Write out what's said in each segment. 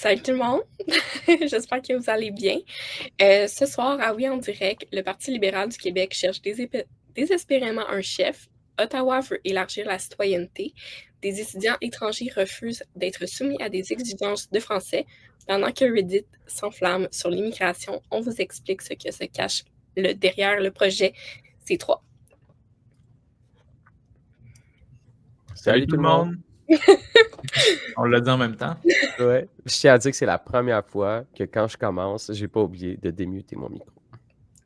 Salut tout le monde, j'espère que vous allez bien. Ce soir, à Oui en direct, le Parti libéral du Québec cherche désespérément un chef. Ottawa veut élargir la citoyenneté. Des étudiants étrangers refusent d'être soumis à des exigences de français. Pendant que Reddit s'enflamme sur l'immigration, on vous explique ce que se cache derrière le projet C3. Salut tout le monde! On l'a dit en même temps. Ouais. Je tiens à dire que c'est la première fois que quand je commence, j'ai pas oublié de démuter mon micro.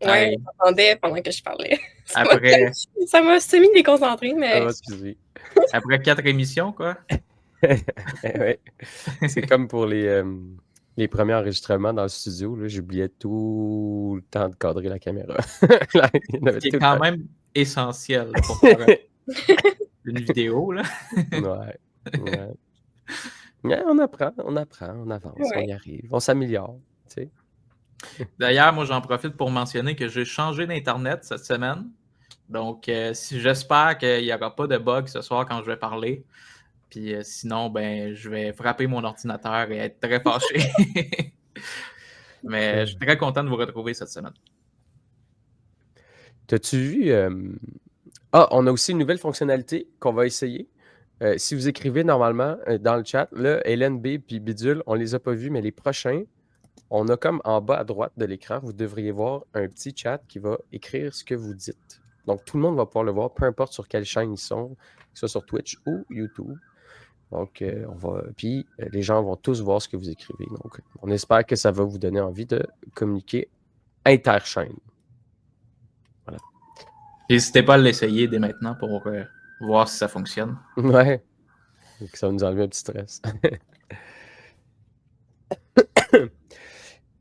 Ouais, Hey. j'entendais pendant que je parlais. Ça m'a semi-déconcentré, mais... Ah, excusez. Après 4 émissions, quoi. Ouais. C'est comme pour les premiers enregistrements dans le studio. Là, j'oubliais tout le temps de cadrer la caméra. Là, Ce qui est quand même essentiel pour faire une vidéo. Là. Ouais. Mais on apprend, on avance, on y arrive, on s'améliore. Tu sais. D'ailleurs, moi, j'en profite pour mentionner que j'ai changé d'Internet cette semaine. Donc, j'espère qu'il n'y aura pas de bug ce soir quand je vais parler. Puis sinon, ben, je vais frapper mon ordinateur et être très fâché. Mais je suis très content de vous retrouver cette semaine. T'as-tu vu... on a aussi une nouvelle fonctionnalité qu'on va essayer. Si vous écrivez normalement dans le chat, là, Hélène B puis Bidule, on les a pas vus, mais les prochains, on a comme en bas à droite de l'écran, vous devriez voir un petit chat qui va écrire ce que vous dites. Donc, tout le monde va pouvoir le voir, peu importe sur quelle chaîne ils sont, que ce soit sur Twitch ou YouTube. Donc, puis les gens vont tous voir ce que vous écrivez. Donc, on espère que ça va vous donner envie de communiquer interchaîne. Voilà. N'hésitez pas à l'essayer dès maintenant pour voir si ça fonctionne. Ouais. Donc, ça va nous enlever un petit stress.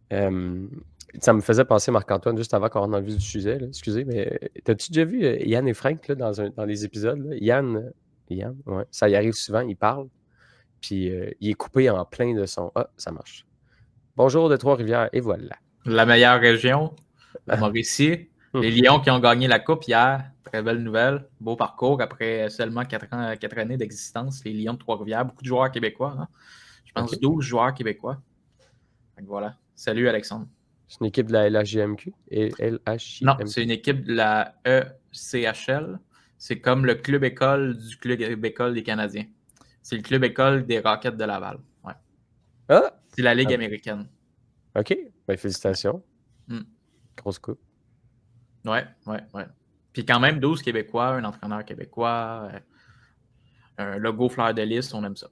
Ça me faisait penser, Marc-Antoine, juste avant qu'on rentre dans le vif du sujet, là, excusez, mais t'as-tu déjà vu Yann et Frank là, dans les épisodes? Là? Yann, ouais, ça y arrive souvent, il parle, puis il est coupé en plein de sons. Ah, ça marche. Bonjour de Trois-Rivières, et voilà. La meilleure région, la Mauricie. Les Lions qui ont gagné la Coupe hier. Très belle nouvelle. Beau parcours après seulement 4 années d'existence. Les Lions de Trois-Rivières. Beaucoup de joueurs québécois. Hein? Je pense 12 joueurs québécois. Donc voilà. Salut Alexandre. C'est une équipe de la LHJMQ? Non, c'est une équipe de la ECHL. C'est comme le club-école du club-école des Canadiens. C'est le club-école des Rockets de Laval. Ouais. Ah! C'est la Ligue américaine. OK. Ben, félicitations. Mm. Grosse coupe. Ouais. Puis quand même 12 Québécois, un entraîneur québécois, un logo fleur de lys, on aime ça.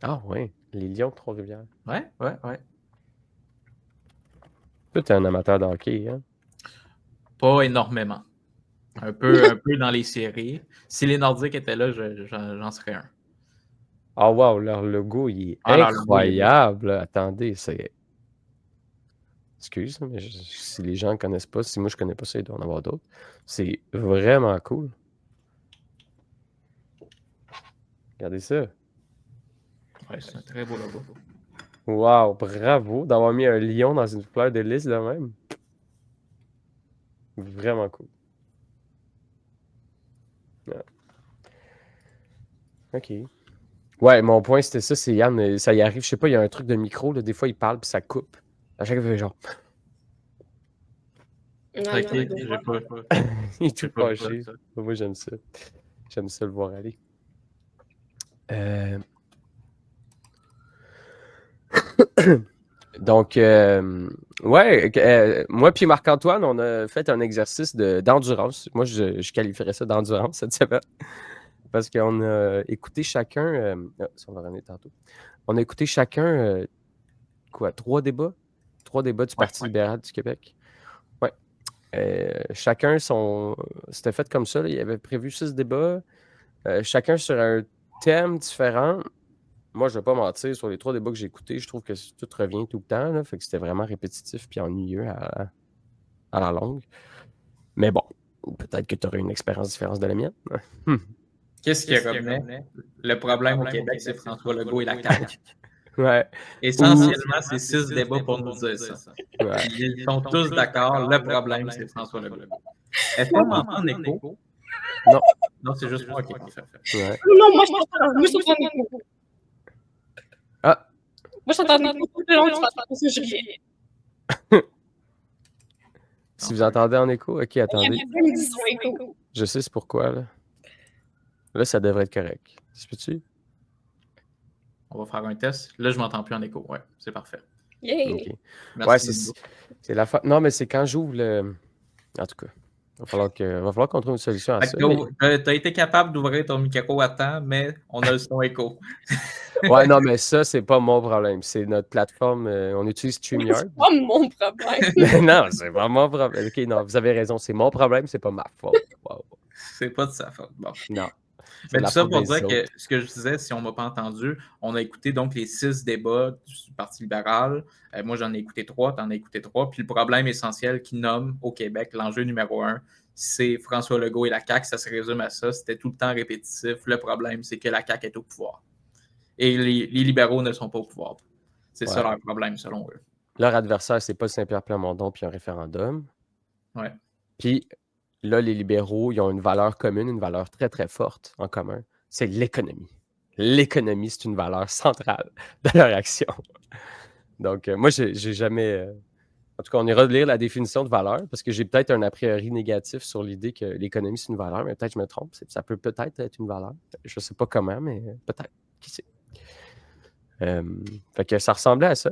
Ah ouais, les Lions de Trois-Rivières. Ouais. Toi, t'es un amateur de hockey, hein? Pas énormément. Un peu dans les séries. Si les Nordiques étaient là, j'en serais un. Ah wow, leur logo, il est incroyable. Attendez, c'est... Excuse, mais si les gens ne connaissent pas, si moi je connais pas ça, il doit en avoir d'autres. C'est vraiment cool. Regardez ça. Ouais, c'est un très beau logo. Wow, bravo d'avoir mis un lion dans une fleur de lys de même. Vraiment cool. Ouais. OK. Ouais, mon point c'était ça, c'est Yann, ça y arrive, je sais pas, il y a un truc de micro, là, des fois il parle puis ça coupe. À chaque fois, genre... Okay, il est tout fâché. Moi, j'aime ça. J'aime ça le voir aller. Donc, moi puis Marc-Antoine, on a fait un exercice d'endurance. Moi, je qualifierais ça d'endurance cette semaine. Parce qu'on a écouté chacun... ça, on va revenir tantôt. On a écouté chacun, 3 débats? 3 débats du Parti libéral du Québec. Ouais. Chacun c'était fait comme ça. Là. Il y avait prévu 6 débats. Chacun sur un thème différent. Moi, je ne vais pas mentir, sur les 3 débats que j'ai écoutés, je trouve que tout revient tout le temps. Là, fait que c'était vraiment répétitif puis ennuyeux à la longue. Mais bon, peut-être que tu aurais une expérience différente de la mienne. Qu'est-ce qui revenait? Le problème au Québec, c'est François Legault et la CAQ. Ouais. Essentiellement, c'est 6 débats pour nous dire ça. Ouais. Ils sont tous d'accord, le problème, c'est François Legault. Est-ce qu'on m'entend en écho? Non. Non, c'est juste moi qui ai fait. Ouais. Non, moi, je t'entends. Moi, je t'entends en écho. Ah, Moi, j'entendais tout le long du podcast, pour ça, je riais. Si vous entendez en écho, ok, Il y attendez. avait plein de sons échos. Je sais c'est pourquoi, là. Là, ça devrait être correct. Tu peux-tu? On va faire un test. Là, je m'entends plus en écho. Ouais, c'est parfait. Yay! Ok. Merci. Ouais, Bingo. c'est la fin. Non, mais c'est quand j'ouvre le. En tout cas, va falloir qu'on trouve une solution à Fait ça. que t'as été capable d'ouvrir ton micro à temps, mais on a le son écho. Ouais, non, mais ça, c'est pas mon problème. C'est notre plateforme. On utilise StreamYard. C'est pas mon problème. Mais non, c'est pas mon problème. Ok, non, vous avez raison. C'est mon problème, c'est pas ma faute. Wow. C'est pas de sa faute. Bon. Non. C'est Mais la tout ça faute pour des dire que autres. ce que je disais, si on ne m'a pas entendu, on a écouté donc les 6 débats du Parti libéral. Moi, j'en ai écouté 3, tu en as écouté 3. Puis le problème essentiel qui nomme au Québec, l'enjeu numéro 1, c'est François Legault et la CAQ. Ça se résume à ça. C'était tout le temps répétitif. Le problème, c'est que la CAQ est au pouvoir. Et les libéraux ne sont pas au pouvoir. C'est ça leur problème, selon eux. Leur adversaire, c'est pas Saint-Pierre Plamondon puis un référendum. Ouais. Puis là, les libéraux, ils ont une valeur commune, une valeur très, très forte en commun. C'est l'économie. L'économie, c'est une valeur centrale de leur action. Donc, moi, j'ai jamais... En tout cas, on ira lire la définition de valeur parce que j'ai peut-être un a priori négatif sur l'idée que l'économie, c'est une valeur, mais peut-être je me trompe. Ça peut peut-être être une valeur. Je ne sais pas comment, mais peut-être. Qui sait? Fait que ça ressemblait à ça.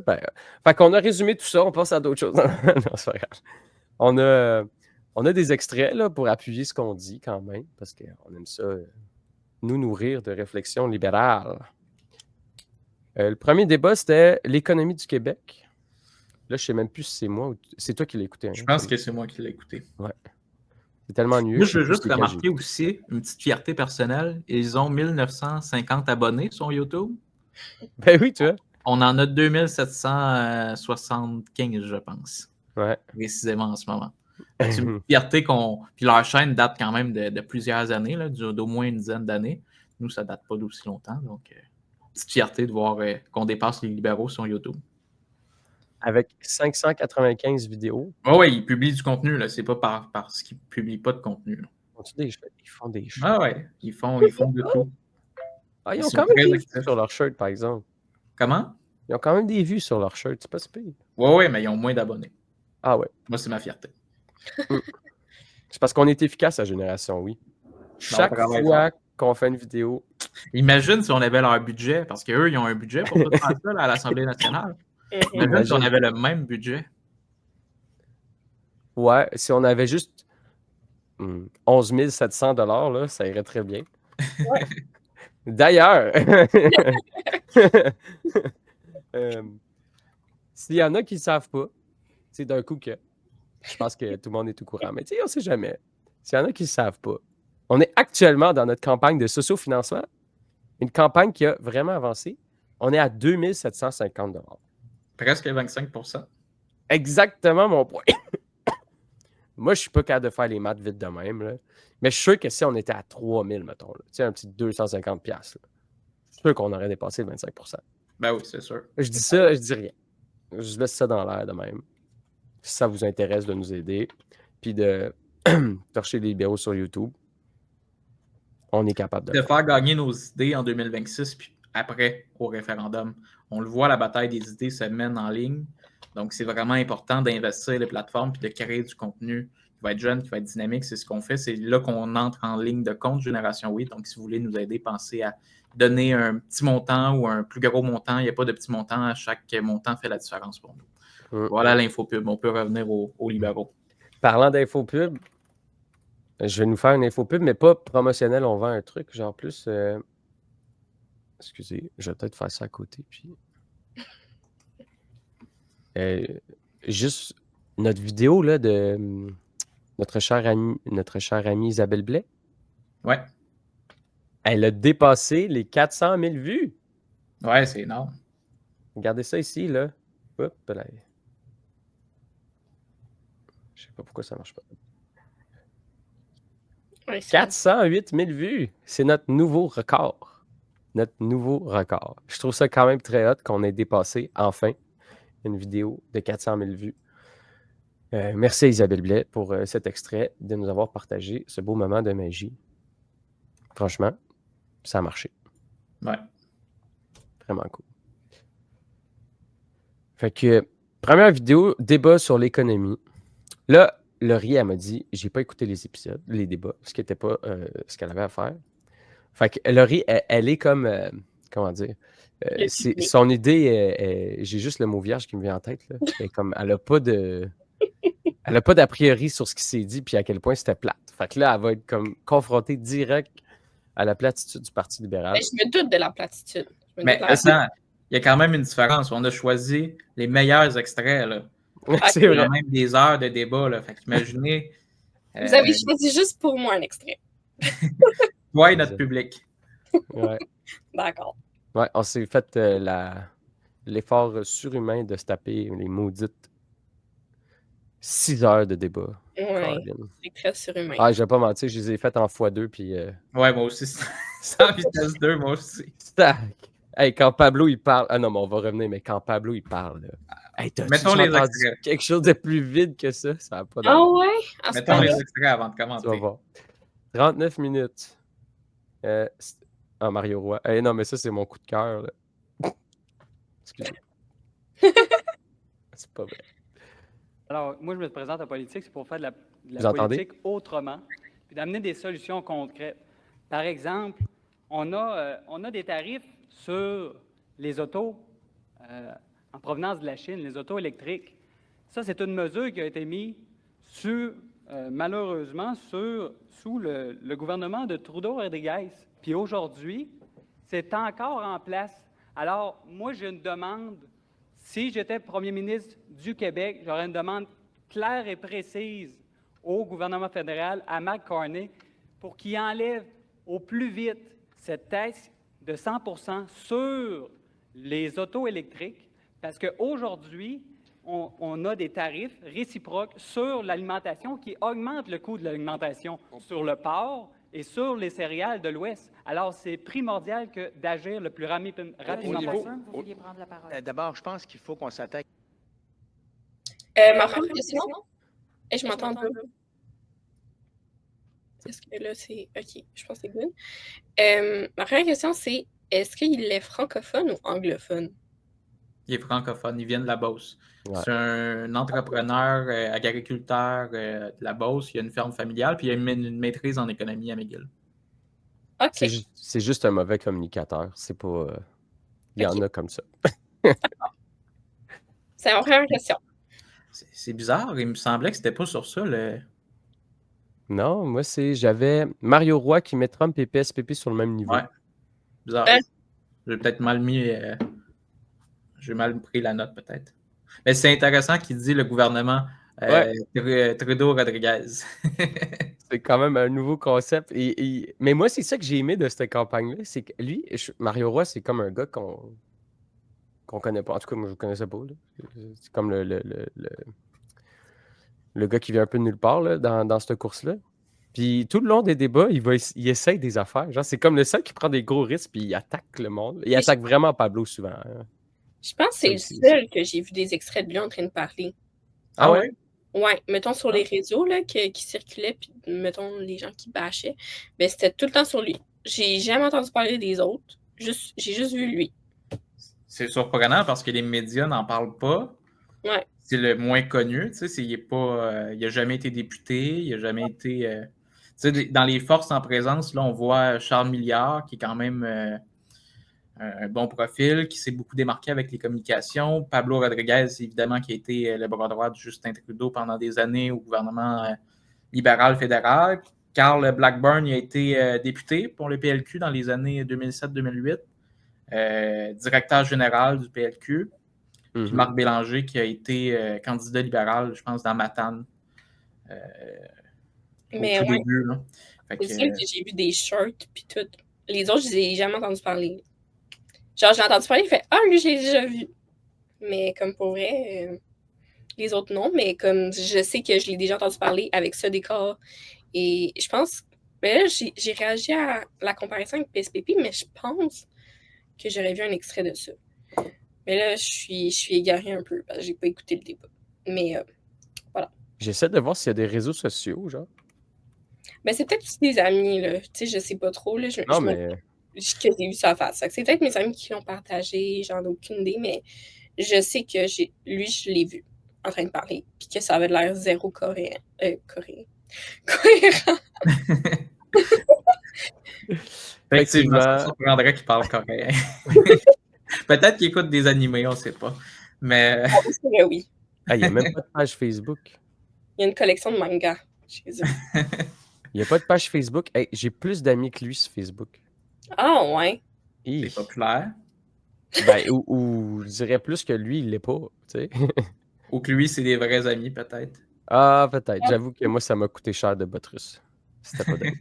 Fait qu'on a résumé tout ça, on passe à d'autres choses. Non, c'est pas grave. On a des extraits là, pour appuyer ce qu'on dit quand même, parce qu'on aime ça, nous nourrir de réflexions libérales. Le premier débat, c'était l'économie du Québec. Là, je ne sais même plus si c'est moi ou c'est toi qui l'as écouté. Hein, je pense que c'est moi qui l'ai écouté. Ouais. C'est tellement mieux. Moi, je veux juste remarquer aussi une petite fierté personnelle. Ils ont 1950 abonnés sur YouTube. Ben oui, tu vois. On en a 2775, je pense. Ouais. Précisément en ce moment. C'est une fierté qu'on. Puis leur chaîne date quand même de plusieurs années, là, d'au moins une dizaine d'années. Nous, ça date pas d'aussi longtemps. Donc, petite fierté de voir qu'on dépasse les libéraux sur YouTube. Avec 595 vidéos. Oui, ils publient du contenu, là. C'est pas parce qu'ils publient pas de contenu. Ils font des choses. Ah ouais, ils font de tout. Ah, ils ont quand même des vues sur leur shirt, par exemple. Comment? Ils ont quand même des vues sur leur shirt, c'est pas si pire. Oui, mais ils ont moins d'abonnés. Ah ouais. Moi, c'est ma fierté. C'est parce qu'on est efficace à Génération Oui. Chaque fois qu'on fait une vidéo... Imagine si on avait leur budget, parce qu'eux, ils ont un budget pour tout faire ça là, à l'Assemblée nationale. Imagine si on avait le même budget. Ouais, si on avait juste 11 700 $, là, ça irait très bien. Ouais. D'ailleurs, s'il y en a qui ne savent pas, c'est d'un coup que je pense que tout le monde est au courant, mais tu sais, on ne sait jamais. S'il y en a qui ne savent pas, on est actuellement dans notre campagne de socio-financement, une campagne qui a vraiment avancé. On est à 2 750 $. Presque 25%. Exactement mon point. Moi, je ne suis pas capable de faire les maths vite de même, là. Mais je suis sûr que si on était à 3000, mettons, tu sais, un petit 250$, là, je suis sûr qu'on aurait dépassé le 25%. Ben oui, c'est sûr. Je dis ça, je dis rien. Je laisse ça dans l'air de même. Si ça vous intéresse de nous aider, puis de torcher les libéraux sur YouTube, on est capable de faire gagner nos idées en 2026, puis après, au référendum. On le voit, la bataille des idées se mène en ligne. Donc, c'est vraiment important d'investir les plateformes puis de créer du contenu qui va être jeune, qui va être dynamique. C'est ce qu'on fait. C'est là qu'on entre en ligne de compte Génération Oui. Donc, si vous voulez nous aider, pensez à donner un petit montant ou un plus gros montant. Il n'y a pas de petit montant. Chaque montant fait la différence pour nous. Voilà l'infopub. On peut revenir aux libéraux. Parlant d'infopub, je vais nous faire une infopub, mais pas promotionnelle. On vend un truc, genre plus... Excusez, je vais peut-être faire ça à côté. Puis... juste notre vidéo là, de notre chère amie Isabelle Blais. Ouais. Elle a dépassé les 400 000 vues. Ouais, c'est énorme. Regardez ça ici, là. Hop, là. Je sais pas pourquoi ça marche pas. Ouais, 408 000 vues. C'est notre nouveau record. Notre nouveau record. Je trouve ça quand même très hot qu'on ait dépassé, enfin, une vidéo de 400 000 vues. Merci à Isabelle Blais pour cet extrait, de nous avoir partagé ce beau moment de magie. Franchement, ça a marché. Ouais. Vraiment cool. Fait que, première vidéo, débat sur l'économie. Là, Laurie, elle m'a dit, j'ai pas écouté les épisodes, les débats, ce qui n'était pas ce qu'elle avait à faire. Fait que Laurie, elle est comme, comment dire, Le public. son idée, j'ai juste le mot vierge qui me vient en tête. Là. Elle a pas d'a priori sur ce qui s'est dit puis à quel point c'était plate. Fait que là, elle va être comme confrontée direct à la platitude du Parti libéral. Ben, je me doute de la platitude. Mais attends, il y a quand même une différence. On a choisi les meilleurs extraits, là. C'est Il y vrai. a même des heures de débat, là. Fait qu'imaginez. Vous avez choisi juste pour moi un extrait. Toi et notre public. Ouais. D'accord. Ouais, on s'est fait l'effort surhumain de se taper les maudites 6 heures de débat. Ouais, Colin. c'est très surhumain. Ah, je vais pas mentir, je les ai faites en x2 puis. Ouais, moi aussi. Sans vitesse 2, moi aussi. Stack! Hey, quand Pablo il parle. Ah non, mais on va revenir, mais quand Pablo il parle, là. Hey, t'as-tu Mettons les entendu extraits. quelque chose de plus vide que ça? Ça n'a pas Ah d'allure. ouais? Ah, c'est Mettons pas les vrai. extraits avant de Tu vas commenter. voir. 39 minutes. Ah, Mario Roy. Non, mais ça, c'est mon coup de cœur, là. Excusez. C'est pas vrai. Alors, moi, je me présente en politique, c'est pour faire de la Vous entendez? politique autrement, puis d'amener des solutions concrètes. Par exemple, on a des tarifs sur les autos en provenance de la Chine, les autos électriques. Ça, c'est une mesure qui a été mise malheureusement sous le gouvernement de Trudeau-Rodriguez. Puis aujourd'hui, c'est encore en place. Alors, moi, j'ai une demande. Si j'étais premier ministre du Québec, j'aurais une demande claire et précise au gouvernement fédéral, à Mark Carney, pour qu'il enlève au plus vite cette taxe de 100% sur les autos électriques, parce qu'aujourd'hui, on a des tarifs réciproques sur l'alimentation qui augmentent le coût de l'alimentation sur le porc et sur les céréales de l'Ouest. Alors, c'est primordial d'agir le plus rapidement possible. Vous vouliez prendre la parole. D'abord, je pense qu'il faut qu'on s'attaque. Ma première question. Je m'entends un peu. Est-ce que là, c'est. OK, je pense que c'est good. Ma première question, c'est est-ce qu'il est francophone ou anglophone? Il est francophone, il vient de la Beauce. Ouais. C'est un entrepreneur, agriculteur de la Beauce. Il a une ferme familiale, puis il a une maîtrise en économie à McGill. OK. C'est juste un mauvais communicateur. C'est pas. Il y en Ok. a comme ça. C'est ma première question. C'est bizarre, il me semblait que c'était pas sur ça. Non, moi, j'avais Mario Roy qui met Trump et PSPP sur le même niveau. Ouais, bizarre. J'ai peut-être mal mis. J'ai mal pris la note, peut-être. Mais c'est intéressant qu'il dit le gouvernement Trudeau-Rodriguez. C'est quand même un nouveau concept. Mais moi, c'est ça que j'ai aimé de cette campagne-là. C'est que lui, Mario Roy, c'est comme un gars qu'on connaît pas. En tout cas, moi, je ne connaissais pas. Là. C'est comme le gars qui vient un peu de nulle part là, dans cette course-là. Puis tout le long des débats, il essaye des affaires. Genre, c'est comme le seul qui prend des gros risques puis il attaque le monde. Il attaque vraiment Pablo souvent. Hein. Je pense que c'est le Ça aussi, seul que j'ai vu des extraits de lui en train de parler. Ah ouais? Ouais, mettons sur les réseaux là, qui circulaient, puis mettons les gens qui bâchaient, ben c'était tout le temps sur lui. J'ai jamais entendu parler des autres. J'ai juste vu lui. C'est surprenant parce que les médias n'en parlent pas. Ouais. C'est le moins connu. Tu sais, il n'a jamais été député, il n'a jamais été. Tu sais, dans les forces en présence, là, on voit Charles Milliard, qui est quand même un bon profil, qui s'est beaucoup démarqué avec les communications. Pablo Rodriguez, évidemment, qui a été le bras droit de Justin Trudeau pendant des années au gouvernement libéral fédéral. Carl Blackburn, il a été député pour le PLQ dans les années 2007-2008, directeur général du PLQ. Puis Marc Bélanger, qui a été candidat libéral, je pense, dans Matane. Mais au tout début. Là. C'est sûr que j'ai vu des shirts, puis tout. Les autres, je les ai jamais entendu parler. Genre, j'ai entendu parler, il fait « Ah, lui, je l'ai déjà vu. » Mais comme pour vrai, les autres, non. Mais comme je sais que je l'ai déjà entendu parler avec ce décor. Et je pense... Mais là, j'ai réagi à la comparaison avec PSPP, mais je pense que j'aurais vu un extrait de ça. Mais là, je suis égarée un peu, parce que j'ai pas écouté le débat. Mais voilà. J'essaie de voir s'il y a des réseaux sociaux, genre. Ben, c'est peut-être aussi des amis, là. Tu sais, je sais pas trop, là. Que j'ai vu sa face. C'est peut-être mes amis qui l'ont partagé, j'en ai aucune idée, mais je sais que lui, je l'ai vu en train de parler, puis que ça avait l'air zéro coréen. Cohérent. Effectivement, ça me Effectivement, surprendrait qu'il parle coréen. Peut-être qu'il écoute des animés, on ne sait pas. Mais Je dirais oui. il n'y a même pas de page Facebook. Il y a une collection de mangas chez eux. Il n'y a pas de page Facebook. Hey, j'ai plus d'amis que lui sur Facebook. Ah, ouais. Hi. c'est populaire. Ben, ou je dirais plus que lui, il l'est pas. Tu sais. Ou que lui, c'est des vrais amis, peut-être. Ah, peut-être. J'avoue que moi, ça m'a coûté cher de Botrus. C'était pas d'amis.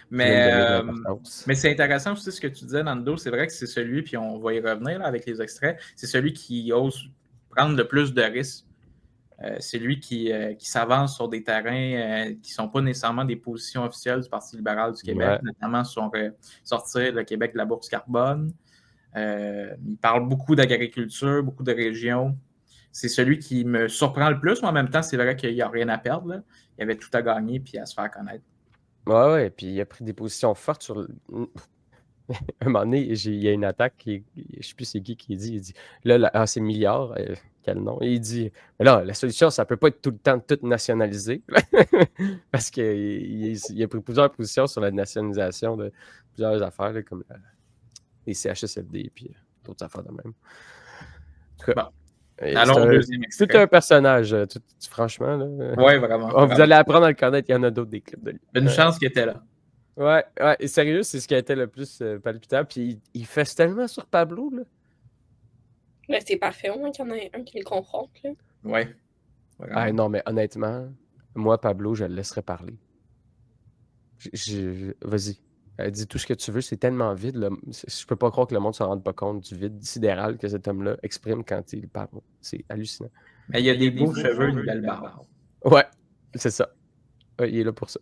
Mais c'est intéressant aussi ce que tu disais, Nando. C'est vrai que c'est celui, puis on va y revenir là, avec les extraits, c'est celui qui ose prendre le plus de risques. C'est lui qui s'avance sur des terrains qui ne sont pas nécessairement des positions officielles du Parti libéral du Québec, Ouais. notamment sur sortir le Québec de la bourse carbone. Il parle beaucoup d'agriculture, beaucoup de régions. C'est celui qui me surprend le plus, mais en même temps, c'est vrai qu'il n'y a rien à perdre. Là. Il y avait tout à gagner puis à se faire connaître. Ouais, puis il a pris des positions fortes sur le... un moment donné, il y a une attaque, je ne sais plus c'est qui dit, il dit, là, c'est Milliard, quel nom? Et il dit, mais là, la solution, ça ne peut pas être tout le temps tout nationalisé. Parce qu'il a pris plusieurs positions sur la nationalisation de plusieurs affaires, là, comme les CHSLD et puis d'autres affaires de même. Bon. Allons au deuxième extrait. C'est un personnage, franchement. Oui, vraiment. Vous allez apprendre à le connaître, il y en a d'autres des clips de lui. Une chance qu'il était là. Ouais, et sérieux, c'est ce qui a été le plus palpitant. Puis il fesse tellement sur Pablo, là. Là, c'est parfait, au moins qu'il y en a un qui le confronte, là. Ouais. Ah non, mais honnêtement, moi, Pablo, je le laisserai parler. Vas-y. Dis tout ce que tu veux, c'est tellement vide. Là. Je peux pas croire que le monde ne s'en rende pas compte du vide sidéral que cet homme-là exprime quand il parle. C'est hallucinant. Mais il y a des beaux cheveux, une belle barbe. Ouais, c'est ça. Ouais, il est là pour ça.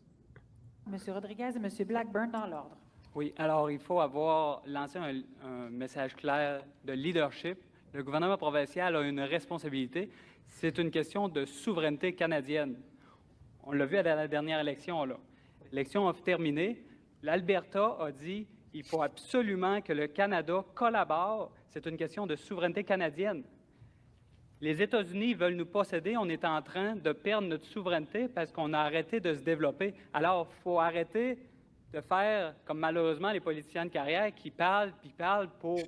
M. Rodriguez et M. Blackburn dans l'ordre. Oui, alors il faut avoir lancé un message clair de leadership. Le gouvernement provincial a une responsabilité. C'est une question de souveraineté canadienne. On l'a vu à la dernière élection, là. L'élection a terminé. L'Alberta a dit qu'il faut absolument que le Canada collabore. C'est une question de souveraineté canadienne. Les États-Unis veulent nous posséder. On est en train de perdre notre souveraineté parce qu'on a arrêté de se développer. Alors, il faut arrêter de faire, comme malheureusement les politiciens de carrière qui parlent pour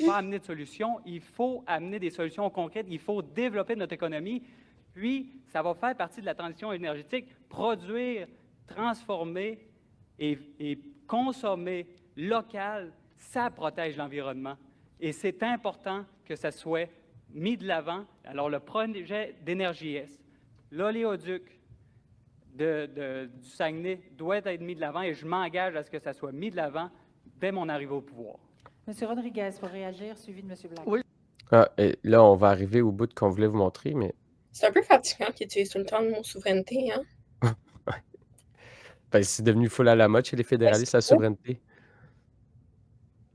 pas amener de solutions. Il faut amener des solutions concrètes. Il faut développer notre économie. Puis, ça va faire partie de la transition énergétique. Produire, transformer et consommer local, ça protège l'environnement. Et c'est important que ça soit mis de l'avant. Alors, le projet d'Énergie-Est, l'oléoduc du Saguenay doit être mis de l'avant et je m'engage à ce que ça soit mis de l'avant dès mon arrivée au pouvoir. M. Rodriguez, pour réagir, suivi de M. Blackburn. Oui. Et là, on va arriver au bout qu'on voulait vous montrer, mais... C'est un peu fatigant qu'il utilise tout le temps le mot souveraineté, hein? Ben, c'est devenu full à la mode chez les fédéralistes, la souveraineté.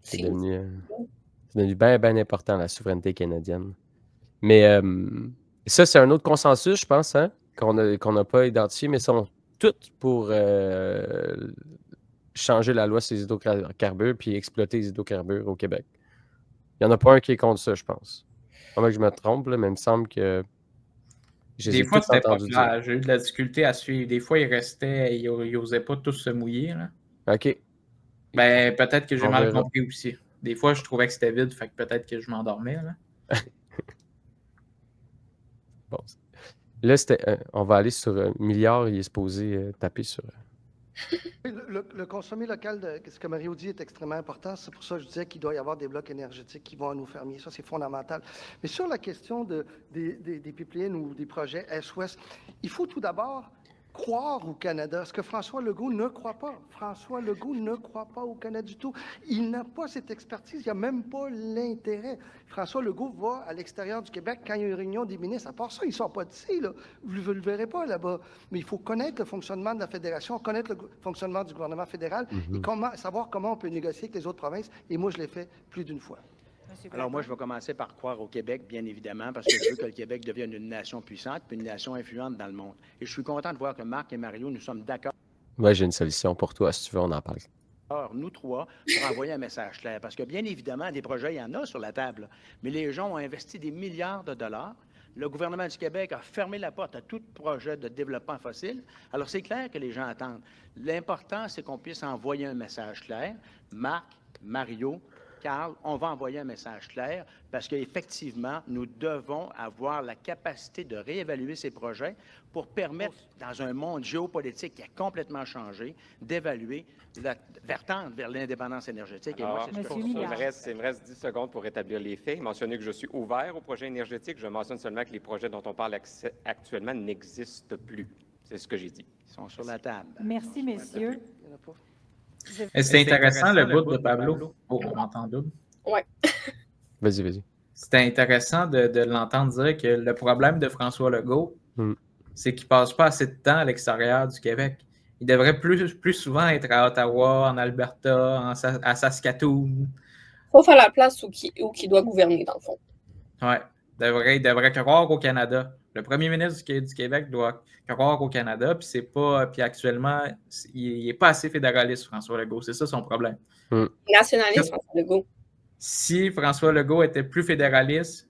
C'est devenu bien important, la souveraineté canadienne. Mais ça, c'est un autre consensus, je pense, hein, qu'on n'a pas identifié, mais sont toutes pour changer la loi sur les hydrocarbures puis exploiter les hydrocarbures au Québec. Il n'y en a pas un qui est contre ça, je pense. Pas que je me trompe, là, mais il me semble que... Des fois, c'était pas clair. J'ai eu de la difficulté à suivre. Des fois, ils n'osaient pas tous se mouiller. Là. OK. Ben, peut-être que j'ai mal compris aussi. Des fois, je trouvais que c'était vide, fait que peut-être que je m'endormais. Là. Bon. Là, on va aller sur Milliard. Il est supposé taper sur... Le consommer local, ce que Mario dit, est extrêmement important. C'est pour ça que je disais qu'il doit y avoir des blocs énergétiques qui vont à nos fermiers. Ça, c'est fondamental. Mais sur la question des pipelines ou des projets Est-Ouest, il faut tout d'abord croire au Canada, ce que François Legault ne croit pas. François Legault ne croit pas au Canada du tout. Il n'a pas cette expertise, il n'a même pas l'intérêt. François Legault va à l'extérieur du Québec quand il y a une réunion des ministres. À part ça, ils ne sont pas d'ici, là. Vous ne le verrez pas là-bas. Mais il faut connaître le fonctionnement de la Fédération, connaître le fonctionnement du gouvernement fédéral et savoir comment on peut négocier avec les autres provinces. Et moi, je l'ai fait plus d'une fois. Alors moi, je vais commencer par croire au Québec, bien évidemment, parce que je veux que le Québec devienne une nation puissante puis une nation influente dans le monde. Et je suis content de voir que Marc et Mario, nous sommes d'accord. Moi, j'ai une solution pour toi. Si tu veux, on en parle. nous trois, pour envoyer un message clair. Parce que bien évidemment, des projets, il y en a sur la table, là. Mais les gens ont investi des milliards de dollars. Le gouvernement du Québec a fermé la porte à tout projet de développement fossile. Alors, c'est clair que les gens attendent. L'important, c'est qu'on puisse envoyer un message clair. Marc, Mario, Carl, on va envoyer un message clair parce qu'effectivement, nous devons avoir la capacité de réévaluer ces projets pour permettre, dans un monde géopolitique qui a complètement changé, d'évaluer, tendre vers l'indépendance énergétique. Et moi, c'est ce que Monsieur je Millard. Il me reste 10 secondes pour établir les faits. Mentionner que je suis ouvert aux projets énergétiques. Je mentionne seulement que les projets dont on parle actuellement n'existent plus. C'est ce que j'ai dit. Ils sont sur la table. Merci, messieurs. Il y en a pas. C'était intéressant le bout de Pablo. Oh, on m'entend double. Ouais. Vas-y. C'était intéressant de l'entendre dire que le problème de François Legault, c'est qu'il ne passe pas assez de temps à l'extérieur du Québec. Il devrait plus souvent être à Ottawa, en Alberta, à Saskatoon. Sauf à la place où il doit gouverner, dans le fond. Ouais. Il devrait croire au Canada. Le premier ministre du Québec doit croire au Canada, puis c'est pas. Puis actuellement, il n'est pas assez fédéraliste, François Legault. C'est ça son problème. Nationaliste, François Legault. Si François Legault était plus fédéraliste,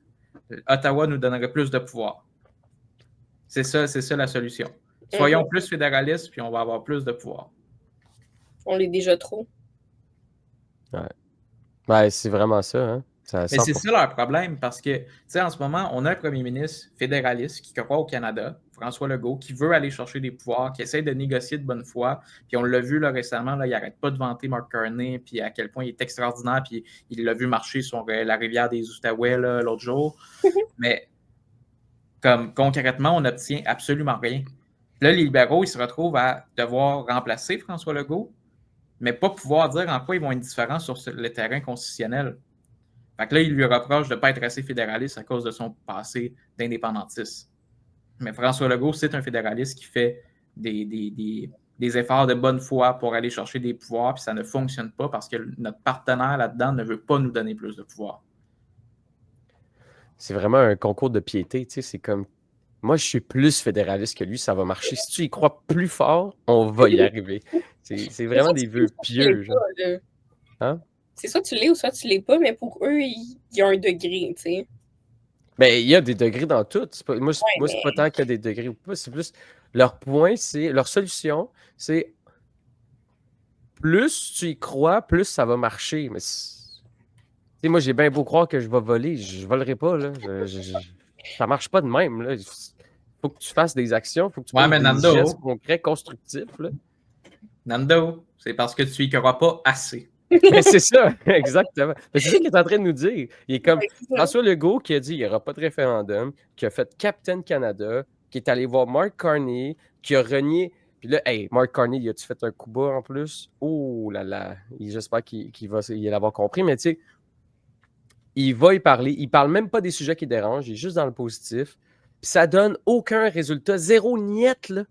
Ottawa nous donnerait plus de pouvoir. C'est ça la solution. Soyons plus fédéralistes, puis on va avoir plus de pouvoir. On l'est déjà trop. Ouais, c'est vraiment ça, hein? Mais c'est ça leur problème, parce que, tu sais, en ce moment, on a un premier ministre fédéraliste qui croit au Canada, François Legault, qui veut aller chercher des pouvoirs, qui essaie de négocier de bonne foi. Puis on l'a vu là, récemment, là, il n'arrête pas de vanter Mark Carney, puis à quel point il est extraordinaire, puis il l'a vu marcher sur la rivière des Outaouais l'autre jour. Mais comme concrètement, on n'obtient absolument rien. Là, les libéraux, ils se retrouvent à devoir remplacer François Legault, mais pas pouvoir dire en quoi ils vont être différents sur le terrain constitutionnel. Fait que là, il lui reproche de ne pas être assez fédéraliste à cause de son passé d'indépendantiste. Mais François Legault, c'est un fédéraliste qui fait des efforts de bonne foi pour aller chercher des pouvoirs, puis ça ne fonctionne pas parce que notre partenaire là-dedans ne veut pas nous donner plus de pouvoir. C'est vraiment un concours de piété, tu sais, c'est comme... Moi, je suis plus fédéraliste que lui, ça va marcher. Si tu y crois plus fort, on va y arriver. C'est vraiment des vœux pieux, genre. Hein? C'est soit tu l'es ou soit tu l'es pas, mais pour eux, il y a un degré, tu sais. Ben, il y a des degrés dans tout. C'est pas, moi, c'est pas tant qu'il y a des degrés ou pas. C'est plus leur point, c'est leur solution, c'est plus tu y crois, plus ça va marcher. Mais moi, j'ai bien beau croire que je vais voler, je volerai pas, là. Ça marche pas de même, là. Faut que tu fasses des actions, faut que tu fasses des gestes concrets, constructifs, là. Nando, c'est parce que tu y crois pas assez. Mais c'est ça, exactement. C'est ça qu'il est en train de nous dire. Il est comme François Legault qui a dit qu'il n'y aura pas de référendum, qui a fait Captain Canada, qui est allé voir Mark Carney, qui a renié. Puis là, hey, Mark Carney, il a-tu fait un coup bas en plus? Oh là là, j'espère qu'il va l'avoir compris, mais tu sais, il va y parler. Il parle même pas des sujets qui dérangent, il est juste dans le positif. Puis ça donne aucun résultat, zéro niette, là.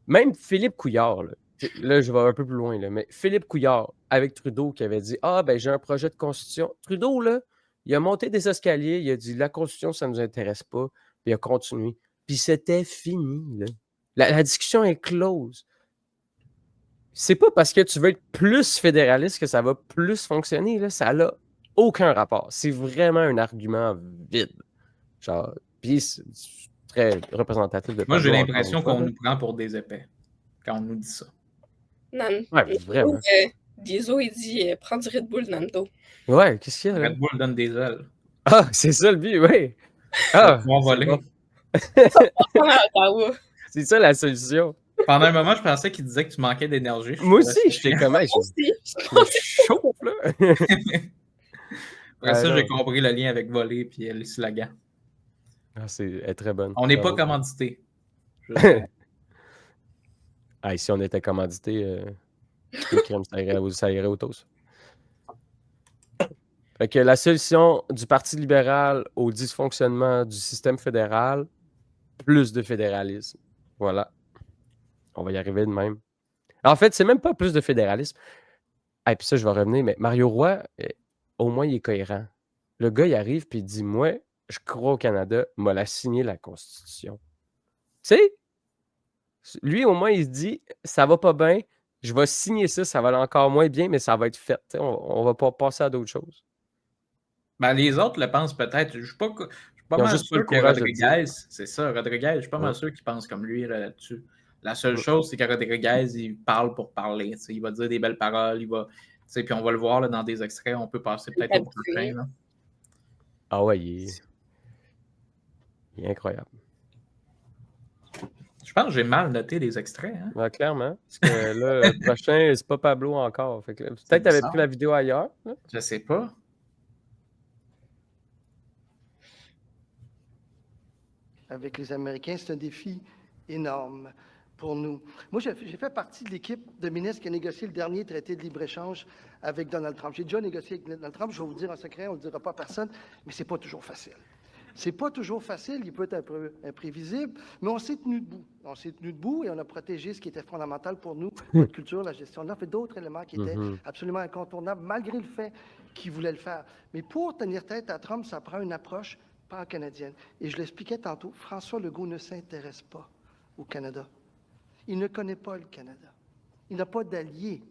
Même Philippe Couillard, là, je vais un peu plus loin, là, mais Philippe Couillard, avec Trudeau, qui avait dit « Ah, ben j'ai un projet de constitution. » Trudeau, là, il a monté des escaliers, il a dit « La constitution, ça ne nous intéresse pas. » Puis il a continué. Puis c'était fini, là. La discussion est close. C'est pas parce que tu veux être plus fédéraliste que ça va plus fonctionner, là. Ça n'a aucun rapport. C'est vraiment un argument vide. Genre, puis c'est très représentatif de... Moi, j'ai l'impression qu'on nous prend pour des épais quand on nous dit ça. Non. Ouais, vraiment. Diesel, il dit prends du Red Bull, Nando. Ouais, qu'est-ce qu'il y a là? Red Bull donne des ailes. Ah, c'est ça le but, oui. Ah, on va voler. C'est ça la solution. Pendant un moment, je pensais qu'il disait que tu manquais d'énergie. Moi aussi, j'étais comme je chauffe là. Après ça, j'ai compris le lien avec voler et les slogans. Ah, elle est très bonne. On n'est pas commandité. Ah, si on était commandité, ça irait au toast. Fait que la solution du Parti libéral au dysfonctionnement du système fédéral, plus de fédéralisme. Voilà. On va y arriver de même. En fait, c'est même pas plus de fédéralisme. Et puis ça, je vais revenir, mais Mario Roy, au moins, il est cohérent. Le gars, il arrive puis il dit « Moi, je crois au Canada, m'a la signé la Constitution. » Tu sais? Lui, au moins, il se dit « Ça va pas bien, je vais signer ça, ça va aller encore moins bien, mais ça va être fait. On va pas passer à d'autres choses. Ben, les autres le pensent peut-être. Je suis pas Ils ont mal juste pas le sûr que courage de le dire. Rodriguez, c'est ça, Rodriguez, je suis pas mal Ouais. sûr qu'il pense comme lui là-dessus. La seule Ouais. chose, c'est que Rodriguez, il parle pour parler. Il va dire des belles paroles, puis on va le voir là, dans des extraits, on peut passer peut-être au prochain. Là. Ah ouais, il est incroyable. Je pense que j'ai mal noté les extraits. Hein? Ouais, clairement. Parce que là, le prochain, c'est pas Pablo encore. Fait que peut-être que tu avais pris la vidéo ailleurs. Là. Je sais pas. Avec les Américains, c'est un défi énorme pour nous. Moi, j'ai fait partie de l'équipe de ministres qui a négocié le dernier traité de libre-échange avec Donald Trump. J'ai déjà négocié avec Donald Trump, je vais vous dire en secret, on ne le dira pas à personne, mais c'est pas toujours facile. C'est pas toujours facile, il peut être un peu imprévisible, mais on s'est tenu debout. On s'est tenu debout et on a protégé ce qui était fondamental pour nous, notre culture, la gestion de l'offre et d'autres éléments qui étaient absolument incontournables, malgré le fait qu'il voulait le faire. Mais pour tenir tête à Trump, ça prend une approche pan-canadienne. Et je l'expliquais tantôt, François Legault ne s'intéresse pas au Canada. Il ne connaît pas le Canada. Il n'a pas d'alliés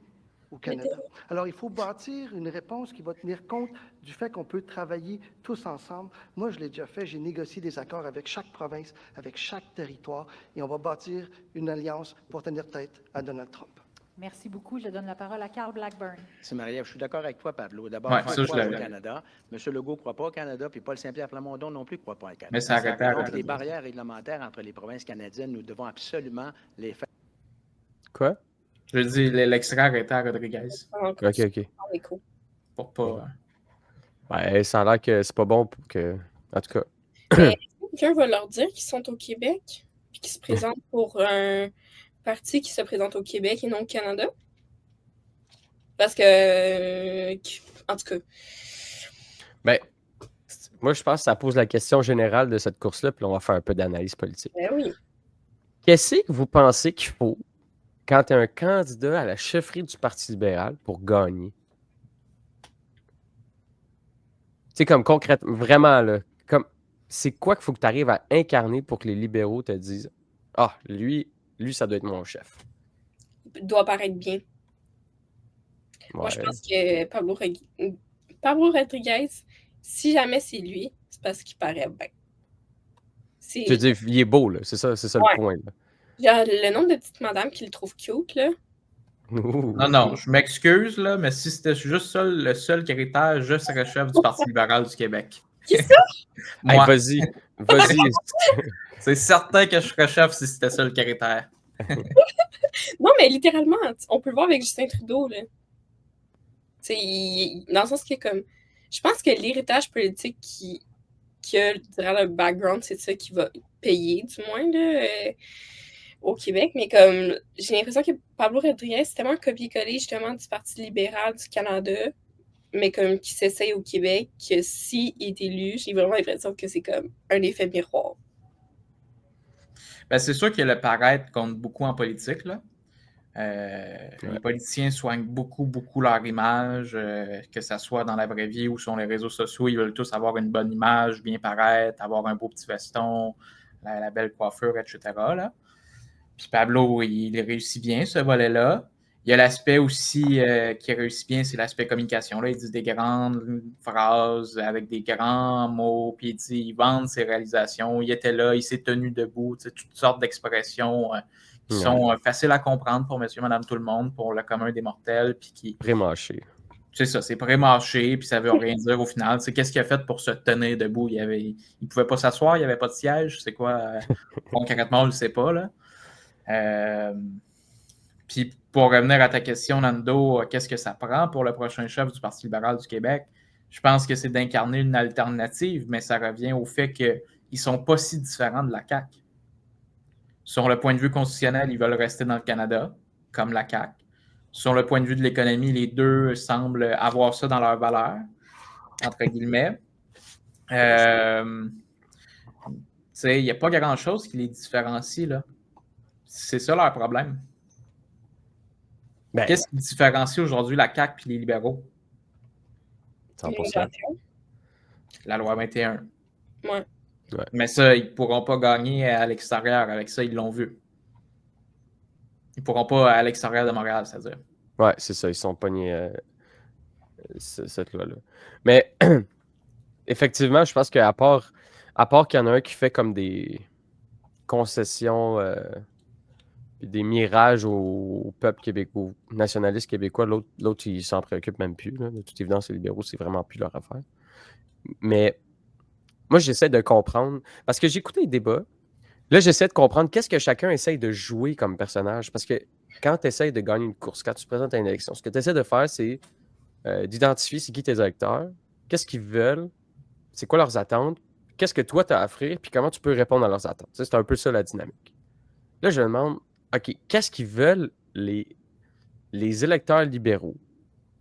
au Canada. Alors, il faut bâtir une réponse qui va tenir compte du fait qu'on peut travailler tous ensemble. Moi, je l'ai déjà fait. J'ai négocié des accords avec chaque province, avec chaque territoire, et on va bâtir une alliance pour tenir tête à Donald Trump. Merci beaucoup. Je donne la parole à Carl Blackburn. C'est Marie-Ève, je suis d'accord avec toi, Pablo. D'abord, Ouais, il faut ça, je croire au l'avais. Canada. M. Legault ne croit pas au Canada, puis Paul Saint-Pierre Plamondon non plus ne croit pas au Canada. Mais ça arrêtait à Donc, les Rodriguez. barrières réglementaires entre les provinces canadiennes, nous devons absolument les faire. Quoi? Je dis l'extrait arrêté à Rodriguez. OK. Pour pas. Ouais, ça a l'air que c'est pas bon pour que. En tout cas. Mais quelqu'un va leur dire qu'ils sont au Québec puis qu'ils se présentent pour un parti qui se présente au Québec et non au Canada? Parce que, en tout cas, Ben, moi, je pense que ça pose la question générale de cette course-là, puis on va faire un peu d'analyse politique. ben oui. Qu'est-ce que vous pensez qu'il faut quand tu es un candidat à la chefferie du Parti libéral pour gagner? Tu sais, comme concrètement, vraiment, là, comme c'est quoi qu'il faut que tu arrives à incarner pour que les libéraux te disent « Ah, lui, ça doit être mon chef. Il doit paraître bien. » Moi, je pense que Pablo Rodriguez, si jamais c'est lui, c'est parce qu'il paraît bien. Je veux dire, il est beau, là. C'est ça le point. Là. Genre, le nombre de petites madames qui le trouvent cute, là. Non, je m'excuse, là, mais si c'était juste ça, le seul critère, je serais chef du Parti libéral du Québec. Qui ça? Moi. Hey, vas-y. C'est certain que je serais chef si c'était ça le critère. Non, mais littéralement, on peut le voir avec Justin Trudeau, là. Dans le sens que, comme, je pense que l'héritage politique qui a durant le background, c'est ça qui va payer, du moins, là, au Québec. Mais comme, j'ai l'impression que Pablo Rodriguez, c'est tellement un copier-coller, justement, du Parti libéral du Canada, mais comme qui s'essaye au Québec, que s'il est élu, j'ai vraiment l'impression que c'est comme un effet miroir. Ben, c'est sûr que le paraître compte beaucoup en politique, là. Les politiciens soignent beaucoup leur image, que ce soit dans la vraie vie ou sur les réseaux sociaux. Ils veulent tous avoir une bonne image, bien paraître, avoir un beau petit veston, la belle coiffure, etc. Là. Puis Pablo, il réussit bien ce volet-là. Il y a l'aspect aussi qui réussit bien, c'est l'aspect communication. Là, il dit des grandes phrases avec des grands mots, puis il vante ses réalisations. Il était là, il s'est tenu debout, toutes sortes d'expressions qui sont faciles à comprendre pour monsieur, madame, tout le monde, pour le commun des mortels. Puis qui pré-mâché. C'est ça, c'est pré-mâché, puis ça veut rien dire au final. Qu'est-ce qu'il a fait pour se tenir debout? Il ne pouvait pas s'asseoir, il n'y avait pas de siège. C'est quoi? Concrètement, on ne le sait pas, là. Puis pour revenir à ta question, Nando, qu'est-ce que ça prend pour le prochain chef du Parti libéral du Québec? Je pense que c'est d'incarner une alternative, mais ça revient au fait qu'ils ne sont pas si différents de la CAQ. Sur le point de vue constitutionnel, ils veulent rester dans le Canada, comme la CAQ. Sur le point de vue de l'économie, les deux semblent avoir ça dans leur valeur, entre guillemets. Il n'y a pas grand-chose qui les différencie, là. C'est ça leur problème. Ben, qu'est-ce qui différencie aujourd'hui la CAQ et les libéraux? 100%. La loi 21. Ouais. Mais ça, ils ne pourront pas gagner à l'extérieur. Avec ça, ils l'ont vu. Ils ne pourront pas à l'extérieur de Montréal, c'est-à-dire. Ouais, c'est ça, ils sont pognés cette loi-là. Mais effectivement, je pense qu'à part qu'il y en a un qui fait comme des concessions puis des mirages au peuple québécois, aux nationalistes québécois, l'autre il s'en préoccupe même plus. Là. De toute évidence, les libéraux, c'est vraiment plus leur affaire. Mais moi, j'essaie de comprendre, parce que j'écoutais les débats, là, j'essaie de comprendre qu'est-ce que chacun essaye de jouer comme personnage, parce que quand tu essaies de gagner une course, quand tu te présentes à une élection, ce que tu essaies de faire, c'est d'identifier c'est qui tes électeurs, qu'est-ce qu'ils veulent, c'est quoi leurs attentes, qu'est-ce que toi, tu as à offrir, puis comment tu peux répondre à leurs attentes. Ça, c'est un peu ça la dynamique. Là, je me demande, OK, qu'est-ce qu'ils veulent les électeurs libéraux?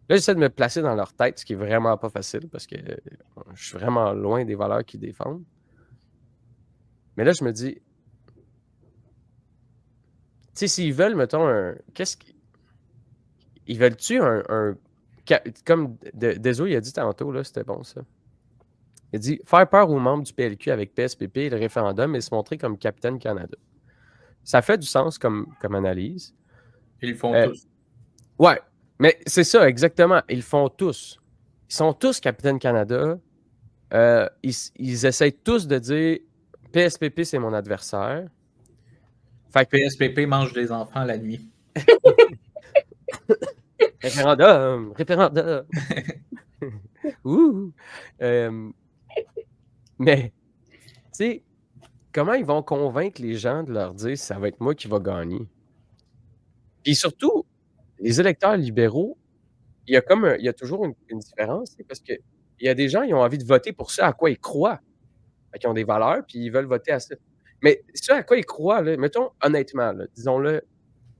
Là, j'essaie de me placer dans leur tête, ce qui est vraiment pas facile, parce que je suis vraiment loin des valeurs qu'ils défendent. Mais là, je me dis, tu sais, s'ils veulent, mettons, ils veulent-tu comme Deso, il a dit tantôt, là, c'était bon ça. Il a dit faire peur aux membres du PLQ avec PSPP et le référendum et se montrer comme Capitaine Canada. Ça fait du sens comme analyse. Ils le font tous. Ouais, mais c'est ça, exactement. Ils le font tous. Ils sont tous Capitaine Canada. Ils essayent tous de dire PSPP, c'est mon adversaire. Fait que PSPP mange des enfants la nuit. Référendum! Ouh! Mais, tu sais, comment ils vont convaincre les gens de leur dire ça va être moi qui va gagner? Puis surtout, les électeurs libéraux, il y a toujours une différence, parce que il y a des gens, ils ont envie de voter pour ça à quoi ils croient. Fait qu'ils ont des valeurs, puis ils veulent voter à ça. Mais ce à quoi ils croient, là, mettons honnêtement, là, disons-le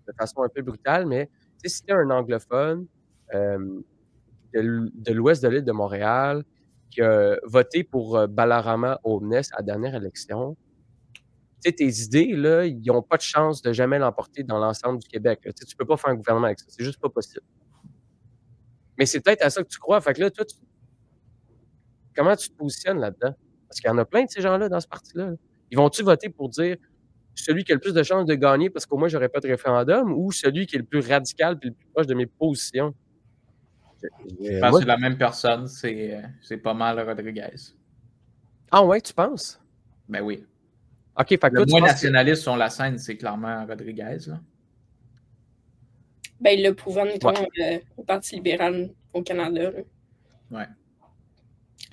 de façon un peu brutale, mais si tu es un anglophone de l'ouest de l'île de Montréal qui a voté pour Balarama Holness à la dernière élection, tes idées, là, ils n'ont pas de chance de jamais l'emporter dans l'ensemble du Québec. Tu ne peux pas faire un gouvernement avec ça. C'est juste pas possible. Mais c'est peut-être à ça que tu crois. Fait que là, toi, comment tu te positionnes là-dedans? Parce qu'il y en a plein de ces gens-là dans ce parti-là. Ils vont-tu voter pour dire celui qui a le plus de chances de gagner parce qu'au moins j'aurais pas de référendum ou celui qui est le plus radical et le plus proche de mes positions? Je pense que c'est la même personne, c'est pas mal Rodriguez. Ah ouais, tu penses? Ben oui. OK, fait que le moins nationaliste sur la scène, c'est clairement Rodriguez. Là. Ben, il a prouvé, mettons, au Parti libéral au Canada. Là. Ouais.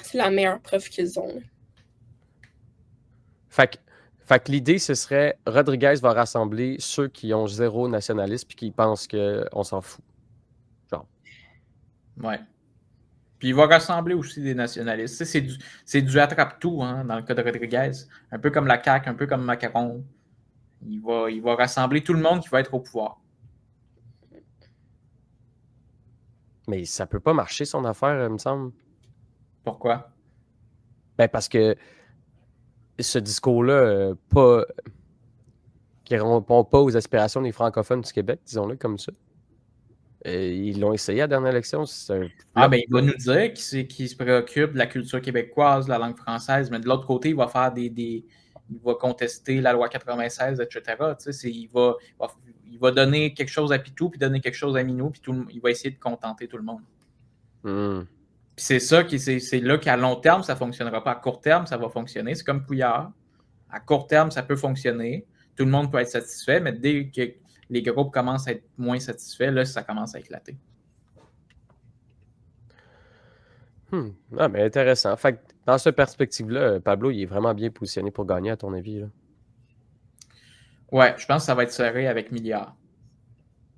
C'est la meilleure preuve qu'ils ont. Là. Fait que l'idée, ce serait Rodriguez va rassembler ceux qui ont zéro nationalisme et qui pensent qu'on s'en fout. Genre. Ouais. Puis il va rassembler aussi des nationalistes. C'est du attrape-tout hein, dans le cas de Rodriguez. Un peu comme la CAQ, un peu comme Macron. Il va rassembler tout le monde qui va être au pouvoir. Mais ça peut pas marcher son affaire, il me semble. Pourquoi? Ben parce que ce discours-là, qui ne répond pas aux aspirations des francophones du Québec, disons-le comme ça. Ils l'ont essayé à la dernière élection. Ben il va nous dire qu'il se préoccupe de la culture québécoise, de la langue française, mais de l'autre côté, il va faire il va contester la loi 96, etc. Il va donner quelque chose à Pitou, puis donner quelque chose à Minou, puis il va essayer de contenter tout le monde. Puis c'est ça c'est là qu'à long terme, ça ne fonctionnera pas. À court terme, ça va fonctionner. C'est comme Couillard. À court terme, ça peut fonctionner. Tout le monde peut être satisfait, mais dès que les groupes commencent à être moins satisfaits, là, ça commence à éclater. Ah, mais intéressant. Fait que dans cette perspective-là, Pablo, il est vraiment bien positionné pour gagner, à ton avis. Là. Ouais, je pense que ça va être serré avec Milliard.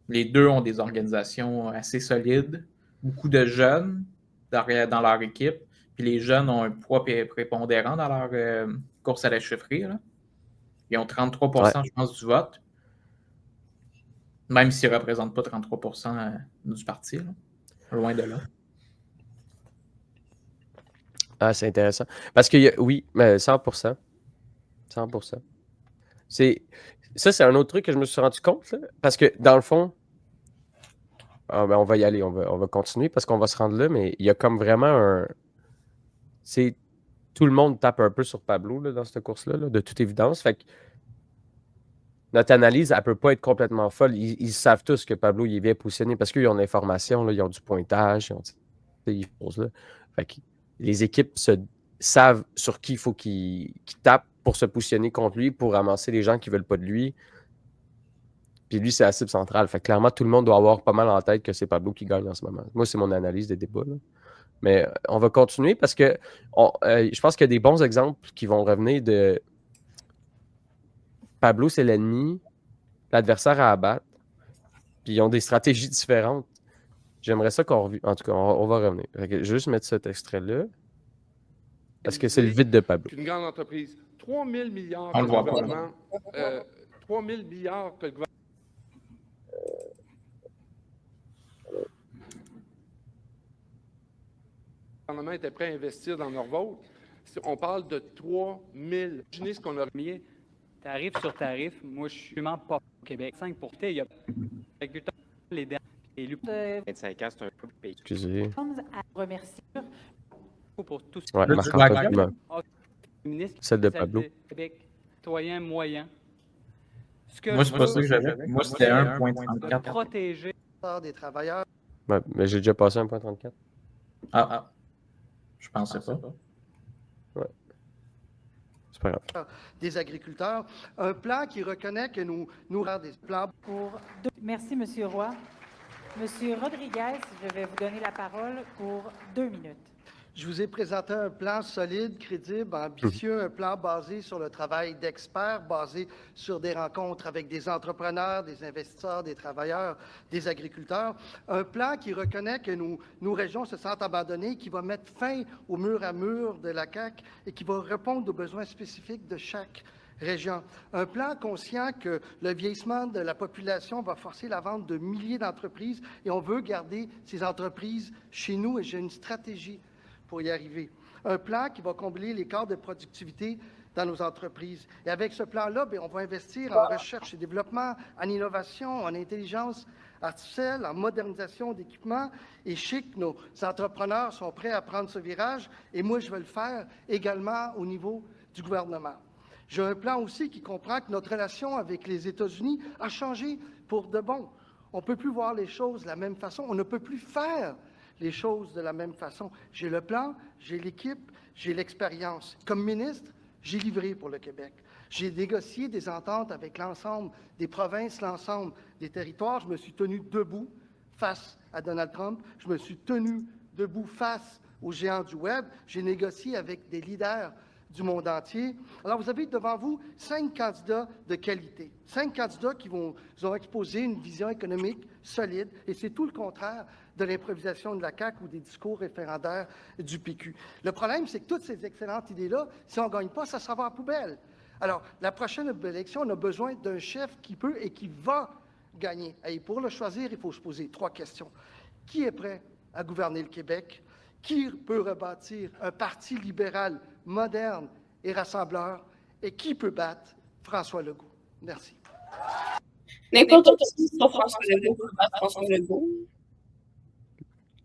Les deux ont des organisations assez solides, beaucoup de jeunes dans leur équipe, puis les jeunes ont un poids prépondérant dans leur course à la chefferie. Là. Ils ont 33%, je pense, du vote, même s'ils ne représentent pas 33% du parti. Là. Loin de là. Ah, c'est intéressant. Parce que, oui, mais 100%. 100%. Ça, c'est un autre truc que je me suis rendu compte. Là, parce que, dans le fond, on va y aller, on va continuer parce qu'on va se rendre là, mais il y a comme vraiment tout le monde tape un peu sur Pablo là, dans cette course-là, là, de toute évidence. Fait que notre analyse, elle ne peut pas être complètement folle. Ils savent tous que Pablo il est bien positionné parce qu'ils ont de l'information, là, ils ont du pointage, ils ont ces choses-là. Fait que les équipes savent sur qui il faut qu'ils tapent pour se positionner contre lui, pour ramasser les gens qui ne veulent pas de lui. Puis lui, c'est la cible centrale. Fait que clairement, tout le monde doit avoir pas mal en tête que c'est Pablo qui gagne en ce moment. Moi, c'est mon analyse des débats, là. Mais on va continuer parce que je pense qu'il y a des bons exemples qui vont revenir de Pablo, c'est l'ennemi, l'adversaire à abattre, puis ils ont des stratégies différentes. J'aimerais ça qu'on revienne. En tout cas, on va revenir. Fait que je vais juste mettre cet extrait-là. Parce que c'est le vide de Pablo. Une grande entreprise. 3 000 milliards On que le le voit pas. gouvernement. 3 000 milliards que le gouvernement était prêt à investir dans Norvolt. On parle de 3 000. Imaginez ce qu'on a mis. Tarif sur tarif, moi, je suis vraiment pas au Québec. 5 pour il y a les derniers élus 25 ans, c'est un peu payé. Excusez. À remercier. pour tout ce Ouais, Là, tu vois la Marc-Antoine, ministre. celle de Pablo. Québec, citoyen moyen. Moi, c'est pas ça que j'avais. Moi, c'était de 1,34. protéger Des travailleurs, Ouais, mais j'ai déjà passé 1,34. Je pensais pas. C'est pas grave. des agriculteurs, un plan qui reconnaît que nous rendons des plans. Merci, M. Roy. M. Rodriguez, je vais vous donner la parole pour 2 minutes. Je vous ai présenté un plan solide, crédible, ambitieux, un plan basé sur le travail d'experts, basé sur des rencontres avec des entrepreneurs, des investisseurs, des travailleurs, des agriculteurs. Un plan qui reconnaît que nos régions se sentent abandonnées, qui va mettre fin au mur à mur de la CAQ et qui va répondre aux besoins spécifiques de chaque région. Un plan conscient que le vieillissement de la population va forcer la vente de milliers d'entreprises et on veut garder ces entreprises chez nous et j'ai une stratégie pour y arriver. Un plan qui va combler l'écart de productivité dans nos entreprises. Et avec ce plan-là, on va investir en recherche et développement, en innovation, en intelligence artificielle, en modernisation d'équipements. Et je sais que nos entrepreneurs sont prêts à prendre ce virage. Et moi, je vais le faire également au niveau du gouvernement. J'ai un plan aussi qui comprend que notre relation avec les États-Unis a changé pour de bon. On ne peut plus voir les choses de la même façon. On ne peut plus faire les choses de la même façon. J'ai le plan, j'ai l'équipe, j'ai l'expérience. Comme ministre, j'ai livré pour le Québec. J'ai négocié des ententes avec l'ensemble des provinces, l'ensemble des territoires. Je me suis tenu debout face à Donald Trump. Je me suis tenu debout face aux géants du Web. J'ai négocié avec des leaders du monde entier. Alors, vous avez devant vous 5 candidats de qualité. 5 candidats qui vont exposer une vision économique solide. Et c'est tout le contraire de l'improvisation de la CAQ ou des discours référendaires du PQ. Le problème, c'est que toutes ces excellentes idées-là, si on ne gagne pas, ça s'en va à la poubelle. Alors, la prochaine élection, on a besoin d'un chef qui peut et qui va gagner. Et pour le choisir, il faut se poser 3 questions. Qui est prêt à gouverner le Québec? Qui peut rebâtir un parti libéral moderne et rassembleur? Et qui peut battre François Legault? Merci. N'importe qui sur François Legault peut battre François Legault.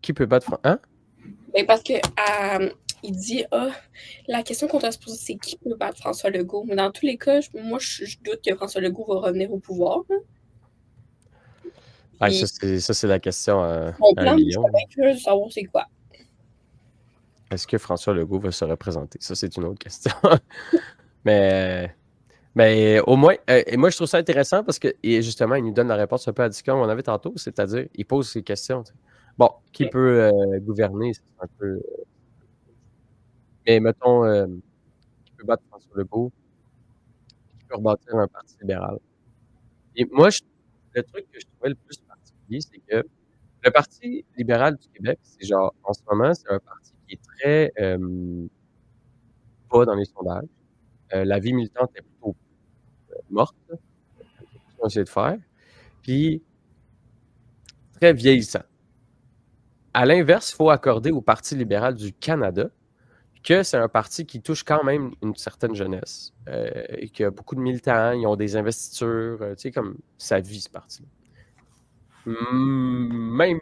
Qui peut battre Hein? Ben parce que il dit la question qu'on doit se poser, c'est qui peut battre François Legault. Mais dans tous les cas, moi, je doute que François Legault va revenir au pouvoir. Ah, ça, c'est la question à Mon un plan, je suis million. convaincue de savoir c'est quoi. Est-ce que François Legault va se représenter? Ça, c'est une autre question. mais au moins, et moi, je trouve ça intéressant parce que justement, il nous donne la réponse un peu à discussion qu'on avait tantôt, c'est-à-dire, il pose ces questions. T'sais. Bon, qui peut gouverner? C'est un peu. Mais mettons, qui peut battre François Legault? Qui peut rebâtir un parti libéral? Et moi, le truc que je trouvais le plus particulier, c'est que le Parti libéral du Québec, c'est genre, en ce moment, c'est un parti qui est très bas dans les sondages. La vie militante est plutôt morte, c'est ce qu'on essaie de faire. Puis, très vieillissant. À l'inverse, il faut accorder au Parti libéral du Canada que c'est un parti qui touche quand même une certaine jeunesse, et qu'il y a beaucoup de militants, ils ont des investitures, tu sais, comme ça vit, ce parti-là. Même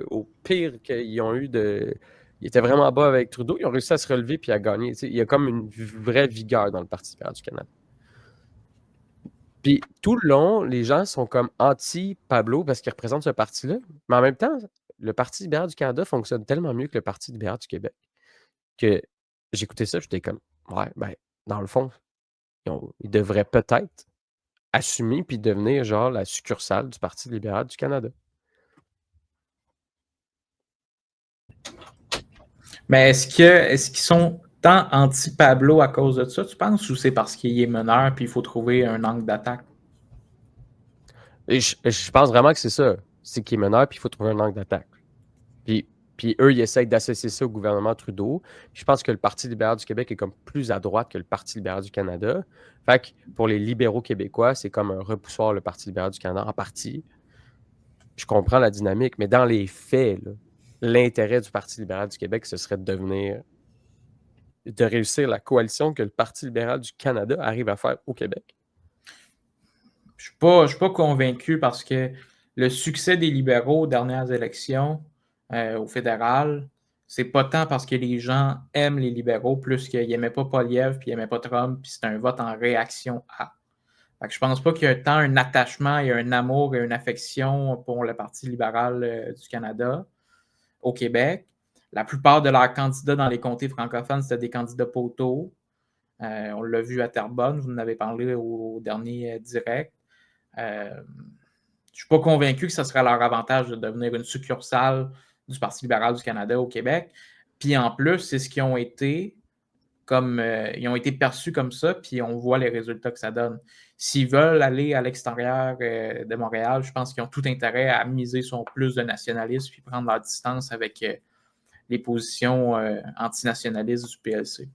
au pire qu'ils ont eu ils étaient vraiment bas avec Trudeau, ils ont réussi à se relever puis à gagner. Tu sais, il y a comme une vraie vigueur dans le Parti libéral du Canada. Puis tout le long, les gens sont comme anti-Pablo parce qu'il représente ce parti-là. Mais en même temps, le Parti libéral du Canada fonctionne tellement mieux que le Parti libéral du Québec que j'écoutais ça, j'étais comme, ouais, ben, dans le fond, ils devraient peut-être assumer puis devenir genre la succursale du Parti libéral du Canada. Mais est-ce qu'ils sont tant anti-Pablo à cause de ça, tu penses, ou c'est parce qu'il est meneur puis il faut trouver un angle d'attaque? Et je pense vraiment que c'est ça. C'est qu'il est meneur puis il faut trouver un angle d'attaque. Puis eux, ils essayent d'associer ça au gouvernement Trudeau. Puis je pense que le Parti libéral du Québec est comme plus à droite que le Parti libéral du Canada. Fait que pour les libéraux québécois, c'est comme un repoussoir, le Parti libéral du Canada, en partie. Je comprends la dynamique, mais dans les faits, là, l'intérêt du Parti libéral du Québec, ce serait de réussir la coalition que le Parti libéral du Canada arrive à faire au Québec. Je ne suis pas convaincu parce que le succès des libéraux aux dernières élections au fédéral, c'est pas tant parce que les gens aiment les libéraux plus qu'ils n'aimaient pas Poilievre puis ils n'aimaient pas Trump, puis c'est un vote en réaction à. Fait que je pense pas qu'il y a tant un attachement et un amour et une affection pour le Parti libéral du Canada au Québec. La plupart de leurs candidats dans les comtés francophones, c'était des candidats poteaux. On l'a vu à Terrebonne, vous en avez parlé au dernier direct. Je ne suis pas convaincu que ce serait leur avantage de devenir une succursale du Parti libéral du Canada au Québec. Puis en plus, c'est ce qu'ils ont été ils ont été perçus comme ça, puis on voit les résultats que ça donne. S'ils veulent aller à l'extérieur de Montréal, je pense qu'ils ont tout intérêt à miser sur plus de nationalisme puis prendre leur distance avec les positions antinationalistes du PLC.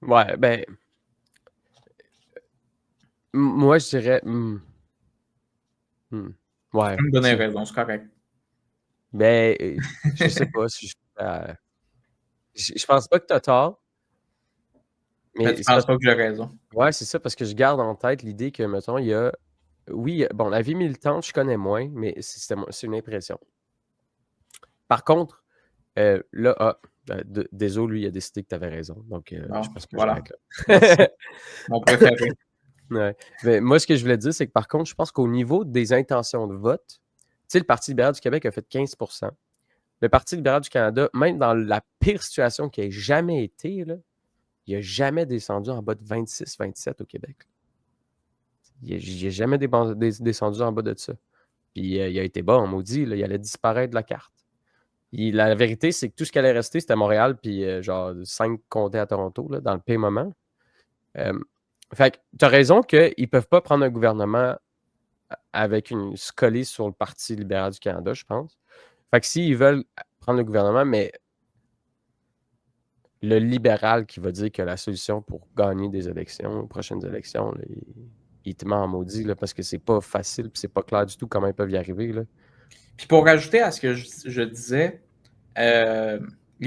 Ouais, ben. Moi, je dirais. Ouais. Tu peux me donner raison, c'est correct. Ben, je sais pas si je pense pas que tu as tort. Mais tu penses pas que j'ai raison. Ouais, c'est ça, parce que je garde en tête l'idée que, mettons, il y a. Oui, bon, la vie militante, je connais moins, mais c'est une impression. Par contre, là, désolé, lui, il a décidé que tu avais raison. Donc, je pense que voilà. j'arrête là. Mon préféré. Ouais. Mais moi, ce que je voulais dire, c'est que par contre, je pense qu'au niveau des intentions de vote, tu sais, le Parti libéral du Québec a fait 15%. Le Parti libéral du Canada, même dans la pire situation qui ait jamais été, là, il n'a jamais descendu en bas de 26-27 au Québec. Il n'a jamais descendu en bas de ça. Puis il a été bas, on maudit, là, il allait disparaître de la carte. La vérité, c'est que tout ce qui allait rester, c'était Montréal, puis genre 5 comtés à Toronto, là, dans le pire moment. Fait que tu as raison qu'ils ne peuvent pas prendre un gouvernement avec se coller sur le Parti libéral du Canada, je pense. Fait que s'ils veulent prendre le gouvernement, mais le libéral qui va dire que la solution pour gagner des élections, aux prochaines élections, là, il te met en maudit là, parce que c'est pas facile et c'est pas clair du tout comment ils peuvent y arriver. Là. Puis pour rajouter à ce que je disais, les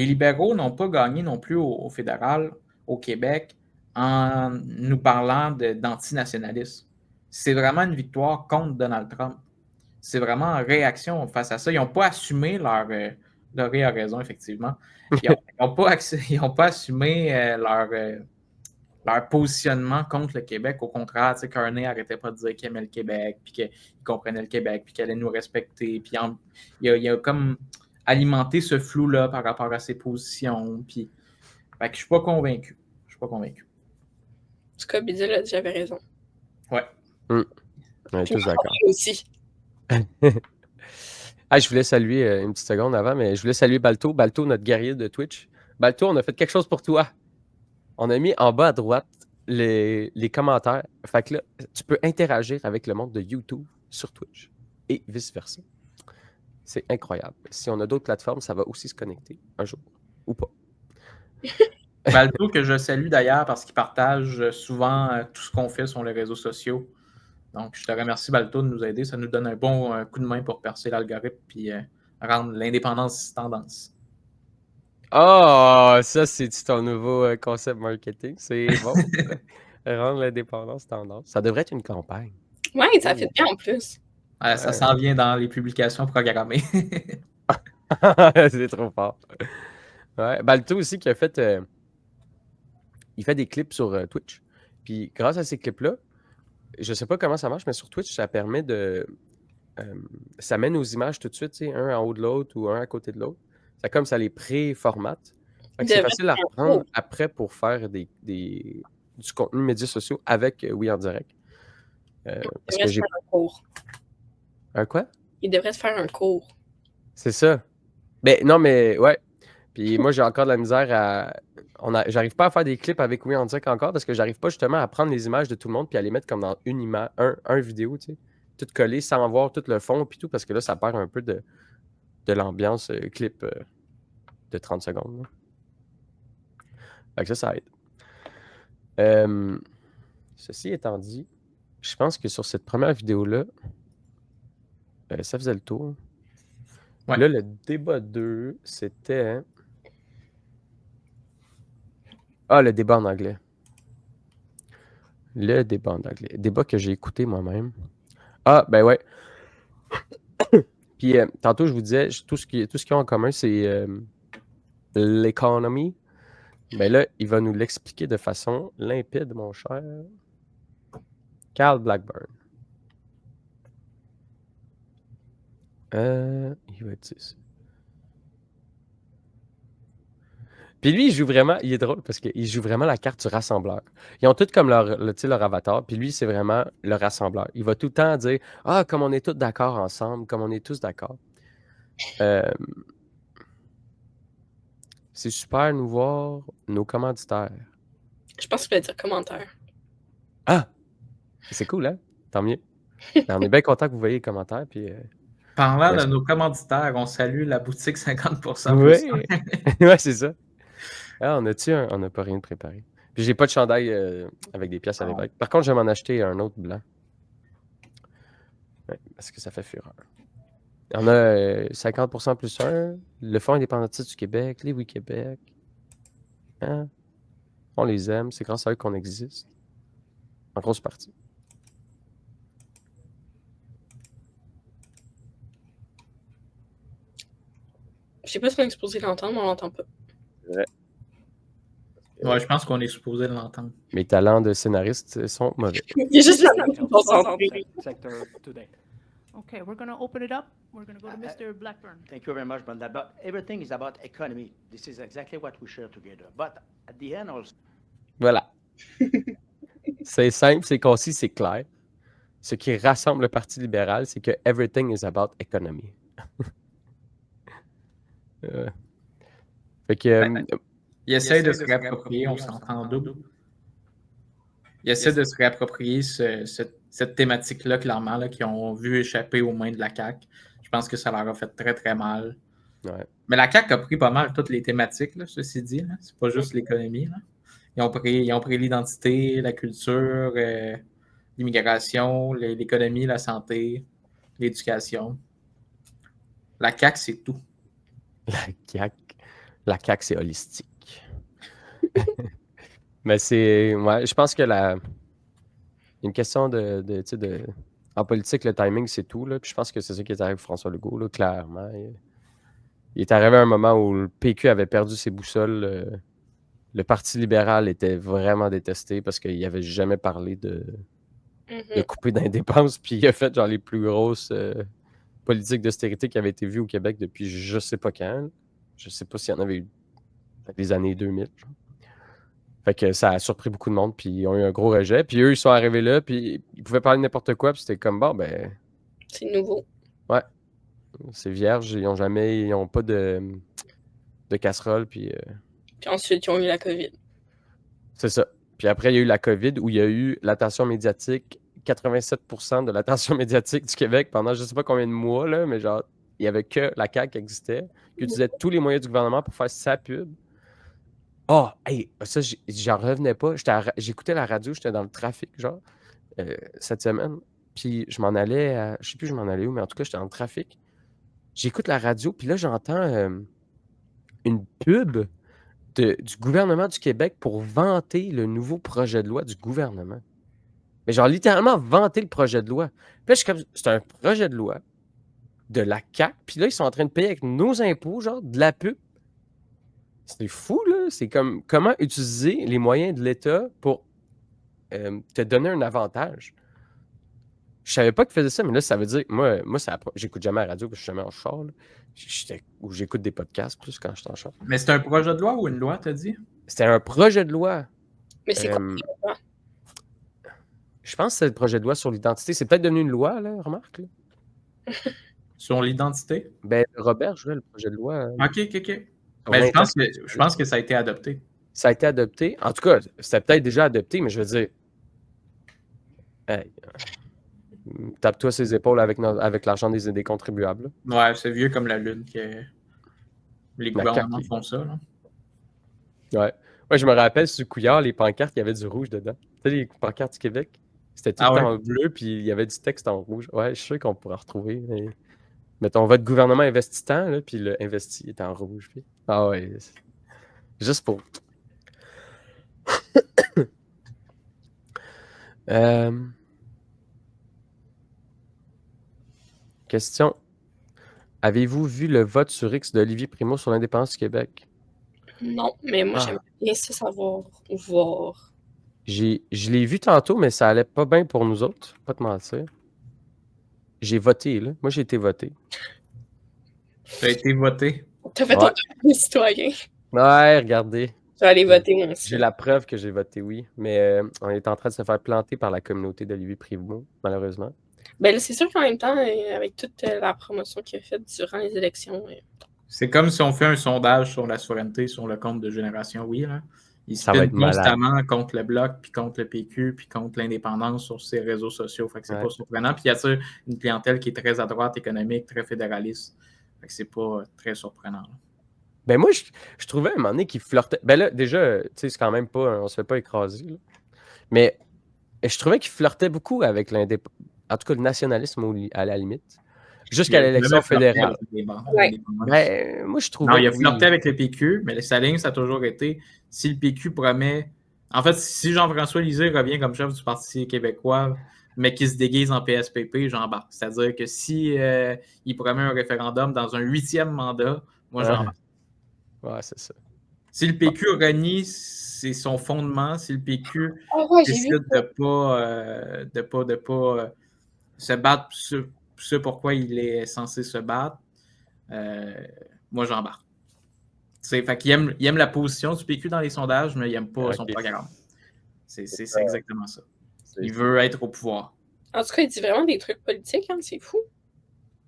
libéraux n'ont pas gagné non plus au fédéral, au Québec, en nous parlant d'antinationalisme. C'est vraiment une victoire contre Donald Trump. C'est vraiment en réaction face à ça. Ils n'ont pas assumé Laurie a raison, effectivement. Ils n'ont pas assumé leur positionnement contre le Québec. Au contraire, Carney n'arrêtait pas de dire qu'il aimait le Québec, puis qu'il comprenait le Québec, puis qu'il allait nous respecter. Puis il a comme alimenté ce flou-là par rapport à ses positions. Puis, fait que je suis pas convaincu. En tout cas, Bidil a dit j'avais raison. Ouais. On est tous d'accord. Aussi. Je voulais saluer une petite seconde avant, mais je voulais saluer Balto. Balto, notre guerrier de Twitch. Balto, on a fait quelque chose pour toi. On a mis en bas à droite les commentaires. Fait que là, tu peux interagir avec le monde de YouTube sur Twitch et vice-versa. C'est incroyable. Si on a d'autres plateformes, ça va aussi se connecter un jour ou pas. Balto, que je salue d'ailleurs parce qu'il partage souvent tout ce qu'on fait sur les réseaux sociaux. Donc, je te remercie, Balto, de nous aider. Ça nous donne un bon coup de main pour percer l'algorithme et rendre l'indépendance tendance. Oh, ça, c'est ton nouveau concept marketing. C'est bon. Rendre l'indépendance tendance. Ça devrait être une campagne. Oui, ça fait bien en plus. Ouais, ça s'en vient dans les publications programmées. C'est trop fort. Ouais. Balto aussi qui a fait... il fait des clips sur Twitch. Puis grâce à ces clips-là, je sais pas comment ça marche, mais sur Twitch, ça permet de... ça mène aux images tout de suite, tu sais, un en haut de l'autre ou un à côté de l'autre. C'est comme ça les pré-formate. Fait que c'est facile à reprendre après pour faire du contenu médias sociaux avec Oui en direct. Parce que j'ai... un cours. Un quoi? Il devrait se faire un cours. C'est ça. Ben non, mais ouais. Puis moi, j'ai encore de la misère à... J'arrive pas à faire des clips avec Oui en direct encore parce que j'arrive pas justement à prendre les images de tout le monde puis à les mettre comme dans une image, un vidéo, tu sais. Tout collé sans voir tout le fond puis tout parce que là, ça perd un peu de l'ambiance clip de 30 secondes. Là. Fait que ça aide. Ceci étant dit, je pense que sur cette première vidéo-là, ça faisait le tour. Ouais. Là, le débat 2, c'était... Ah, le débat en anglais. Le débat en anglais. Débat que j'ai écouté moi-même. Ah, ben ouais. Puis tantôt, je vous disais, tout ce qu'ils ont en commun, c'est l'économie. Ben là, il va nous l'expliquer de façon limpide, mon cher Carl Blackburn. Il va être ici. Puis lui, il joue vraiment, il est drôle parce qu'il joue vraiment la carte du rassembleur. Ils ont tous comme leur avatar, puis lui, c'est vraiment le rassembleur. Il va tout le temps dire « Ah, comme on est tous d'accord ensemble, comme on est tous d'accord. » C'est super nous voir, nos commanditaires. Je pense qu'il va dire commentaire. Ah! C'est cool, hein? Tant mieux. On est bien content que vous voyez les commentaires, puis... Parlant de nos commanditaires, on salue la boutique 50%. Oui, ouais, c'est ça. Ah, on n'a pas rien de préparé. Puis j'ai pas de chandail avec des pièces à l'évêque. Par contre, je vais m'en acheter un autre blanc. Ouais, parce que ça fait fureur. Il y en a 50% plus 1. Le Fonds indépendantiste du Québec, les Oui Québec. Hein? On les aime. C'est grâce à eux qu'on existe. En grosse partie. Je sais pas si on est supposé l'entendre, mais on l'entend pas. Ouais. Ouais, je pense qu'on est supposé l'entendre. Mes talents de scénariste sont mauvais. Il y a juste la sector today. Okay, we're going to open it up. We're going to go to Mr. Blackburn. Thank you very much, Brenda. But everything is about economy. This is exactly what we share together. But at the end also... Voilà. C'est simple, c'est concis, c'est clair. Ce qui rassemble le Parti libéral, c'est que everything is about economy. Fait que... il essaie de se réapproprier, on s'entend double. Il essaie de se réapproprier cette thématique-là, clairement, là, qu'ils ont vu échapper aux mains de la CAQ. Je pense que ça leur a fait très, très mal. Ouais. Mais la CAQ a pris pas mal toutes les thématiques, là, ceci dit. Là. C'est pas juste l'économie. Là. Ils ont pris l'identité, la culture, l'immigration, l'économie, la santé, l'éducation. La CAQ, c'est tout. La CAQ, c'est holistique. Mais c'est... Ouais, je pense que une question en politique, le timing, c'est tout. Là. Puis je pense que c'est ça qui est arrivé à François Legault, là, clairement. Il est arrivé à un moment où le PQ avait perdu ses boussoles. Le Parti libéral était vraiment détesté parce qu'il n'avait jamais parlé de couper dans les dépenses. Puis il a fait genre les plus grosses politiques d'austérité qui avaient été vues au Québec depuis je sais pas quand. Je sais pas s'il y en avait eu des années 2000. Genre. Fait que ça a surpris beaucoup de monde, puis ils ont eu un gros rejet. Puis eux, ils sont arrivés là, puis ils pouvaient parler de n'importe quoi, puis c'était comme, bon, ben... C'est nouveau. Ouais. C'est vierge, ils n'ont pas de casserole, puis... Puis ensuite, ils ont eu la COVID. C'est ça. Puis après, il y a eu la COVID, où il y a eu l'attention médiatique, 87% de l'attention médiatique du Québec pendant je sais pas combien de mois, là, mais genre, il n'y avait que la CAQ qui existait, qui utilisait tous les moyens du gouvernement pour faire sa pub. Oh, hey, ça, j'en revenais pas. J'écoutais la radio, j'étais dans le trafic, genre, cette semaine. Puis je m'en allais, je sais plus je m'en allais où, mais en tout cas, j'étais dans le trafic. J'écoute la radio, puis là, j'entends une pub du gouvernement du Québec pour vanter le nouveau projet de loi du gouvernement. Mais genre, littéralement, vanter le projet de loi. Puis là, je suis comme, c'est un projet de loi de la CAQ, puis là, ils sont en train de payer avec nos impôts, genre, de la pub. C'est fou, là. C'est comme comment utiliser les moyens de l'État pour te donner un avantage. Je savais pas qu'ils faisaient ça, mais là, ça veut dire. Moi j'écoute jamais la radio parce que je suis jamais en char. Là. Ou j'écoute des podcasts plus quand je suis en char. Mais c'est un projet de loi ou une loi, t'as dit? C'était un projet de loi. Mais c'est quoi? Je pense que c'est le projet de loi sur l'identité. C'est peut-être devenu une loi, là, remarque. Là. Sur l'identité? Ben, Robert, je vois le projet de loi. OK. Ben, je pense que ça a été adopté. Ça a été adopté. En tout cas, c'était peut-être déjà adopté, mais je veux dire. Hey, tape-toi ses épaules avec l'argent des contribuables. Ouais, c'est vieux comme la lune que les gouvernements font ça. Là. Ouais. Ouais, je me rappelle sur Couillard, les pancartes, il y avait du rouge dedans. Tu sais, les pancartes du Québec, c'était tout le temps en bleu, puis il y avait du texte en rouge. Ouais, je suis sûr qu'on pourra retrouver. Mais... Mettons, votre gouvernement investit tant, là, puis le investi est en rouge. Puis... Ah ouais. Juste pour. Question. Avez-vous vu le vote sur X d'Olivier Primo sur l'indépendance du Québec? Non, mais moi, j'aimerais bien ça savoir ou voir. Je l'ai vu tantôt, mais ça allait pas bien pour nous autres, pas te mentir. J'ai voté, là. Moi, j'ai été voté. T'as été voté? T'as fait ton devoir de citoyen. Ouais, regardez. Je vais aller voter, moi aussi. J'ai la preuve que j'ai voté oui, mais on est en train de se faire planter par la communauté d'Olivier Primo, malheureusement. Ben là, c'est sûr qu'en même temps, avec toute la promotion qu'il a faite durant les élections... C'est comme si on fait un sondage sur la souveraineté sur le compte de Génération Oui. Là. Il se Ça va être constamment contre le Bloc, puis contre le PQ, puis contre l'indépendance sur ses réseaux sociaux. Fait que c'est pas surprenant. Puis il y a une clientèle qui est très à droite, économique, très fédéraliste. Fait que c'est pas très surprenant. Là. Ben moi, je trouvais à un moment donné qu'il flirtait. Ben là, déjà, tu sais, c'est quand même pas. On se fait pas écraser. Là. Mais je trouvais qu'il flirtait beaucoup avec l'indépendance. En tout cas, le nationalisme à la limite. Jusqu'à l'élection fédérale. Ouais. Ben, moi, je trouvais. Non, il a flirté avec le PQ, mais sa ligne, ça a toujours été si le PQ promet. En fait, si Jean-François Lisée revient comme chef du Parti québécois, mais qu'il se déguise en PSPP, j'embarque. C'est-à-dire que si il promet un référendum dans un 8e mandat, moi, j'embarque. Ouais, c'est ça. Si le PQ renie, c'est son fondement. Si le PQ décide de pas se battre ce pourquoi il est censé se battre, moi, j'embarque. Fait qu'il aime la position du PQ dans les sondages, mais il n'aime pas son programme. C'est exactement ça. Il veut être au pouvoir. En tout cas, il dit vraiment des trucs politiques, hein, c'est fou.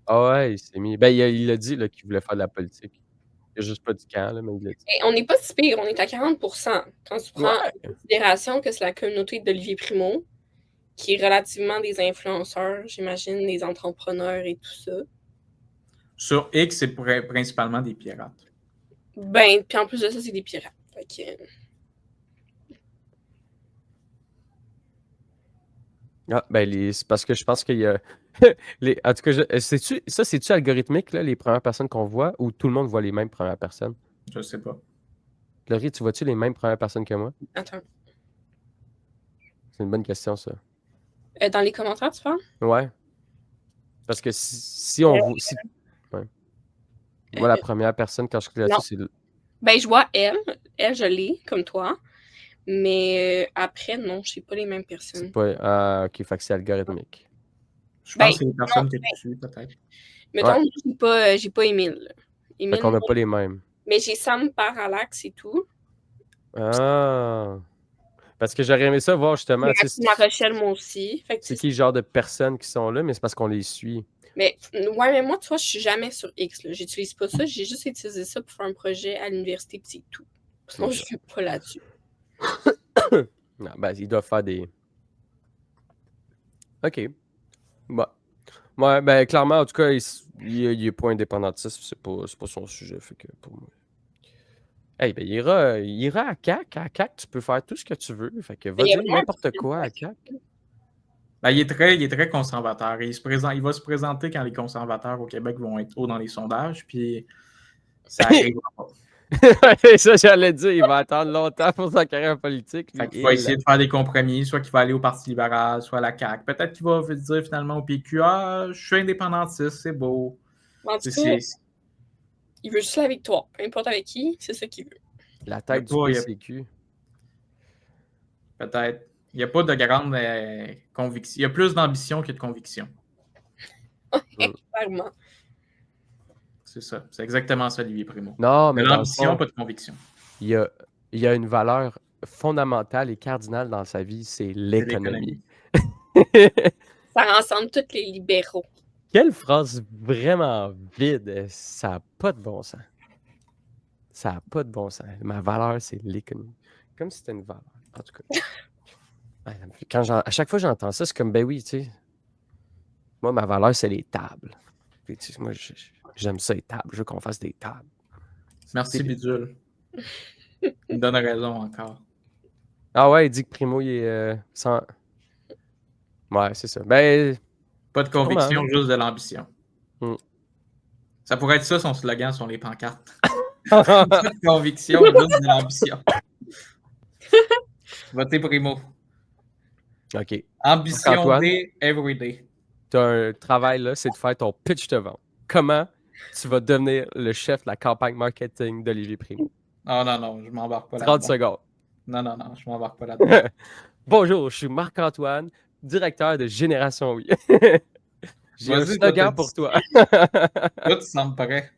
Ah ouais, il s'est mis. Ben, il a dit qu'il voulait faire de la politique. Il n'a juste pas dit quand, là, mais il l'a dit. Et on n'est pas si pire, on est à 40%. Quand tu prends en considération que c'est la communauté d'Olivier Primo, qui est relativement des influenceurs, j'imagine, des entrepreneurs et tout ça. Sur X, c'est principalement des pirates. Ben, puis en plus de ça, c'est des pirates. Fait que... Ah, ben, c'est parce que je pense qu'il y a... En tout cas, c'est-tu algorithmique, là, les premières personnes qu'on voit, ou tout le monde voit les mêmes premières personnes? Je sais pas. Laurie, tu vois-tu les mêmes premières personnes que moi? Attends. C'est une bonne question, ça. Dans les commentaires, tu parles? Ouais. Parce que si on voit... Ouais. Moi, la première personne, quand je clique là-dessus, c'est... Ben, je vois elle. Elle, je l'ai, comme toi. Mais après, non, je sais pas les mêmes personnes. C'est pas... Ah, OK, fait que c'est algorithmique. Je pense que c'est les personnes que tu suis, peut-être. Mettons, j'ai pas Émile. Fait qu'on n'a pas les mêmes. Mais j'ai Sam Parallax et tout. Ah! Parce que j'aurais aimé ça voir justement... Ma Rochelle, moi aussi. C'est qui le genre de personnes qui sont là, mais c'est parce qu'on les suit. Mais moi, tu vois, je suis jamais sur X. J'utilise pas ça. J'ai juste utilisé ça pour faire un projet à l'université, puis c'est tout. Sinon, je suis pas là-dessus. Non, ben, ils doivent faire des... OK. Bon. Ouais, ben, clairement, en tout cas, il est pas indépendantiste. C'est pas son sujet. Fait que pour moi... Hey, ben, il ira à CAQ. À CAQ, tu peux faire tout ce que tu veux. Fait que va dire n'importe quoi à CAQ. Ben, il est très conservateur. Il va se présenter quand les conservateurs au Québec vont être hauts dans les sondages, puis ça arrivera pas. Ça, j'allais dire, il va attendre longtemps pour sa carrière politique. Il va essayer de faire des compromis, soit qu'il va aller au Parti libéral, soit à la CAQ. Peut-être qu'il va dire finalement au PQ, je suis indépendantiste, c'est beau. En tout cas, il veut juste la victoire. Peu importe avec qui, c'est ça qu'il veut. La tête du PCQ. Peut-être. Il n'y a pas de grande conviction. Il y a plus d'ambition que de conviction. Clairement. C'est ça. C'est exactement ça, Olivier Primo. Non, De mais dans le l'ambition, fond, pas de conviction. il y a une valeur fondamentale et cardinale dans sa vie, c'est C'est l'économie. l'économie. Ça rassemble tous les libéraux. Quelle phrase vraiment vide. Ça n'a pas de bon sens. Ça n'a pas de bon sens. Ma valeur, c'est l'économie. Comme si c'était une valeur. En tout cas. À chaque fois que j'entends ça, c'est comme, ben oui, tu sais. Moi, ma valeur, c'est les tables. Puis, tu sais, moi, j'aime ça, les tables. Je veux qu'on fasse des tables. Merci, Bidule. Il me donne raison encore. Ah ouais, il dit que Primo, il est sans... Ouais, c'est ça. Ben, Pas de conviction, sûrement. juste de l'ambition. Mm. Ça pourrait être ça, son slogan sur les pancartes. Pas de conviction, juste de l'ambition. Votez Primo. OK. Ambition Antoine, day, every day. tu as un travail là, c'est de faire ton pitch de vente. Comment tu vas devenir le chef de la campagne marketing d'Olivier Primo? Oh non, je m'embarque pas 30 là-dedans. secondes. Non, je m'embarque pas là-dedans. Bonjour, je suis Marc-Antoine, directeur de Génération Oui. J'ai un Vas-y, slogan toi, pour toi. Toi, tu sembles prêt.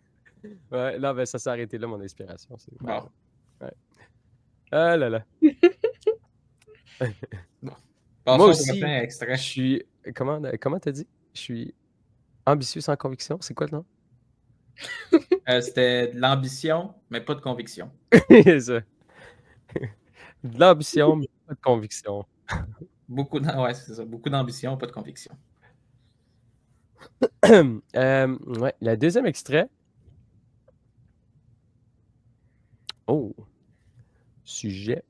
Ouais, non, ben ça s'est arrêté là, mon inspiration. Bon. Ouais. Ah là là. Passons Moi au aussi, prochain extrait. je suis... Comment t'as dit? Je suis ambitieux sans conviction. C'est quoi le nom? C'était de l'ambition, mais pas de conviction. C'est ça. De l'ambition, mais pas de conviction. Ouais, c'est ça. Beaucoup d'ambition, pas de conviction. Ouais, le deuxième extrait. Oh. Sujet.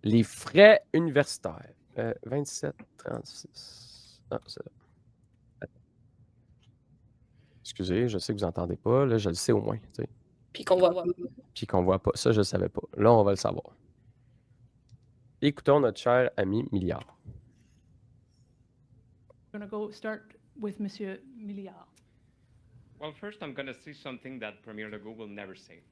Les frais universitaires. 27, 36. Ah, c'est là. Attends. Excusez, je sais que vous n'entendez pas. Là, je le sais au moins. Tu sais. Puis qu'on voit. Puis qu'on voit pas. Ça, je ne savais pas. Là, on va le savoir. Écoutons notre cher ami Milliard. We're going to go start with Monsieur Milliard. Well, first, I'm going to say something that Premier Legault will never say.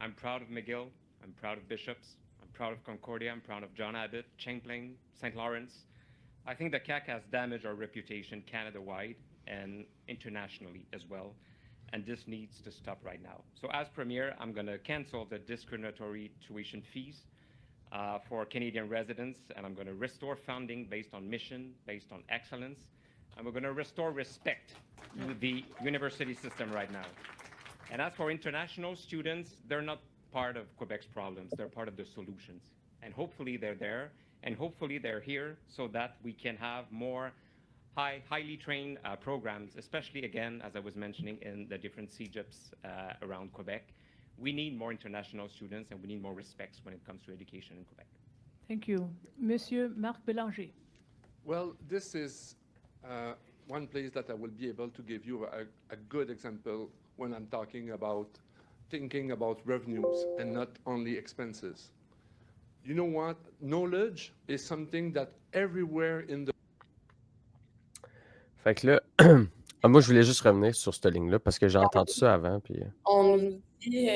I'm proud of McGill. I'm proud of Bishops. I'm proud of Concordia. I'm proud of John Abbott, Champlain, St. Lawrence. I think the CAC has damaged our reputation Canada-wide and internationally as well. And this needs to stop right now. So as Premier, I'm going to cancel the discriminatory tuition fees for Canadian residents, and I'm going to restore funding based on mission, based on excellence, and we're going to restore respect to the university system right now. And as for international students, they're not part of Quebec's problems, they're part of the solutions. And hopefully they're there, and hopefully they're here so that we can have more highly trained programs, especially, again, as I was mentioning, in the different CEGEPs around Quebec. We need more international students, and we need more respects when it comes to education in Quebec. Thank you. Monsieur Marc Bélanger. Well, this is one place that I will be able to give you a good example when I'm talking about thinking about revenues and not only expenses. You know what? Knowledge is something that everywhere in the... Fait que là, moi, je voulais juste revenir sur cette ligne-là parce que j'ai entendu ça avant. Puis... On nous dit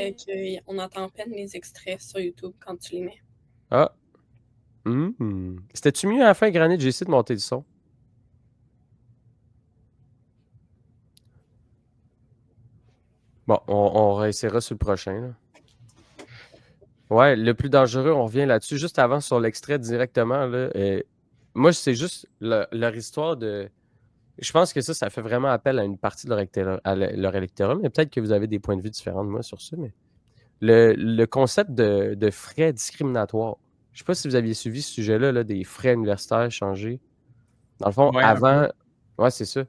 qu'on entend à peine les extraits sur YouTube quand tu les mets. Ah! C'était-tu mieux à la fin, Granit? J'ai essayé de monter le son. Bon, on réessayera sur le prochain. Là. Ouais, le plus dangereux, on revient là-dessus. Juste avant, sur l'extrait directement, là, moi, c'est juste leur histoire de... Je pense que ça fait vraiment appel à une partie de leur électorat, mais peut-être que vous avez des points de vue différents de moi sur ça, mais le concept de frais discriminatoires. Je ne sais pas si vous aviez suivi ce sujet-là, là, des frais universitaires changés. Dans le fond, Ouais, avant... Ouais, c'est ça.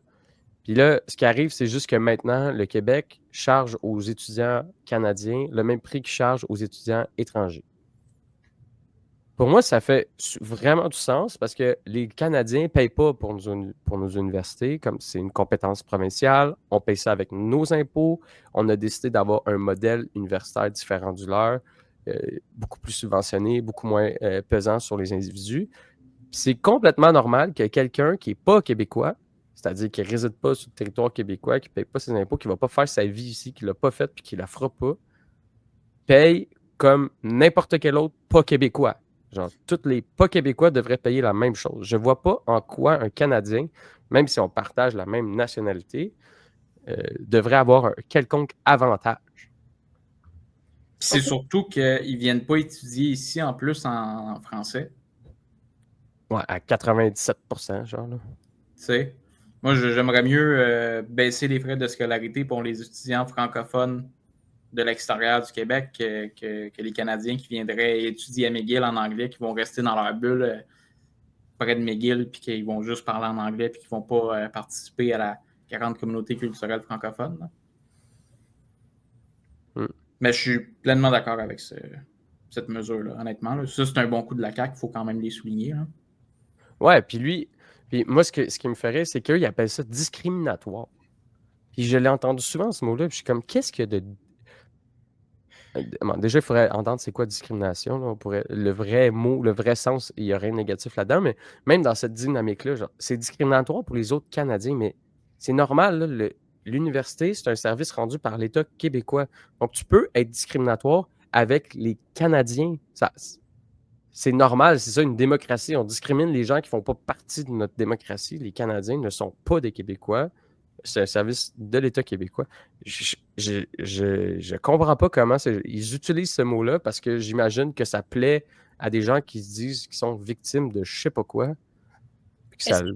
Puis là, ce qui arrive, c'est juste que maintenant, le Québec charge aux étudiants canadiens le même prix qu'il charge aux étudiants étrangers. Pour moi, ça fait vraiment du sens parce que les Canadiens ne payent pas pour nos universités, comme c'est une compétence provinciale. On paye ça avec nos impôts. On a décidé d'avoir un modèle universitaire différent du leur, beaucoup plus subventionné, beaucoup moins pesant sur les individus. C'est complètement normal que quelqu'un qui n'est pas québécois, c'est-à-dire qui ne réside pas sur le territoire québécois, qui ne paye pas ses impôts, qui ne va pas faire sa vie ici, qui ne l'a pas faite puis qui ne la fera pas, paye comme n'importe quel autre pas québécois. Genre, tous les pas québécois devraient payer la même chose. Je ne vois pas en quoi un Canadien, même si on partage la même nationalité, devrait avoir un quelconque avantage. C'est surtout qu'ils ne viennent pas étudier ici en plus en français. Ouais, à 97%, genre. Là. Tu sais, moi, j'aimerais mieux baisser les frais de scolarité pour les étudiants francophones de l'extérieur du Québec que les Canadiens qui viendraient étudier à McGill en anglais, qui vont rester dans leur bulle près de McGill, puis qui vont juste parler en anglais, puis qui ne vont pas participer à la grande communauté culturelle francophone. Mais je suis pleinement d'accord avec cette mesure-là, honnêtement. Là. Ça, c'est un bon coup de la CAQ, il faut quand même les souligner. Là. Ouais, puis moi, ce qui me ferait, c'est qu'ils appellent ça discriminatoire. Puis je l'ai entendu souvent, ce mot-là, puis je suis comme, qu'est-ce que de... Bon, déjà, il faudrait entendre c'est quoi discrimination. Là. Le vrai mot, le vrai sens, il n'y a rien de négatif là-dedans, mais même dans cette dynamique-là, genre, c'est discriminatoire pour les autres Canadiens, mais c'est normal. Là, l'université, c'est un service rendu par l'État québécois. Donc, tu peux être discriminatoire avec les Canadiens. C'est normal, c'est ça, une démocratie. On discrimine les gens qui ne font pas partie de notre démocratie. Les Canadiens ne sont pas des Québécois. C'est un service de l'État québécois. Je comprends pas comment ils utilisent ce mot-là parce que j'imagine que ça plaît à des gens qui se disent qu'ils sont victimes de je sais pas quoi. Est-ce que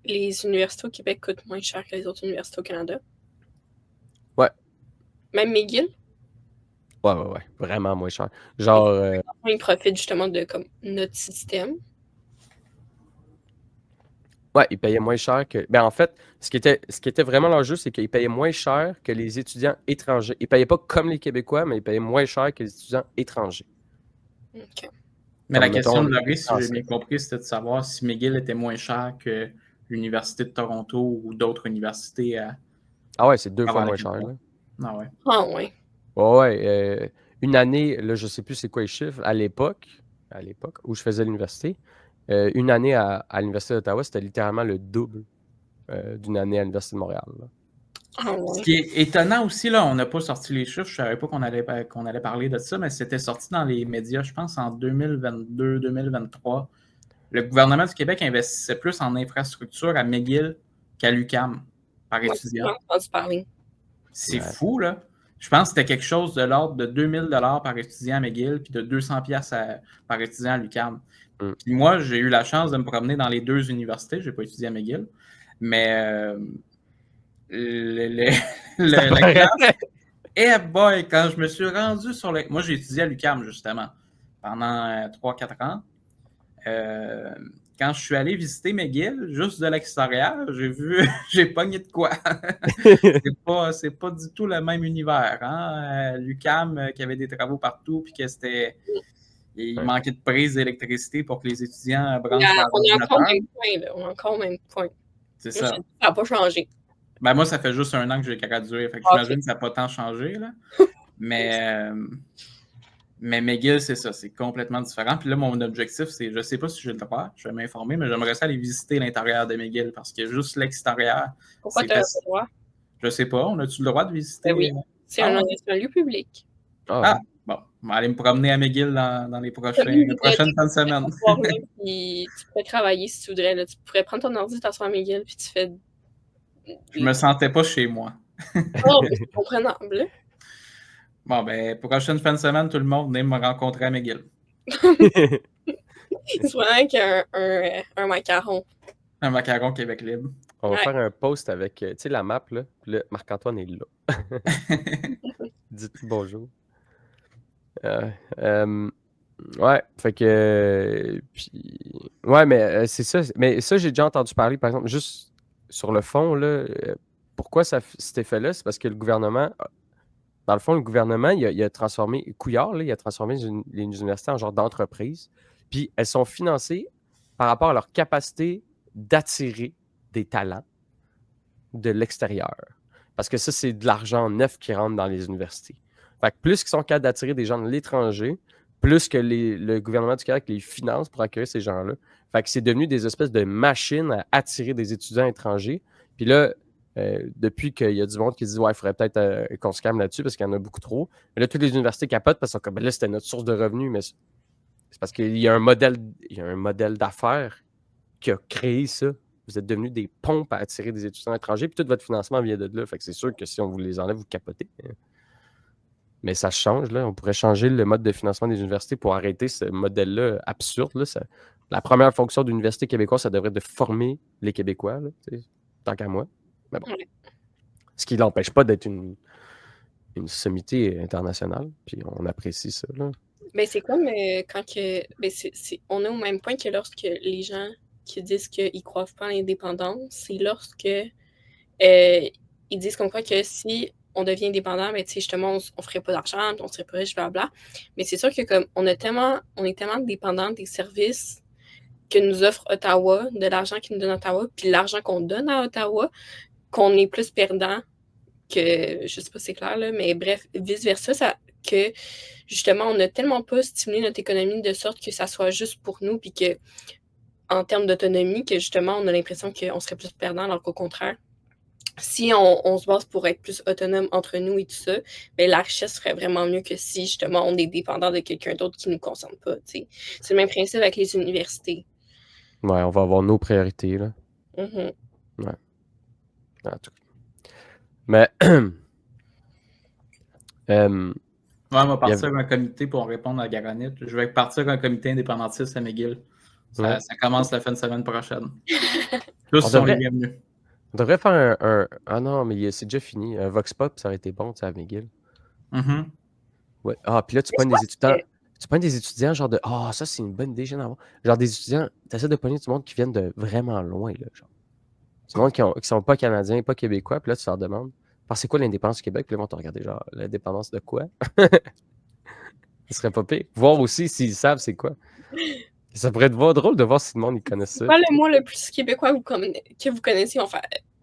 les universités au Québec coûtent moins cher que les autres universités au Canada? Ouais. Même McGill? Ouais. Vraiment moins cher. Genre. Ils profitent justement de comme, notre système. Ouais, ils payaient moins cher que. Ben en fait, ce qui était vraiment l'enjeu, c'est qu'ils payaient moins cher que les étudiants étrangers. Ils payaient pas comme les Québécois, mais ils payaient moins cher que les étudiants étrangers. OK. Mais la question de Laurie, si j'ai bien compris, c'était de savoir si McGill était moins cher que l'Université de Toronto ou d'autres universités à. Ah ouais, c'est 2 fois moins cher. Là. Ah ouais. Ah ouais. Ouais. Une année, là, je sais plus c'est quoi les chiffres, à l'époque où je faisais l'université, une année à l'Université d'Ottawa, c'était littéralement le double d'une année à l'Université de Montréal. Là. Ah ouais. Ce qui est étonnant aussi, là, on n'a pas sorti les chiffres, je ne savais pas qu'on allait parler de ça, mais c'était sorti dans les médias, je pense, en 2022-2023. Le gouvernement du Québec investissait plus en infrastructure à McGill qu'à l'UQAM par étudiant. C'est fou, là. Je pense que c'était quelque chose de l'ordre de 2000 $ par étudiant à McGill puis de 200 $ par étudiant à l'UQAM. Puis moi, j'ai eu la chance de me promener dans les deux universités. Je n'ai pas étudié à McGill, mais la classe... Eh boy, quand je me suis rendu sur le... Moi, j'ai étudié à l'UQAM, justement, pendant 3-4 ans. Quand je suis allé visiter McGill, juste de l'extérieur, j'ai pogné de quoi. c'est pas du tout le même univers. Hein? L'UQAM qui avait des travaux partout, puis que c'était... Il manquait de prise d'électricité pour que les étudiants branchent leur ordinateur. On a encore le même point. C'est ça. Ça n'a pas changé. Ben moi, ça fait juste 1 an que j'ai gradué. Fait que j'imagine que ça n'a pas tant changé. Là. Mais McGill, c'est ça. C'est complètement différent. Puis là, mon objectif, c'est, je ne sais pas si j'ai le droit, je vais m'informer, mais j'aimerais ça aller visiter l'intérieur de McGill parce que juste l'extérieur. Pourquoi tu as le droit? Je sais pas. On a-tu le droit de visiter? Ben oui. C'est un lieu public. Bon, on va aller me promener à McGill dans les prochaines fins de semaine. Tu pourrais travailler si tu voudrais. Là. Tu pourrais prendre ton ordi, t'asseoir à McGill, puis tu fais... Je me sentais pas chez moi. Oh, mais c'est comprenable. Bon, ben, prochaine fin de semaine, tout le monde venez me rencontrer à McGill. Soit avec un macaron. Un macaron Québec libre. On va faire un post avec, tu sais, la map, là. Puis là, Marc-Antoine est là. Dites bonjour. Ouais, fait que... ouais, mais c'est ça. Mais ça, j'ai déjà entendu parler, par exemple, juste sur le fond, là, pourquoi cet effet-là? C'est parce que le gouvernement... Dans le fond, le gouvernement, il a transformé... Couillard, là, il a transformé les universités en genre d'entreprise. Puis elles sont financées par rapport à leur capacité d'attirer des talents de l'extérieur. Parce que ça, c'est de l'argent neuf qui rentre dans les universités. Fait que plus qu'ils sont capables d'attirer des gens de l'étranger, plus que le gouvernement du Québec les finance pour accueillir ces gens-là. Fait que c'est devenu des espèces de machines à attirer des étudiants étrangers. Puis là, depuis qu'il y a du monde qui dit « Ouais, il faudrait peut-être qu'on se calme là-dessus parce qu'il y en a beaucoup trop. » Mais là, toutes les universités capotent parce que ben là, c'était notre source de revenus. Mais C'est parce qu'il y a un modèle d'affaires qui a créé ça. Vous êtes devenus des pompes à attirer des étudiants étrangers, puis tout votre financement vient de là. Fait que c'est sûr que si on vous les enlève, vous capotez. Mais ça change, là. On pourrait changer le mode de financement des universités pour arrêter ce modèle-là absurde. Là. La première fonction d'une université québécoise, ça devrait être de former les Québécois, là, tant qu'à moi. Mais bon. Ce qui ne l'empêche pas d'être une sommité internationale, puis on apprécie ça. Là. Ben, c'est comme quand que. Ben, on est au même point que lorsque les gens qui disent qu'ils ne croient pas à l'indépendance, c'est lorsque ils disent comme quoi que si on devient indépendant, ben, justement, on ne ferait pas d'argent, on ne serait pas riche, blablabla. Mais c'est sûr que comme on est tellement dépendant des services que nous offre Ottawa, de l'argent qu'ils nous donne Ottawa, puis l'argent qu'on donne à Ottawa, qu'on est plus perdant que, je sais pas si c'est clair, là, mais bref, vice-versa, que justement, on n'a tellement pas stimulé notre économie de sorte que ça soit juste pour nous, puis que en termes d'autonomie, que justement, on a l'impression qu'on serait plus perdant, alors qu'au contraire, si on se base pour être plus autonome entre nous et tout ça, ben la richesse serait vraiment mieux que si justement on est dépendant de quelqu'un d'autre qui ne nous concerne pas. T'sais. C'est le même principe avec les universités. Ouais, on va avoir nos priorités. Là. Mm-hmm. Ouais. En tout cas. Mais. Ouais, on va partir un comité pour répondre à Garonite. Je vais partir un comité indépendantiste à McGill. Ça commence la fin de semaine prochaine. Tous sont les bienvenus. On devrait faire un... Ah non, mais c'est déjà fini. Un Vox Pop, ça aurait été bon, tu sais, à McGill. Mm-hmm. Ouais. Ah, puis là, tu pognes des étudiants. Tu pognes des étudiants, genre de. Ah, ça, c'est une bonne idée, j'en ai avoir. Genre des étudiants, tu essaies de pogner du monde qui viennent de vraiment loin, là. Genre. Du monde qui sont pas canadiens, pas québécois, puis là, tu leur demandes. C'est quoi l'indépendance du Québec? Puis là, ils vont te regarder, genre, l'indépendance de quoi? Ce serait pas pire. Voir aussi s'ils savent c'est quoi. Ça pourrait être drôle de voir si le monde ils connaît ça. C'est pas le mot le plus québécois que vous connaissez, on fait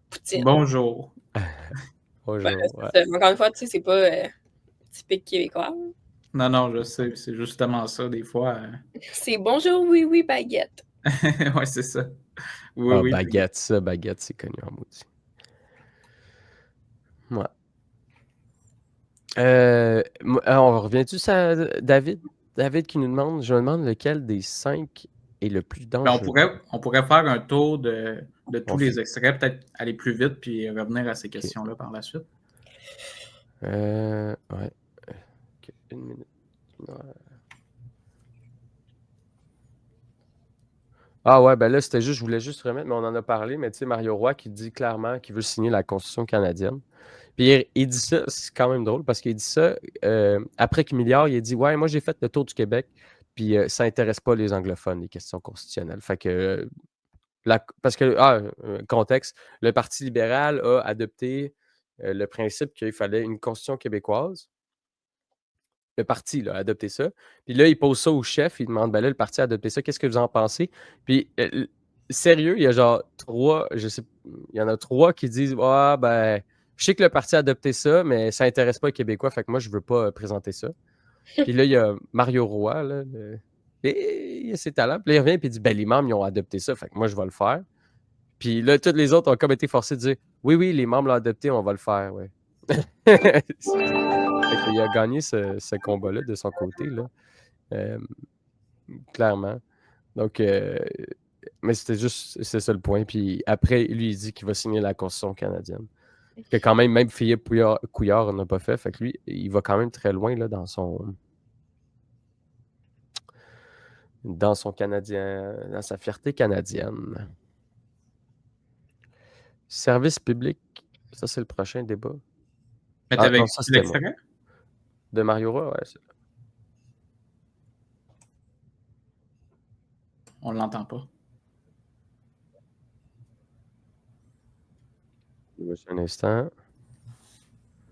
poutine. Bonjour. Bonjour. Ouais. Encore une fois, tu sais, c'est pas typique québécois. Non, je sais. C'est justement ça, des fois. C'est bonjour, oui, baguette. Ouais, c'est ça. Oui, baguette, c'est connu en maudit. Ouais. On revient-tu à David? David qui nous demande, je me demande lequel des 5 est le plus dangereux. Ben, on pourrait faire un tour de tous les extraits, peut-être aller plus vite, puis revenir à ces questions-là par la suite. Ouais. Okay. Une minute. Ouais. Ah ouais, ben là, c'était juste, je voulais juste remettre, mais on en a parlé, mais tu sais, Mario Roy qui dit clairement qu'il veut signer la Constitution canadienne. Puis il dit ça, c'est quand même drôle, parce qu'il dit ça, après que Milliard, il a dit « Ouais, moi j'ai fait le tour du Québec, puis ça n'intéresse pas les anglophones, les questions constitutionnelles. » Fait que, parce que, contexte, le Parti libéral a adopté le principe qu'il fallait une Constitution québécoise. Le parti là, a adopté ça. Puis là, il pose ça au chef, il demande, ben là, le parti a adopté ça, qu'est-ce que vous en pensez? Puis, sérieux, il y a genre 3, il y en a 3 qui disent, ben, je sais que le parti a adopté ça, mais ça n'intéresse pas les Québécois, fait que moi, je veux pas présenter ça. Puis là, il y a Mario Roy, là, et il a ses talents. Puis là, il revient, puis il dit, ben, les membres, ils ont adopté ça, fait que moi, je vais le faire. Puis là, tous les autres ont comme été forcés de dire, oui, les membres l'ont adopté, on va le faire, ouais. Il a gagné ce combat-là de son côté, là. Clairement. Donc, mais c'est ça le point. Puis après, lui, il dit qu'il va signer la Constitution canadienne. Que quand même Philippe Couillard n'a pas fait. Fait que lui, il va quand même très loin là, dans son canadien, dans sa fierté canadienne. Service public, ça c'est le prochain débat. Mais t'avais l'extrait? De Mario Roy, ouais. On l'entend pas. Un instant.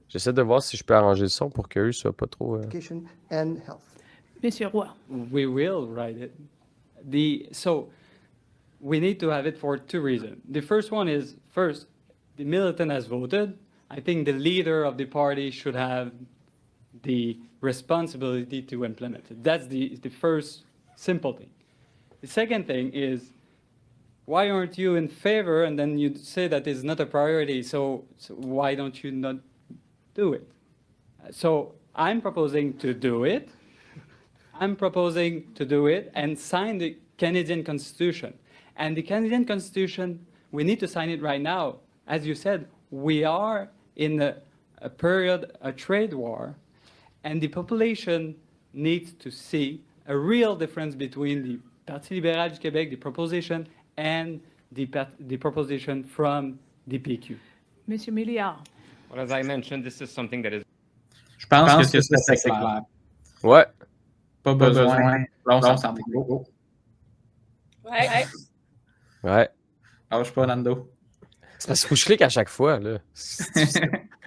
J'essaie de voir si je peux arranger le son pour qu'eux ne soient pas trop... Education and health. Monsieur Roy. We will write it. So we need to have it for 2 reasons. The first one is, first, the militant has voted. I think the leader of the party should have the responsibility to implement it. That's the first simple thing. The second thing is, why aren't you in favor? And then you say that it's not a priority, so why don't you not do it? So I'm proposing to do it. I'm proposing to do it and sign the Canadian Constitution. And the Canadian Constitution, we need to sign it right now. As you said, we are in a period, a trade war, and the population needs to see a real difference between the Parti libéral du Québec, the proposition, and the proposition from the PQ. Monsieur Milliard. Well, as I mentioned, this is something that is Je pense que c'est assez clair. Ouais. Pas besoin. Là, on s'entend. Ouais. Ouais. Lâche pas, Nando. C'est parce qu'il faut que je clique à chaque fois. Là.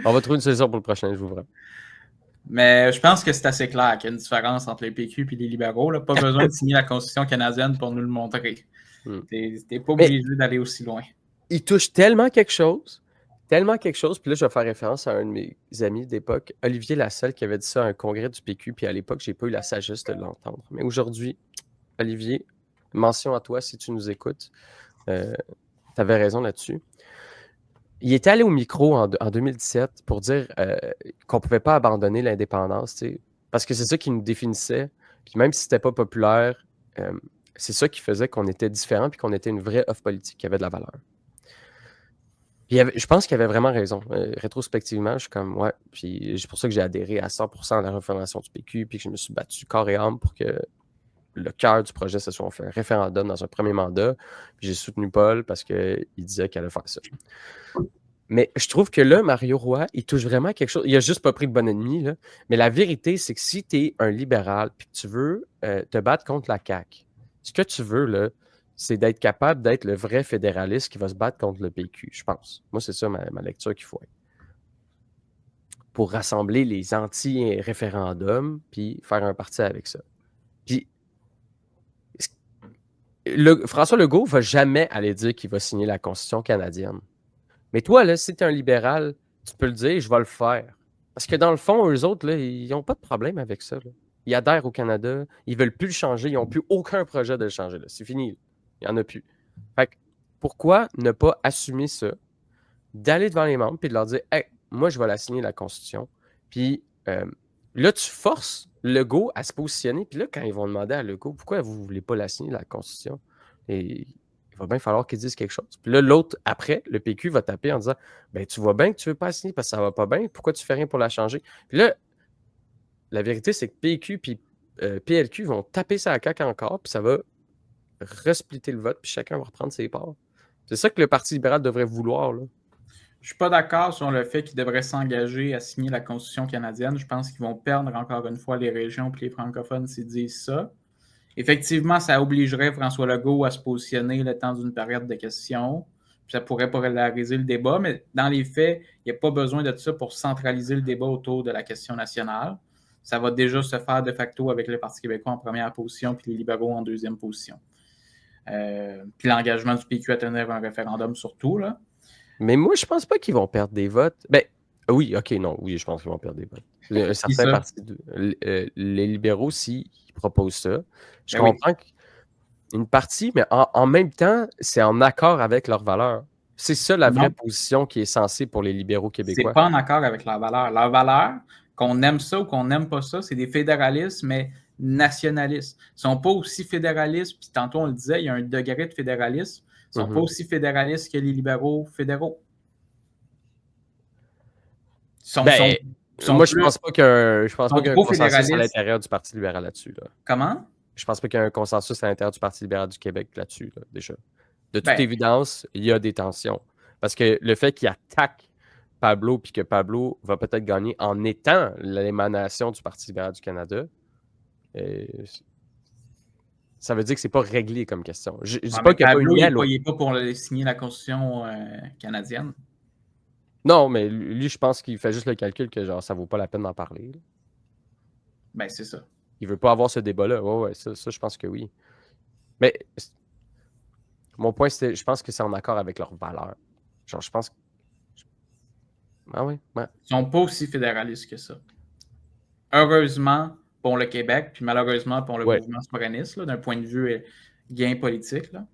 On va trouver une solution pour le prochain, je vous promets. Mais je pense que c'est assez clair qu'il y a une différence entre les PQ et les libéraux. Là. Pas besoin de signer la Constitution canadienne pour nous le montrer. T'es pas obligé d'aller aussi loin. Il touche tellement quelque chose, puis là, je vais faire référence à un de mes amis d'époque, Olivier Lassalle, qui avait dit ça à un congrès du PQ, puis à l'époque, j'ai pas eu la sagesse de l'entendre. Mais aujourd'hui, Olivier, mention à toi si tu nous écoutes. Tu avais raison là-dessus. Il était allé au micro en 2017 pour dire qu'on ne pouvait pas abandonner l'indépendance, parce que c'est ça qui nous définissait. Puis même si c'était pas populaire, c'est ça qui faisait qu'on était différent puis qu'on était une vraie offre politique qui avait de la valeur. Puis je pense qu'il avait vraiment raison. Rétrospectivement, je suis comme, ouais. Puis c'est pour ça que j'ai adhéré à 100% à la reformation du PQ puis que je me suis battu corps et âme pour que le cœur du projet, ce soit on fait un référendum dans un premier mandat. Puis j'ai soutenu Paul parce qu'il disait qu'elle allait faire ça. Mais je trouve que là, Mario Roy, il touche vraiment quelque chose. Il a juste pas pris le bon ennemi, là. Mais la vérité, c'est que si tu es un libéral et que tu veux te battre contre la CAQ, ce que tu veux, là, c'est d'être capable d'être le vrai fédéraliste qui va se battre contre le PQ, je pense. Moi, c'est ça ma lecture qu'il faut être. Pour rassembler les anti-référendums puis faire un parti avec ça. Puis François Legault ne va jamais aller dire qu'il va signer la Constitution canadienne. Mais toi, là, si tu es un libéral, tu peux le dire, je vais le faire. Parce que dans le fond, eux autres, là, ils n'ont pas de problème avec ça. Là. Ils adhèrent au Canada, ils ne veulent plus le changer, ils n'ont plus aucun projet de le changer. Là. C'est fini. Là. Il n'y en a plus. Fait que, pourquoi ne pas assumer ça, d'aller devant les membres et de leur dire hey, moi, je vais la signer, la Constitution. Puis là, tu forces Legault à se positionner. Puis là, quand ils vont demander à Legault pourquoi vous ne voulez pas la signer, la Constitution, et il va bien falloir qu'ils disent quelque chose. Puis là, l'autre, après, le PQ va taper en disant ben, tu vois bien que tu ne veux pas la signer parce que ça ne va pas bien. Pourquoi tu ne fais rien pour la changer? Puis là, la vérité, c'est que PQ et PLQ vont taper ça à la CAQ encore, puis ça va resplitter le vote, puis chacun va reprendre ses parts. C'est ça que le Parti libéral devrait vouloir. Là. Je ne suis pas d'accord sur le fait qu'ils devraient s'engager à signer la Constitution canadienne. Je pense qu'ils vont perdre encore une fois les régions et les francophones s'ils disent ça. Effectivement, ça obligerait François Legault à se positionner le temps d'une période de questions. Puis ça pourrait polariser le débat, mais dans les faits, il n'y a pas besoin de ça pour centraliser le débat autour de la question nationale. Ça va déjà se faire de facto avec le Parti québécois en première position puis les libéraux en deuxième position. Puis l'engagement du PQ à tenir un référendum surtout, là. Mais moi, je pense pas qu'ils vont perdre des votes. Ben, oui, OK, non. Oui, je pense qu'ils vont perdre des votes. Un certain parti les libéraux, s'ils proposent ça, je comprends qu'une partie, mais en même temps, c'est en accord avec leurs valeurs. C'est ça la vraie position qui est censée pour les libéraux québécois. C'est pas en accord avec leurs valeurs. Leurs valeurs, qu'on aime ça ou qu'on n'aime pas ça, c'est des fédéralistes, mais nationalistes. Ils ne sont pas aussi fédéralistes, puis tantôt on le disait, il y a un degré de fédéralisme. Ils ne sont pas aussi fédéralistes que les libéraux fédéraux. Moi, je pense pas qu'il y a un consensus à l'intérieur du Parti libéral là-dessus. Là. Comment? Je pense pas qu'il y a un consensus à l'intérieur du Parti libéral du Québec là-dessus, là, déjà. De toute évidence, il y a des tensions. Parce que le fait qu'il attaque Pablo, puis que Pablo va peut-être gagner en étant l'émanation du Parti libéral du Canada, ça veut dire que c'est pas réglé comme question. Je dis pas qu'il n'y a Pablo, pas une il n'est pas pour signer la Constitution canadienne. Non, mais lui, je pense qu'il fait juste le calcul que genre ça vaut pas la peine d'en parler. Là. Ben, c'est ça. Il veut pas avoir ce débat-là. Ouais, ça, je pense que oui. Mais mon point, c'est je pense que c'est en accord avec leurs valeurs. Genre, je pense que. Ah oui. Ouais. Ils sont pas aussi fédéralistes que ça. Heureusement pour le Québec, puis malheureusement pour le mouvement souverainiste, d'un point de vue gain politique. Là.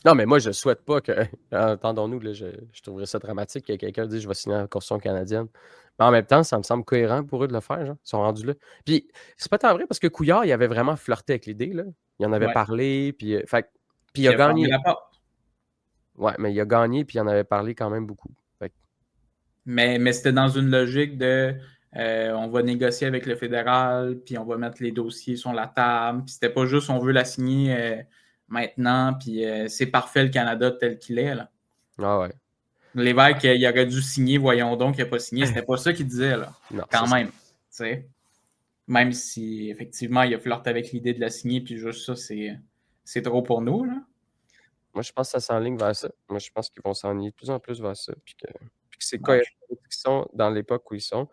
Non, mais moi, je souhaite pas que. Entendons-nous, là, je trouverais ça dramatique que quelqu'un dise je vais signer la Constitution canadienne. Mais en même temps, ça me semble cohérent pour eux de le faire, genre. Ils sont rendus là. Puis, c'est pas tant vrai parce que Couillard, il avait vraiment flirté avec l'idée, là. Il en avait Ouais. parlé, puis, puis il Il a a fermé gagné. la porte. Ouais, mais il a gagné, puis il en avait parlé quand même beaucoup. Fait que- Mais c'était dans une logique de on va négocier avec le fédéral, puis on va mettre les dossiers sur la table. Puis c'était pas juste on veut la signer maintenant, puis c'est parfait le Canada tel qu'il est. Là. Ah ouais. L'évêque, il aurait dû signer, voyons donc, il n'a pas signé. C'était pas ça qu'il disait, là. Non, Quand c'est même. Tu sais. Même si, effectivement, il a flirté avec l'idée de la signer, puis juste ça, c'est trop pour nous, là. Moi, je pense que ça s'enligne vers ça. Moi, je pense qu'ils vont s'enligner de plus en plus vers ça. Puis que c'est Ouais. cohérent avec ce qu'ils sont dans l'époque où ils sont.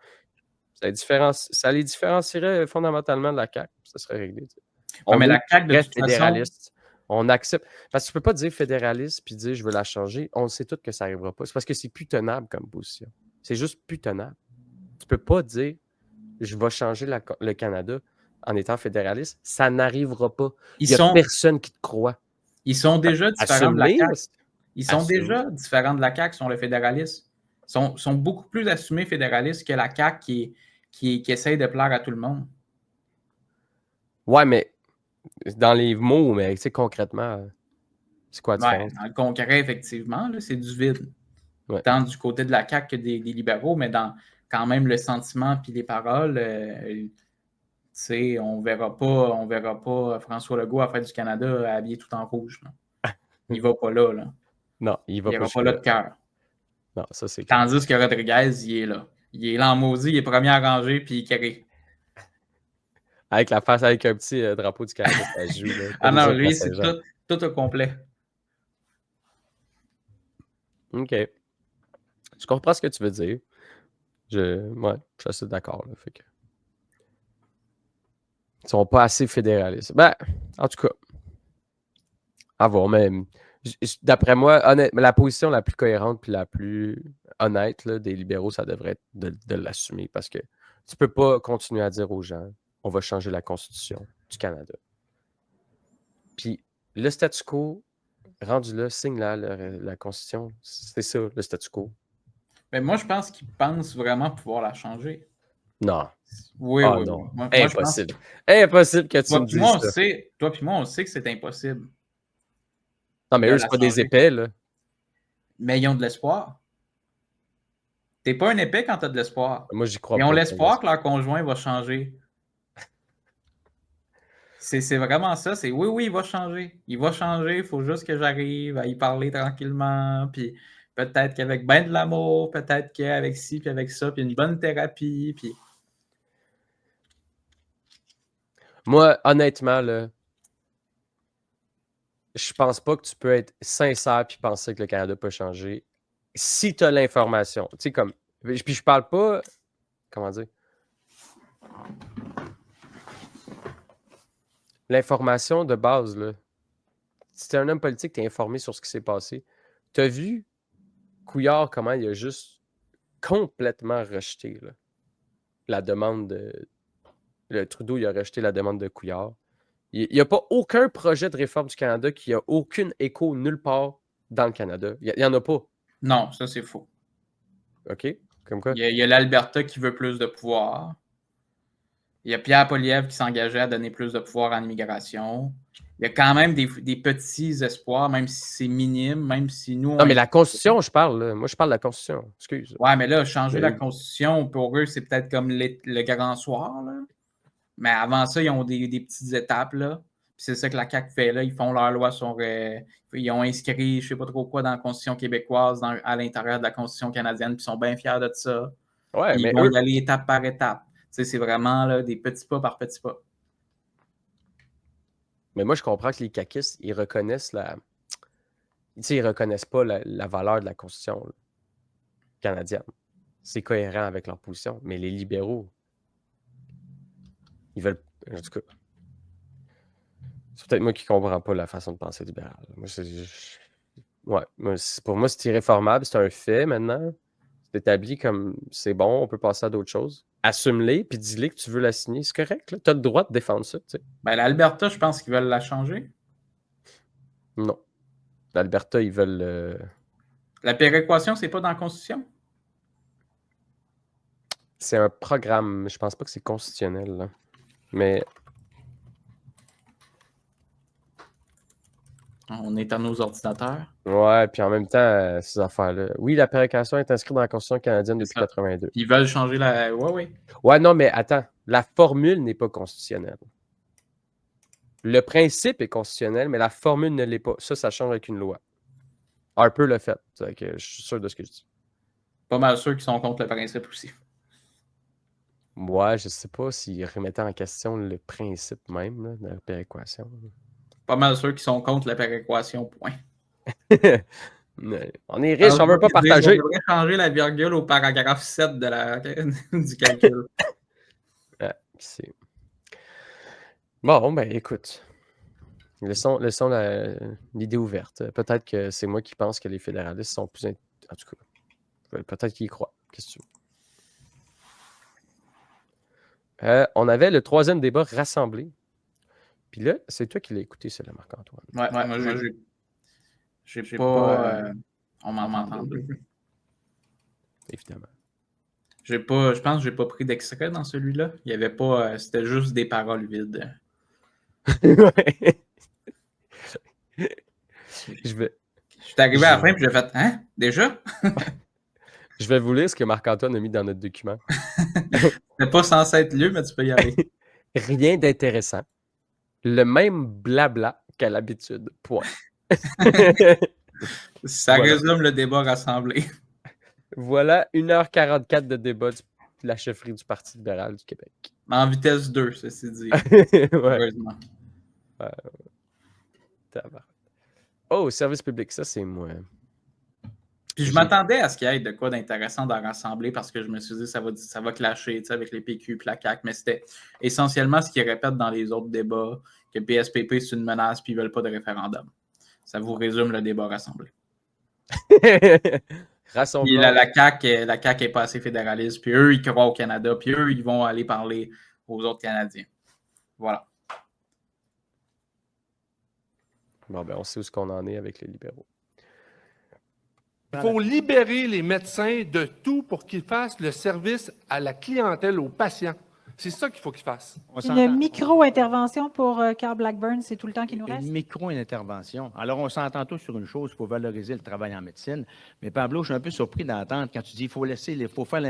Ça les différencierait fondamentalement de la CAQ. Ça serait réglé. Tu sais. Ouais, mais est la CAQ, de très toute façon, fédéraliste. On accepte. Parce que tu peux pas dire fédéraliste puis dire je veux la changer. On sait tous que ça n'arrivera pas. C'est parce que c'est plus tenable comme position. C'est juste plus tenable. Tu peux pas dire je vais changer le Canada en étant fédéraliste. Ça n'arrivera pas. Il n'y a personne qui te croit. Ils sont déjà différents de la Assume-les, CAQ. Ils sont assume. déjà différents de la CAQ, sont le fédéraliste. Ils sont beaucoup plus assumés fédéralistes que la CAQ qui essaye de plaire à tout le monde. Ouais, mais dans les mots, mais tu sais, concrètement, c'est quoi la différence? Dans le concret, effectivement, là, c'est du vide. Ouais. Tant du côté de la CAQ que des libéraux, mais dans quand même le sentiment puis les paroles, on verra pas François Legault à Fête du Canada habillé tout en rouge. Là. Il va pas là. Non, il va pas là de cœur. Non, ça c'est clair. Tandis que Rodriguez, il est là. Il est là en maudit, il est premier à ranger, puis il carré. Avec la face, avec un petit drapeau du Canada, ça joue. Là, ah non, lui, c'est tout au complet. OK. Je comprends ce que tu veux dire. Ouais, je suis assez d'accord. Là, fait que... Ils sont pas assez fédéralistes. Ben, en tout cas, à voir, mais d'après moi, honnêtement, la position la plus cohérente puis la plus honnête là, des libéraux, ça devrait être de l'assumer parce que tu peux pas continuer à dire aux gens on va changer la Constitution du Canada. Puis le statu quo, rendu là, signe la Constitution. C'est ça, le statu quo. Mais moi, je pense qu'ils pensent vraiment pouvoir la changer. Non. Oui, ah, oui. non. Moi, impossible. Impossible que tu me dises ça. Toi puis moi, on sait que c'est impossible. Non, mais eux, c'est pas des épais, là. Mais ils ont de l'espoir. T'es pas un épais quand t'as de l'espoir. Moi, j'y crois pas. Ils ont l'espoir que leur conjoint va changer. C'est vraiment ça. C'est oui, il va changer. Il va changer. Il faut juste que j'arrive à y parler tranquillement. Puis peut-être qu'avec ben de l'amour, peut-être qu'avec ci, puis avec ça, puis une bonne thérapie. Puis... Moi, honnêtement, là, je pense pas que tu peux être sincère puis penser que le Canada peut changer si tu as l'information. Tu sais, comme. Puis je parle pas. Comment dire? L'information de base, là. Si t'es un homme politique, t'es informé sur ce qui s'est passé. T'as vu Couillard, comment il a juste complètement rejeté là, la demande de. Le Trudeau, il a rejeté la demande de Couillard. Il n'y a pas aucun projet de réforme du Canada qui a aucun écho nulle part dans le Canada. Il n'y en a pas. Non, ça, c'est faux. OK? Comme quoi? Il y a l'Alberta qui veut plus de pouvoir. Il y a Pierre Poilievre qui s'engageait à donner plus de pouvoir en immigration. Il y a quand même des petits espoirs, même si c'est minime, même si nous... Non, mais la Constitution, je parle. Là. Moi, je parle de la Constitution. Excuse. Ouais, mais là, changer la Constitution, pour eux, c'est peut-être comme le grand soir, là. Mais avant ça, ils ont des petites étapes, là. Puis c'est ça que la CAQ fait, là. Ils font leur loi sur... ils ont inscrit, je sais pas trop quoi, dans la Constitution québécoise, à l'intérieur de la Constitution canadienne, puis ils sont bien fiers de ça. Ouais, ils vont y aller étape par étape. Tu sais, c'est vraiment là, des petits pas par petits pas. Mais moi, je comprends que les caquistes, ils reconnaissent ils reconnaissent pas la valeur de la Constitution là, canadienne. C'est cohérent avec leur position. Mais les libéraux, ils veulent... En tout cas, c'est peut-être moi qui ne comprends pas la façon de penser libérale. Moi, pour moi, c'est irréformable. C'est un fait maintenant. C'est établi comme c'est bon, on peut passer à d'autres choses. Assume-les, puis dis-les que tu veux la signer. C'est correct. Tu as le droit de défendre ça. Tu sais. Ben, l'Alberta, je pense qu'ils veulent la changer. Non. L'Alberta, ils veulent... La péréquation, c'est pas dans la Constitution? C'est un programme. Je pense pas que c'est constitutionnel, là. Mais On est à nos ordinateurs. ouais, puis en même temps, ces affaires-là. Oui, la péréquation est inscrite dans la Constitution canadienne depuis C'est ça. 82. Ils veulent changer la. Ouais. Ouais, non, mais attends. La formule n'est pas constitutionnelle. Le principe est constitutionnel, mais la formule ne l'est pas. Ça change avec une loi. Harper l'a fait. Fait que je suis sûr de ce que je dis. Pas mal sûr qu'ils sont contre le principe aussi. Ouais, je sais pas s'ils remettaient en question le principe même là, de la péréquation. Pas mal sûr qu'ils sont contre la péréquation, point. On est riche, on veut pas On partager. devrait changer la virgule au paragraphe 7 du calcul. C'est... Bon, ben écoute. Laissons l'idée ouverte. Peut-être que c'est moi qui pense que les fédéralistes sont plus... En tout cas, peut-être qu'ils y croient. Qu'est-ce que tu veux? On avait le 3e débat rassemblé. Puis là, c'est toi qui l'as écouté, celui-là, Marc-Antoine. Ouais, moi, j'ai pas... on m'entend. Évidemment. Je pense que j'ai pas pris d'extrait dans celui-là. Il y avait pas... c'était juste des paroles vides. Je suis arrivé à la fin et j'ai fait « Hein? Déjà? » Je vais vous lire ce que Marc-Antoine a mis dans notre document. C'est pas censé être lieu, mais tu peux y aller. Rien d'intéressant. Le même blabla qu'à l'habitude. Point. Ça résume le débat rassemblé. Voilà 1h44 de débat de la chefferie du Parti libéral du Québec. En vitesse 2, ceci dit. Heureusement. Oh, service public, ça c'est moi. Puis je m'attendais à ce qu'il y ait de quoi d'intéressant dans rassembler parce que je me suis dit ça va clasher avec les PQ et la CAQ, mais c'était essentiellement ce qu'ils répètent dans les autres débats, que PSPP c'est une menace puis ils ne veulent pas de référendum. Ça vous résume le débat rassemblé. Puis la CAQ n'est pas assez fédéraliste, puis eux, ils croient au Canada, puis eux, ils vont aller parler aux autres Canadiens. Voilà. Bon, ben on sait où est-ce qu'on en est avec les libéraux. Il faut libérer les médecins de tout pour qu'ils fassent le service à la clientèle, aux patients. C'est ça qu'il faut qu'ils fassent. Une micro-intervention pour Carl Blackburn, c'est tout le temps qu'il nous reste? Une micro-intervention. Alors, on s'entend tous sur une chose, il faut valoriser le travail en médecine. Mais Pablo, je suis un peu surpris d'entendre quand tu dis qu'il faut faire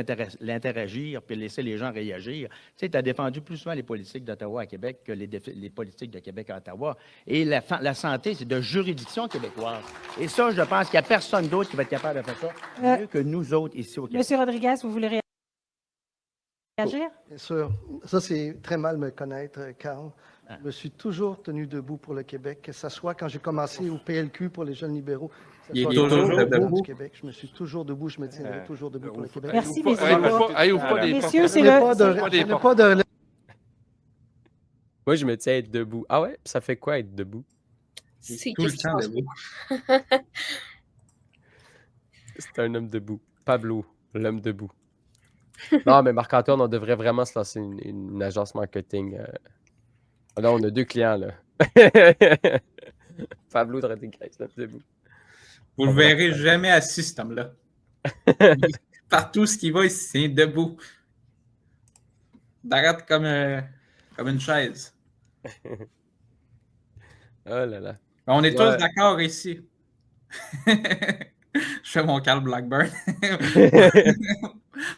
l'interagir puis laisser les gens réagir. Tu sais, tu as défendu plus souvent les politiques d'Ottawa à Québec que les politiques de Québec à Ottawa. Et la santé, c'est de juridiction québécoise. Et ça, je pense qu'il n'y a personne d'autre qui va être capable de faire ça mieux que nous autres ici au Québec. Monsieur Rodriguez, vous voulez réagir? Bien sûr. Ça, c'est très mal me connaître, Carl. Je me suis toujours tenu debout pour le Québec, que ce soit quand j'ai commencé au PLQ pour les jeunes libéraux. Il est toujours debout. Québec. Je me suis toujours debout, je me tiendrai toujours debout pour le Québec. Merci, messieurs. Moi, je me tiens debout. Ah ouais? Ça fait quoi être debout? C'est tout le temps debout. C'est un homme debout. Pablo, l'homme debout. Non, mais Marc-Antoine, on devrait vraiment se lancer une agence marketing. Là, on a 2 clients, là. Pablo Rodriguez, l'homme debout. Vous le verrez jamais assis, cet homme-là. Partout ce qu'il va, il se tient debout. D'arrête comme une chaise. Oh là là. On est tous d'accord ici. Je fais mon Carl Blackburn.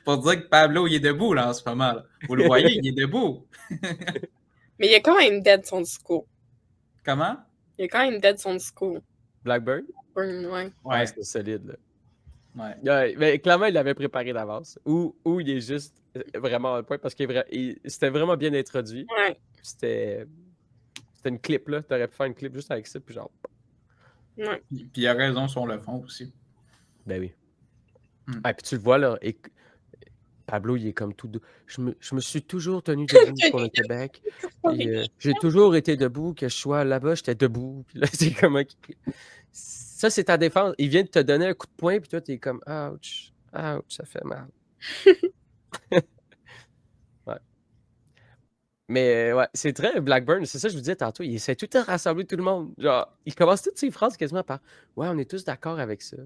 Pour dire que Pablo, il est debout là, en ce moment. Là. Vous le voyez, il est debout. Mais il a quand même dead son discours. Comment? Il a quand même dead son discours. Blackburn? Ouais, c'était solide. Là. Ouais. Mais clairement, il l'avait préparé d'avance. Ou il est juste vraiment un point parce que c'était vraiment bien introduit. Ouais. C'était une clip, là. Tu aurais pu faire une clip juste avec ça, puis genre... Ouais. Puis il a raison sur le fond aussi. Ben oui. Ah, puis tu le vois, là, et Pablo, il est comme tout... Je me suis toujours tenu debout pour le Québec. J'ai toujours été debout, que je sois là-bas, j'étais debout. Puis là, c'est comme... Ça, c'est ta défense. Il vient de te donner un coup de poing, puis toi, t'es comme, ouch, ça fait mal. Ouais. Mais ouais, c'est très Blackburn, c'est ça que je vous disais tantôt. Il essaie tout de rassembler tout le monde. Genre, il commence toutes ses phrases quasiment par, ouais, on est tous d'accord avec ça.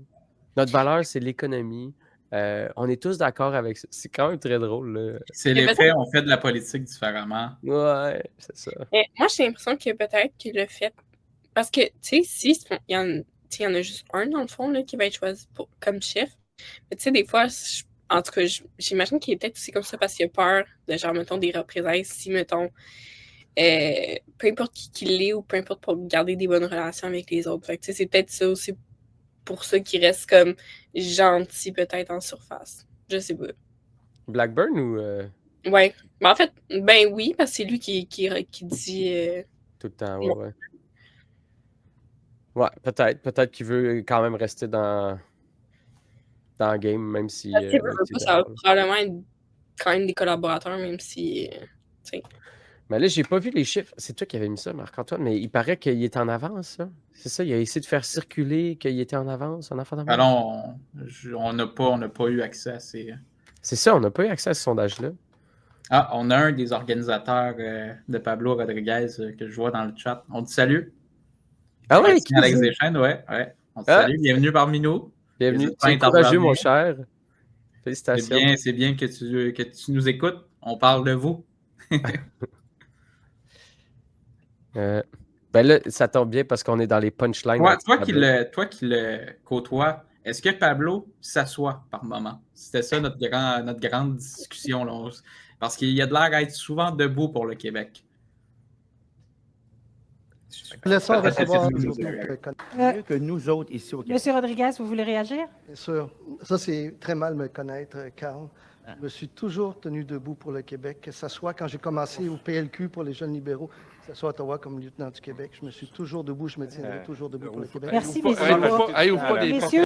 Notre valeur, c'est l'économie. On est tous d'accord avec ça. C'est quand même très drôle. Là. C'est Mais l'effet, on fait de la politique différemment. Ouais, c'est ça. Mais moi, j'ai l'impression que peut-être que le fait. Parce que, tu sais, si il y en a juste un, dans le fond, là, qui va être choisi comme chef. Mais tu sais, des fois, en tout cas, j'imagine qu'il est peut-être aussi comme ça parce qu'il a peur de, genre, mettons, des représailles si, mettons, peu importe qui l'est ou peu importe pour garder des bonnes relations avec les autres. Fait que, tu sais, c'est peut-être ça aussi pour ça qu'il reste comme gentil, peut-être, en surface. Je sais pas. Blackburn ou Ouais. Mais en fait, ben oui, parce que c'est lui qui dit. tout le temps? Ouais. Ouais, peut-être. Peut-être qu'il veut quand même rester dans le game, même si. Parce que, veux pas, ça va probablement être quand même des collaborateurs, même si. Tu sais. Mais là, j'ai pas vu les chiffres. C'est toi qui avais mis ça, Marc-Antoine, mais il paraît qu'il est en avance, ça. C'est ça, il a essayé de faire circuler qu'il était en avance, en enfant d'avance. Alors, on n'a pas eu accès à ces. C'est ça, on n'a pas eu accès à ce sondage-là. Ah, on a un des organisateurs de Pablo Rodriguez que je vois dans le chat. On dit salut. Ah ouais, c'est Alex Deschênes, ouais. On dit salut, bienvenue parmi nous. Bienvenue, tu es courageux, mon cher. Félicitations. C'est bien que tu nous écoutes. On parle de vous. Ben là, ça tombe bien parce qu'on est dans les punchlines. Toi qui le côtoies, est-ce que Pablo s'assoit par moment? C'était ça notre grande discussion. Là. Parce qu'il a de l'air d'être souvent debout pour le Québec. Laissons recevoir mieux que nous autres ici au Québec. Monsieur Rodriguez, vous voulez réagir? Bien sûr. Ça, c'est très mal me connaître, Carl. Je me suis toujours tenu debout pour le Québec, que ce soit quand j'ai commencé au PLQ pour les jeunes libéraux, que ce soit à Ottawa comme lieutenant du Québec. Je me suis toujours debout, je me tiendrai toujours debout pour le Québec. Merci, messieurs.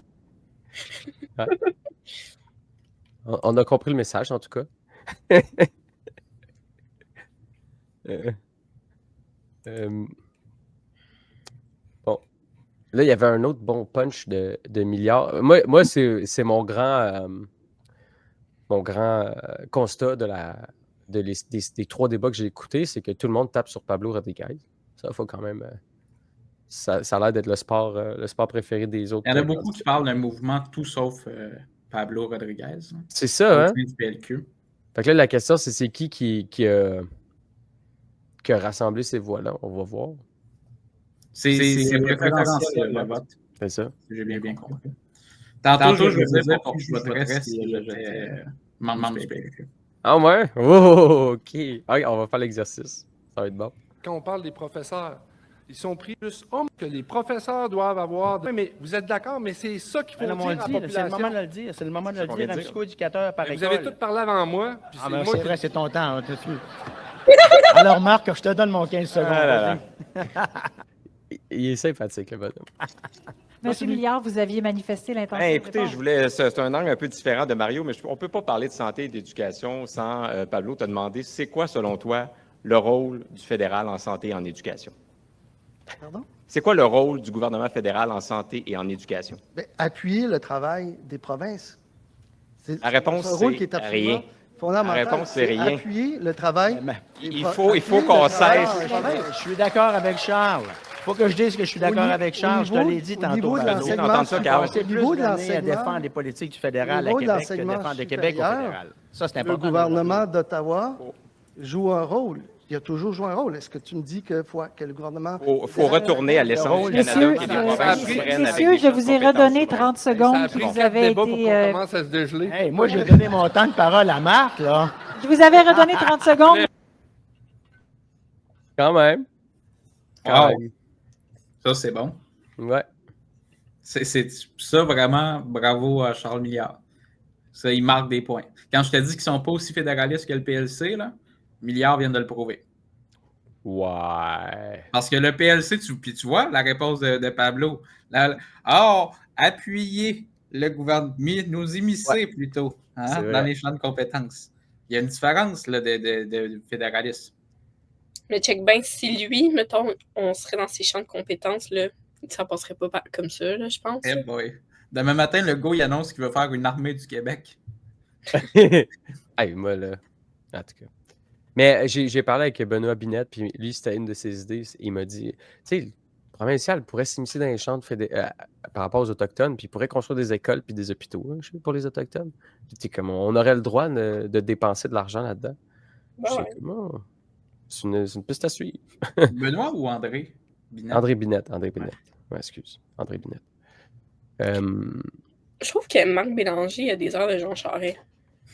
On a compris le message, en tout cas. Bon. Là, il y avait un autre bon punch de milliards. Moi c'est mon grand constat des 3 débats que j'ai écoutés, c'est que tout le monde tape sur Pablo Rodriguez. Ça, il faut quand même... Ça a l'air d'être le sport préféré des autres. Il y en a beaucoup qui parlent d'un mouvement tout sauf Pablo Rodriguez. C'est ça, hein? Du PLQ. Fait que là, la question, c'est qui a rassemblé ces voix-là? On va voir. C'est préférentiel, le vote. C'est ça. J'ai bien compris. Tantôt, je vais vous dire pour que je voterais si j'étais membre du PLQ. Ah ouais? Oh, OK. Okay, on va faire l'exercice. Ça va être bon. Quand on parle des professeurs, ils sont pris plus hommes que les professeurs doivent avoir. Mais vous êtes d'accord, mais c'est ça qu'il faut dire à la population. C'est le moment de le dire. C'est le moment de le dire. Un psychoéducateur par école. Vous avez tous parlé avant moi. C'est vrai, c'est ton temps. Alors, Marc, je te donne mon 15 secondes. Il est sympathique, le bonhomme. Monsieur Milliard, vous aviez manifesté l'intention. Écoutez, c'est un angle un peu différent de Mario, mais on ne peut pas parler de santé et d'éducation sans, Pablo, te demander, c'est quoi, selon toi, le rôle du fédéral en santé et en éducation? Pardon? C'est quoi le rôle du gouvernement fédéral en santé et en éducation? Appuyer le travail des provinces. La réponse, c'est rien. La réponse, c'est rien. Appuyer le travail. Il faut qu'on cesse. Je suis d'accord avec Charles. Il faut que je dise que je suis d'accord avec Charles. Je te l'ai dit tantôt. Au niveau de l'enseignement, à défendre les politiques du fédéral à Québec que défendre le Québec au fédéral. Ça, c'est important. Le gouvernement d'Ottawa joue un rôle. Il a toujours joué un rôle. Est-ce que tu me dis que le gouvernement... Il faut retourner à l'essence du Canada. Messieurs, je vous ai redonné 30 secondes. Vous avez été... commence à se dégeler. Hey, moi, j'ai donné mon temps de parole à Marc, là. Je vous avais redonné 30 secondes. Quand même. Ça, c'est bon. Ouais. C'est ça, vraiment, bravo à Charles Milliard. Ça, il marque des points. Quand je te dis qu'ils ne sont pas aussi fédéralistes que le PLC, là, Milliard vient de le prouver. Ouais. Parce que le PLC, tu vois la réponse de Pablo. Appuyer le gouvernement, nous immiscer plutôt dans les champs de compétences. Il y a une différence là, de fédéralisme. Mais check bien, si lui, mettons, on serait dans ses champs de compétences, là, ça passerait pas comme ça, là, je pense. Eh boy. Demain matin, le gars, il annonce qu'il veut faire une armée du Québec. Hey, moi, là, en tout cas. Mais j'ai parlé avec Benoît Binette, puis lui, c'était une de ses idées. Il m'a dit, tu sais, provincial pourrait s'immiscer dans les champs par rapport aux Autochtones, puis il pourrait construire des écoles puis des hôpitaux pour les Autochtones. Puis comme on aurait le droit de dépenser de l'argent là-dedans. Ouais. C'est une piste à suivre. Benoît ou André Binette? André Binette. Ouais, excuse. André Binette. Je trouve que Marc Bélanger a des heures de Jean Charest.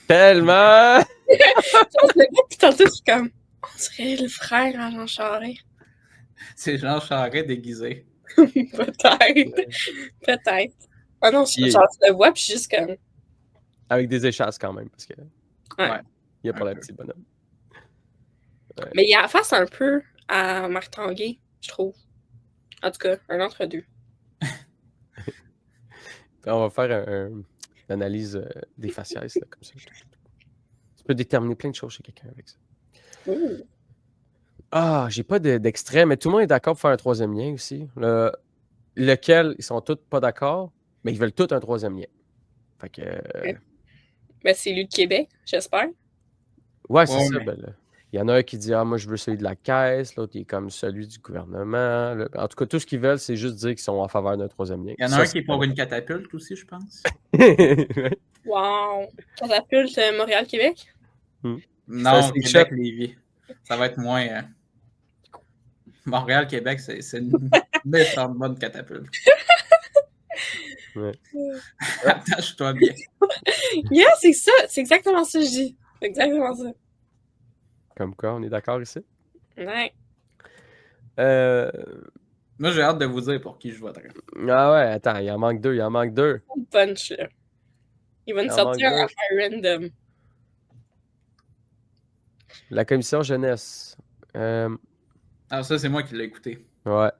Tellement! On se le voit, puis tantôt, c'est comme, on dirait le frère à Jean Charest. C'est Jean Charest déguisé. Peut-être. Ah non, genre, tu le vois, puis juste comme... Avec des échasses quand même, parce que... Ouais. Il n'y a pas la petite bonhomme. Ouais. Mais il a la face un peu à Marc Tanguay, je trouve. En tout cas, un entre-deux. On va faire une analyse des faciès, là, comme ça. Tu peux déterminer plein de choses chez quelqu'un avec ça. Ouh. Ah, j'ai pas d'extrait, mais tout le monde est d'accord pour faire un troisième lien aussi. Lequel, ils sont tous pas d'accord, mais ils veulent tous un troisième lien. Fait que... Ben, c'est lui de Québec, j'espère. Ouais, c'est ça. Ben, là. Il y en a un qui dit « Ah, moi, je veux celui de la caisse ». L'autre, il est comme celui du gouvernement. En tout cas, tout ce qu'ils veulent, c'est juste dire qu'ils sont en faveur d'un troisième lien. Il y en a un qui est pour une catapulte aussi, je pense. Wow! Catapulte Montréal-Québec? Non, Québec-Lévis. Ça va être moins... Montréal-Québec, c'est une méchante bonne catapulte. Ouais. Attache-toi bien. Yeah, c'est ça! C'est exactement ça que je dis. C'est exactement ça. Comme quoi, on est d'accord ici? Ouais. Moi, j'ai hâte de vous dire pour qui je voterai. Ah ouais, attends, il en manque deux. Punch, là. Il va nous sortir un affaire random. La commission jeunesse. Ah, ça, c'est moi qui l'ai écouté. Ouais.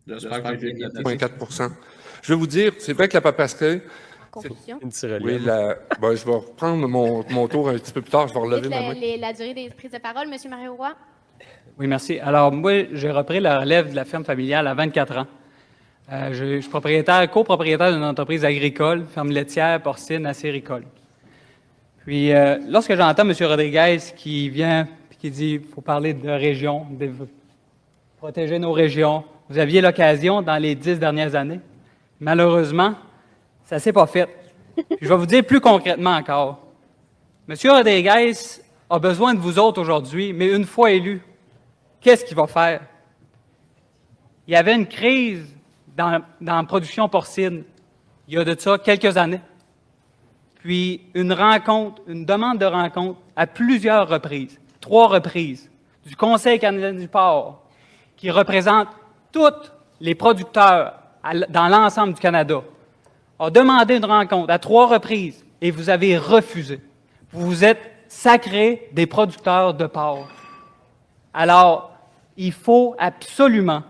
J'espère que j'ai bien 0,4 %. Je vais vous dire, c'est vrai que la papasserie... Une tyrolienne. Oui, je vais reprendre mon tour un petit peu plus tard. Je vais relever ma main. La durée des prises de parole, M. Mario Roy. Oui, merci. Alors, moi, j'ai repris la relève de la ferme familiale à 24 ans. Je suis copropriétaire d'une entreprise agricole, ferme laitière, porcine, acéricole. Puis, lorsque j'entends M. Rodriguez qui vient et qui dit qu'il faut parler de région, protéger nos régions, vous aviez l'occasion dans les 10 dernières années. Malheureusement, ça ne s'est pas fait. Puis, je vais vous dire plus concrètement encore. M. Rodriguez a besoin de vous autres aujourd'hui, mais une fois élu, qu'est-ce qu'il va faire? Il y avait une crise dans la production porcine il y a de ça quelques années. Puis une demande de rencontre à plusieurs reprises, 3 reprises, du Conseil canadien du porc, qui représente tous les producteurs dans l'ensemble du Canada, a demandé une rencontre à 3 reprises et vous avez refusé. Vous êtes sacrés des producteurs de porc. Alors, il faut absolument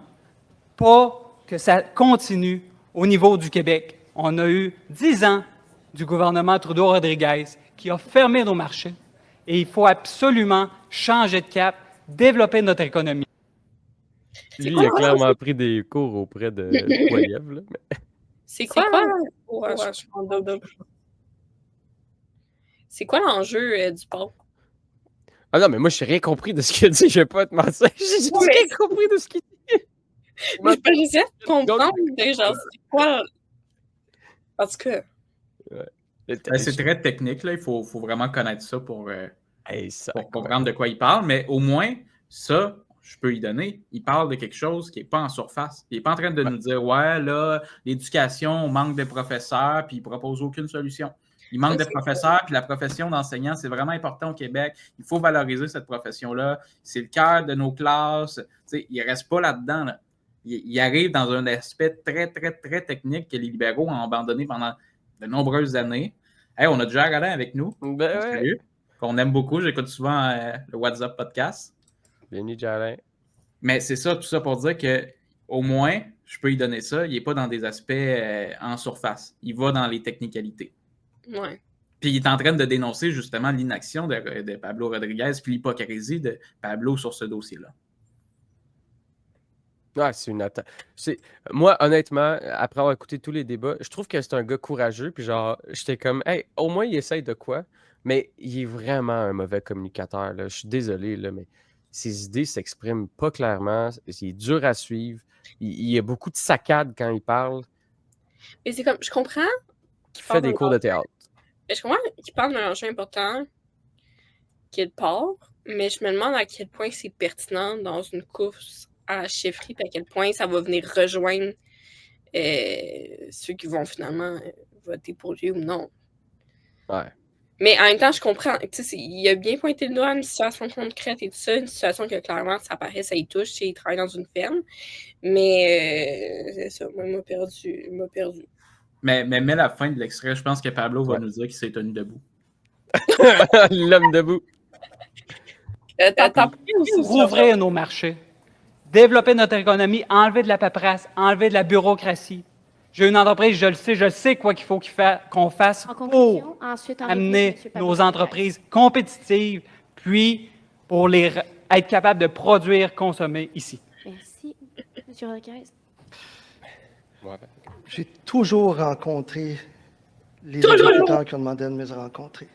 pas que ça continue au niveau du Québec. On a eu 10 ans du gouvernement Trudeau-Rodriguez qui a fermé nos marchés et il faut absolument changer de cap, développer notre économie. Lui, il a clairement pris des cours auprès de Poiliev, là. C'est quoi? C'est quoi l'enjeu du porc? Ah non, mais moi, je n'ai rien compris de ce qu'il a dit. Je ne vais pas te mentir. J'ai rien compris de ce qu'il dit. J'essaie de comprendre déjà. C'est quoi? En tout cas. C'est très technique. Là. Il faut vraiment connaître ça pour comprendre de quoi il parle. Mais au moins, ça, je peux y donner. Il parle de quelque chose qui n'est pas en surface. Il n'est pas en train de nous dire « Ouais, là, l'éducation, on manque de professeurs, puis il ne propose aucune solution. » Il manque de professeurs, puis la profession d'enseignant, c'est vraiment important au Québec. Il faut valoriser cette profession-là. C'est le cœur de nos classes. T'sais, il ne reste pas là-dedans. Là. Il arrive dans un aspect très, très, très technique que les libéraux ont abandonné pendant de nombreuses années. Hey, on a déjà Alain avec nous. Salut. Qu'on aime beaucoup. J'écoute souvent le WhatsApp podcast. Bienvenue, Alain. Mais c'est ça, tout ça pour dire qu'au moins, je peux y donner ça. Il n'est pas dans des aspects en surface. Il va dans les technicalités. Ouais. Puis il est en train de dénoncer justement l'inaction de Pablo Rodriguez puis l'hypocrisie de Pablo sur ce dossier-là. Ouais, c'est une attaque. Moi, honnêtement, après avoir écouté tous les débats, je trouve que c'est un gars courageux. Puis genre, j'étais comme, hey, au moins il essaye de quoi. Mais il est vraiment un mauvais communicateur. Là. Je suis désolé, là, mais ses idées s'expriment pas clairement. Il est dur à suivre. Il y a beaucoup de saccades quand il parle. Mais c'est comme, je comprends Il fait des cours de théâtre. Je comprends qu'il parle d'un enjeu important qui est le port, mais je me demande à quel point c'est pertinent dans une course à la chefferie, puis à quel point ça va venir rejoindre ceux qui vont finalement voter pour lui ou non. Ouais. Mais en même temps, je comprends. Il a bien pointé le doigt à une situation concrète et tout ça, une situation que clairement, ça paraît, ça y touche, il travaille dans une ferme. Mais c'est ça, moi, il m'a perdu. Mais la fin de l'extrait, je pense que Pablo va nous dire qu'il s'est tenu debout. L'homme debout. Rouvrir nos marchés, développer notre économie, enlever de la paperasse, enlever de la bureaucratie. J'ai une entreprise, je sais quoi qu'il faut qu'on fasse pour amener nos entreprises compétitives, puis pour être capable de produire, consommer ici. Merci. Monsieur Rodriguez. J'ai toujours rencontré les agriculteurs qui ont demandé de me rencontrer.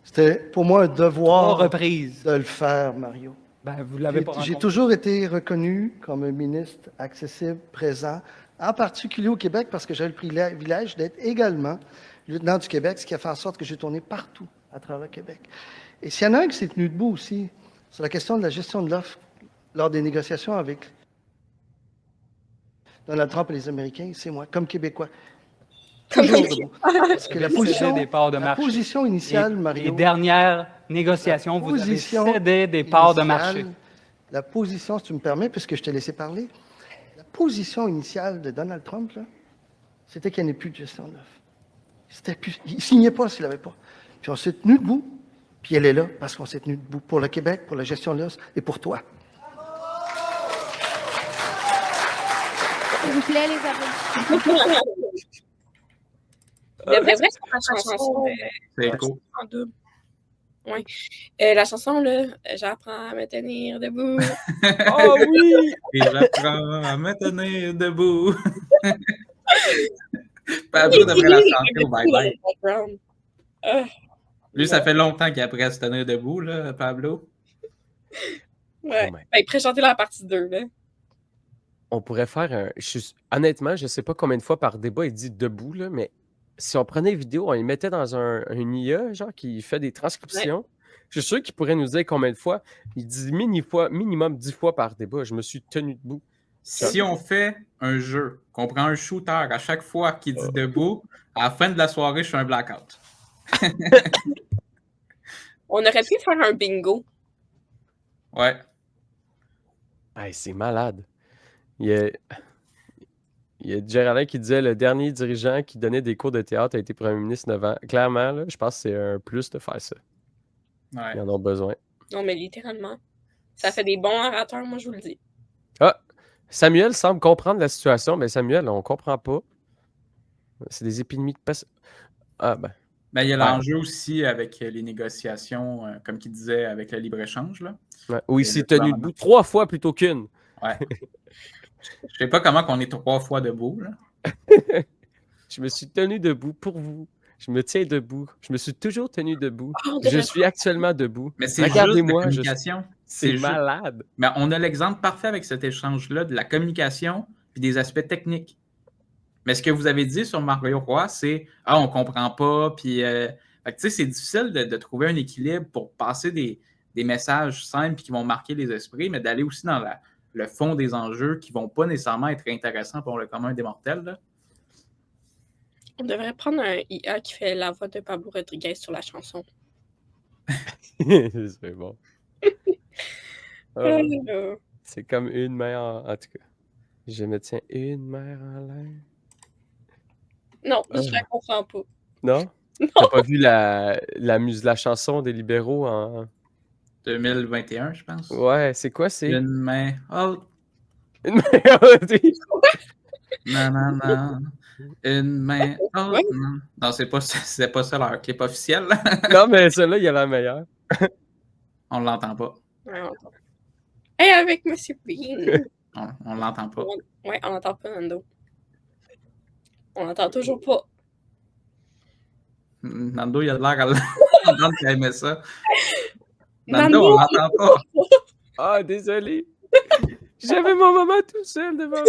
C'était pour moi un devoir de le faire, Mario. Ben, vous l'avez pas rencontré. J'ai toujours été reconnu comme un ministre accessible, présent, en particulier au Québec, parce que j'ai le privilège d'être également lieutenant du Québec, ce qui a fait en sorte que j'ai tourné partout à travers le Québec. Et s'il y en a un qui s'est tenu debout aussi sur la question de la gestion de l'offre lors des négociations avec Donald Trump et les Américains, c'est moi, comme Québécois. Toujours debout. Parce que la position initiale, Mario... Les dernières négociations, vous avez cédé des parts de marché. La position, si tu me permets, puisque je t'ai laissé parler, la position initiale de Donald Trump, c'était qu'il n'y en ait plus de gestion de l'offre. Il ne signait pas s'il n'avait pas. Puis on s'est tenu debout, puis elle est là, parce qu'on s'est tenu debout pour le Québec, pour la gestion de l'offre et pour toi. S'il vous plaît, les amis. Il devrait faire la chanson. C'est cool. En double. Oui. La chanson, là, j'apprends à me tenir debout. Oh oui! Et j'apprends à me tenir debout. Pablo devrait la chanter au bye-bye. Lui, ça fait longtemps qu'il apprend à se tenir debout, là, Pablo. Ouais. Il pourrait chanter la partie 2, là. On pourrait faire un... Honnêtement, je ne sais pas combien de fois par débat il dit debout, là, mais si on prenait une vidéo, on les mettait dans un IA, genre, qui fait des transcriptions, je suis sûr qu'il pourrait nous dire combien de fois. Il dit minimum 10 fois par débat. Je me suis tenu debout. Si on fait un jeu, qu'on prend un shooter à chaque fois qu'il dit debout, à la fin de la soirée, je fais un blackout. On aurait pu faire un bingo. Ouais. Hey, c'est malade. Il y a Géraldin qui disait le dernier dirigeant qui donnait des cours de théâtre a été premier ministre 9 ans. Clairement, là, je pense que c'est un plus de faire ça. Ouais. Ils en ont besoin. Non, mais littéralement. Ça fait des bons orateurs, moi, je vous le dis. Ah! Samuel semble comprendre la situation, mais Samuel, on comprend pas. C'est des épidémies de peste. Ah, ben. Ben, il y a l'enjeu aussi avec les négociations, comme il disait, avec le libre-échange. Là. Ouais. Où il s'est tenu debout 3 fois plutôt qu'une. Ouais. Je sais pas comment on est 3 fois debout. Là. Je me suis tenu debout pour vous. Je me tiens debout. Je me suis toujours tenu debout. Je suis actuellement debout. Mais c'est regardez-moi, juste la communication. C'est malade. Mais on a l'exemple parfait avec cet échange-là de la communication et des aspects techniques. Mais ce que vous avez dit sur Mario Roy, c'est « Ah, on comprend pas », puis c'est difficile de trouver un équilibre pour passer des messages simples qui vont marquer les esprits, mais d'aller aussi dans le fond des enjeux qui vont pas nécessairement être intéressants pour le commun des mortels. Là. On devrait prendre un IA qui fait la voix de Pablo Rodriguez sur la chanson. C'est bon. C'est comme une main en tout cas. Je me tiens une main en l'air. Non, je la comprends pas. Non? T'as pas vu la chanson des libéraux en 2021, je pense. Ouais, c'est quoi? C'est une main haute. Une main haute. Non, non, non. Une main haute. Non, c'est pas ça leur clip officiel. Non, mais celle-là, il a la meilleure. On l'entend pas. Ouais, on l'entend. Et avec M. Bean. On l'entend pas. Ouais, on n'entend pas, Nando. On n'entend toujours pas. Nando, il a l'air à l'entendre qu'il aimait ça. Nando, on l'entend pas. Ah, désolé. J'avais mon moment tout seul devant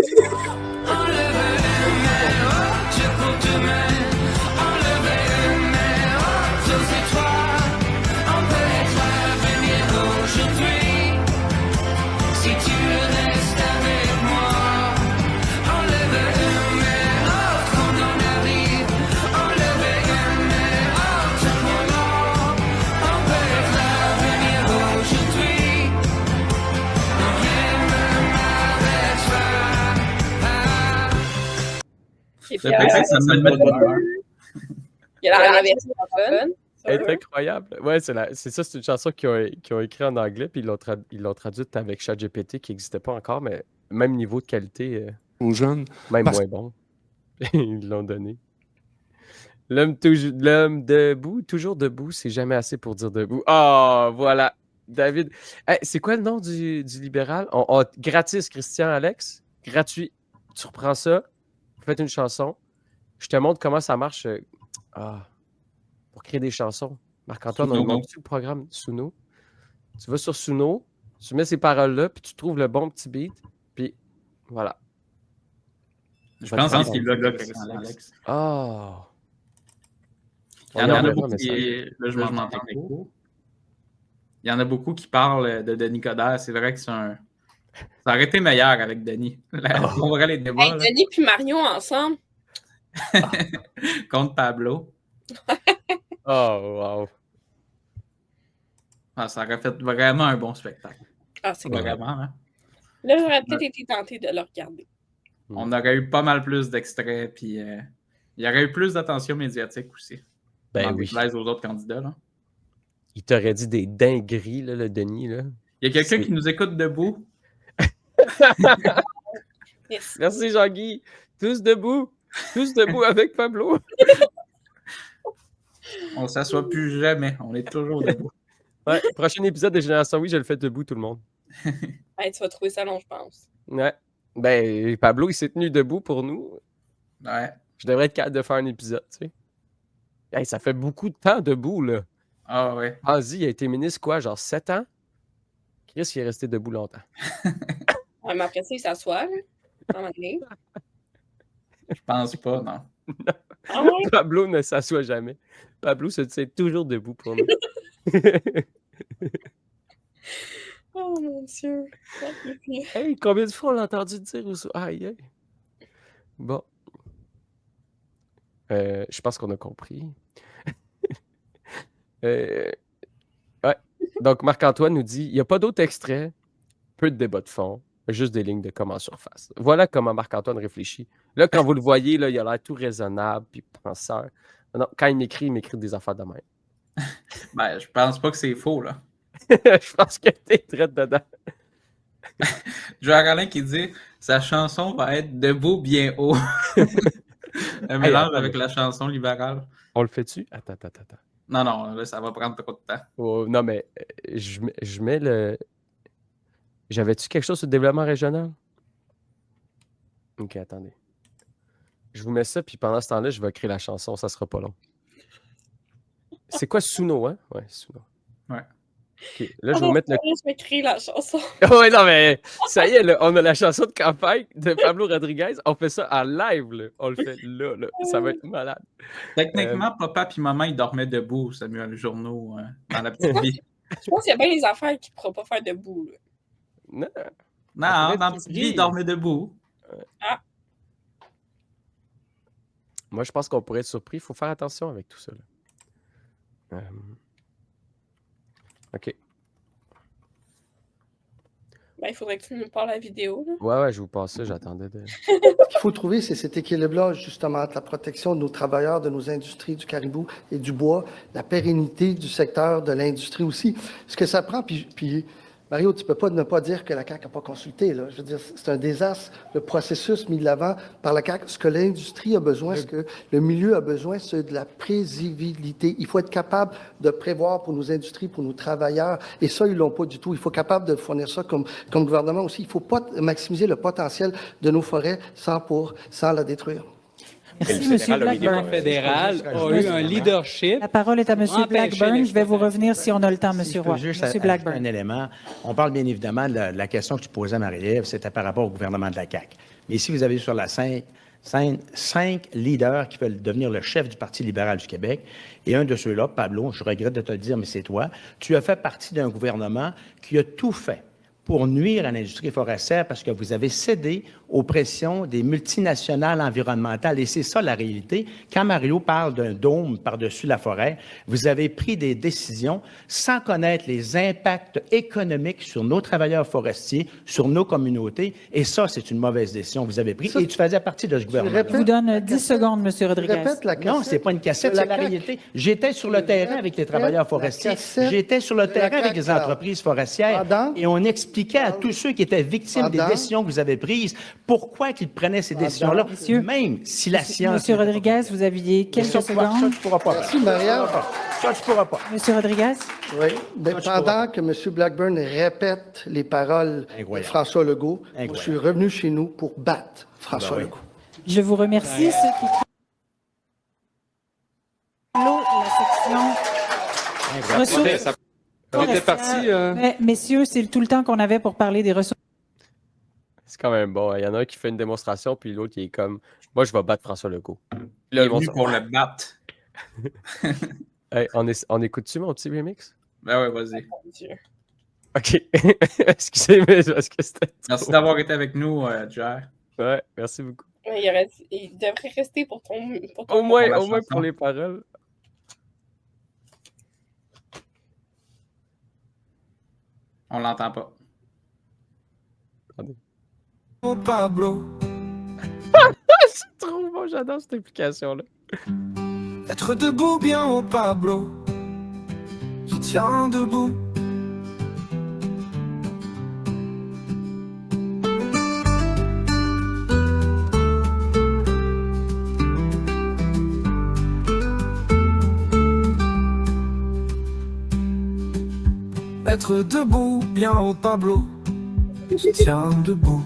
Le prétexte, ça me met de bonne humeur. Il y a la version fun. Elle est incroyable. Ouais, c'est ça, c'est une chanson qu'ils ont écrite en anglais, puis ils l'ont traduite avec ChatGPT qui n'existait pas encore, mais même niveau de qualité. Aux jeunes. Même moins bon. Ils l'ont donné. L'homme debout, toujours debout, c'est jamais assez pour dire debout. Ah, voilà. David. Hey, c'est quoi le nom du libéral? Gratis, Christian, Alex. Gratuit. Tu reprends ça. Faites une chanson. Je te montre comment ça marche. Pour créer des chansons. Marc-Antoine, on montre-tu le programme Suno? Tu vas sur Suno, tu mets ces paroles-là, puis tu trouves le bon petit beat, puis voilà. Je pense qu'il bloque Alex. Ah! Il y en a beaucoup qui... Là, je m'entends beaucoup. Il y en a beaucoup qui parlent de Denis Coderre. C'est vrai que ça aurait été meilleur avec Denis. On verrait les débats. Hey, Denis puis Mario ensemble. Contre Pablo. Oh, wow. Ça aurait fait vraiment un bon spectacle. Ah, c'est vraiment, hein? Là, j'aurais peut-être été tenté de le regarder. On aurait eu pas mal plus d'extraits, puis il y aurait eu plus d'attention médiatique aussi. Ben oui. Plaise aux autres candidats, là. Il t'aurait dit des dingueries, là, le Denis, là. Il y a quelqu'un qui nous écoute debout. Merci, Jean-Guy. Tous debout avec Pablo. On ne s'assoit plus jamais. On est toujours debout. Ouais, prochain épisode de Génération Oui, je le fais debout, tout le monde. Hey, tu vas trouver ça long, je pense. Ouais. Ben, Pablo, il s'est tenu debout pour nous. Ouais. Je devrais être capable de faire un épisode, tu sais. Hey, ça fait beaucoup de temps debout, là. Ah ouais. Vas-y, il a été ministre, quoi, genre 7 ans? Chris, il est resté debout longtemps. Ouais, mais après ça, il s'assoit, là. Je pense pas, non. Ah ouais? Pablo ne s'assoit jamais. Pablo se tient toujours debout pour nous. Oh mon Dieu. Hey, combien de fois on l'a entendu dire aussi? Aïe, aïe. Bon. Je pense qu'on a compris. Ouais. Donc, Marc-Antoine nous dit il n'y a pas d'autres extraits, peu de débat de fond, juste des lignes de comment surface. Voilà comment Marc-Antoine réfléchit. Là, quand vous le voyez, là, il a l'air tout raisonnable puis penseur. Non, quand il m'écrit des affaires de même. Ben, je pense pas que c'est faux, là. Je pense que t'es très dedans. Joël Alain qui dit sa chanson va être debout bien haut. Un mélange avec la chanson libérale. On le fait-tu? Attends. Non, là, ça va prendre trop de temps. Oh, non, mais je mets le. J'avais-tu quelque chose sur le développement régional? Ok, attendez. Je vous mets ça, puis pendant ce temps-là, je vais créer la chanson, ça sera pas long. C'est quoi Suno, hein? Ouais, Suno. Ouais. Ok, là, je vais vous mettre le. Je vais créer la chanson. Ouais, non, mais ça y est, là, on a la chanson de campagne de Pablo Rodriguez. On fait ça en live, là. On le fait là. Ça va être malade. Techniquement, papa et maman, ils dormaient debout, Samuel Journeau, dans la petite vie. Je pense qu'il y a bien des affaires qu'il ne pourra pas faire debout. Là. Non, dans la petite vie, ils dormaient debout. Ah. Moi, je pense qu'on pourrait être surpris. Il faut faire attention avec tout ça. Là. OK. Ben, il faudrait que tu nous parles la vidéo. Là. Ouais, je vous passe ça. J'attendais de... Ce qu'il faut trouver, c'est cet équilibre-là, justement, entre la protection de nos travailleurs, de nos industries, du caribou et du bois, la pérennité du secteur de l'industrie aussi. Ce que ça prend, puis Mario, tu ne peux pas ne pas dire que la CAQ n'a pas consulté. Là. Je veux dire, c'est un désastre, le processus mis de l'avant par la CAQ. Ce que l'industrie a besoin, ce que le milieu a besoin, c'est de la prévisibilité. Il faut être capable de prévoir pour nos industries, pour nos travailleurs, et ça, ils ne l'ont pas du tout. Il faut être capable de fournir ça comme gouvernement aussi. Il ne faut pas maximiser le potentiel de nos forêts sans la détruire. Merci, M. Blackburn. Le gouvernement fédéral a eu un leadership. La parole est à M. empêcher Blackburn. Je vais vous l'exploitation. revenir si on a le temps, M. Si je peux Roy. juste M. ajouter Blackburn. un élément. On parle bien évidemment de la question que tu posais à Marie-Ève, c'était par rapport au gouvernement de la CAQ. Mais ici, vous avez sur la scène 5 leaders qui veulent devenir le chef du Parti libéral du Québec. Et un de ceux-là, Pablo, je regrette de te le dire, mais c'est toi, tu as fait partie d'un gouvernement qui a tout fait pour nuire à l'industrie forestière parce que vous avez cédé aux pressions des multinationales environnementales. Et c'est ça la réalité. Quand Mario parle d'un dôme par-dessus la forêt, vous avez pris des décisions sans connaître les impacts économiques sur nos travailleurs forestiers, sur nos communautés. Et ça, c'est une mauvaise décision que vous avez prise. Et tu faisais partie de ce gouvernement. Je vous donne 10 secondes, M. Rodriguez. Non, c'est pas une cassette, c'est la réalité. J'étais sur le terrain avec les travailleurs forestiers. J'étais sur le terrain avec les entreprises forestières. Et on expliquait à tous ceux qui étaient victimes des décisions que vous avez prises pourquoi ils prenaient ces décisions-là, même si la science... M. Rodriguez, vous aviez quelques secondes. Ça, tu pourras pas. Merci, Maria. Ça, tu pourras pas. M. Rodriguez? Oui. Pendant que M. Blackburn répète les paroles de François Legault, je suis revenu chez nous pour battre François Legault. Je vous remercie. Ceux qui clôt la section ressources. On était parti. Mais, messieurs, c'est tout le temps qu'on avait pour parler des ressources. C'est quand même bon. Il y en a un qui fait une démonstration, puis l'autre, il est comme moi, je vais battre François Legault. Il est venu pour le battre. Hey, on écoute-tu mon petit remix? Ben ouais, vas-y. OK. Excusez-moi, parce que c'était. Merci d'avoir été avec nous, Jer. Ouais, merci beaucoup. Il devrait rester pour ton Au moins pour les paroles. On l'entend pas. Oh Pablo. C'est trop bon, j'adore cette application-là. Être debout bien au Pablo. Je tiens debout. Être debout bien au Pablo. Je tiens debout.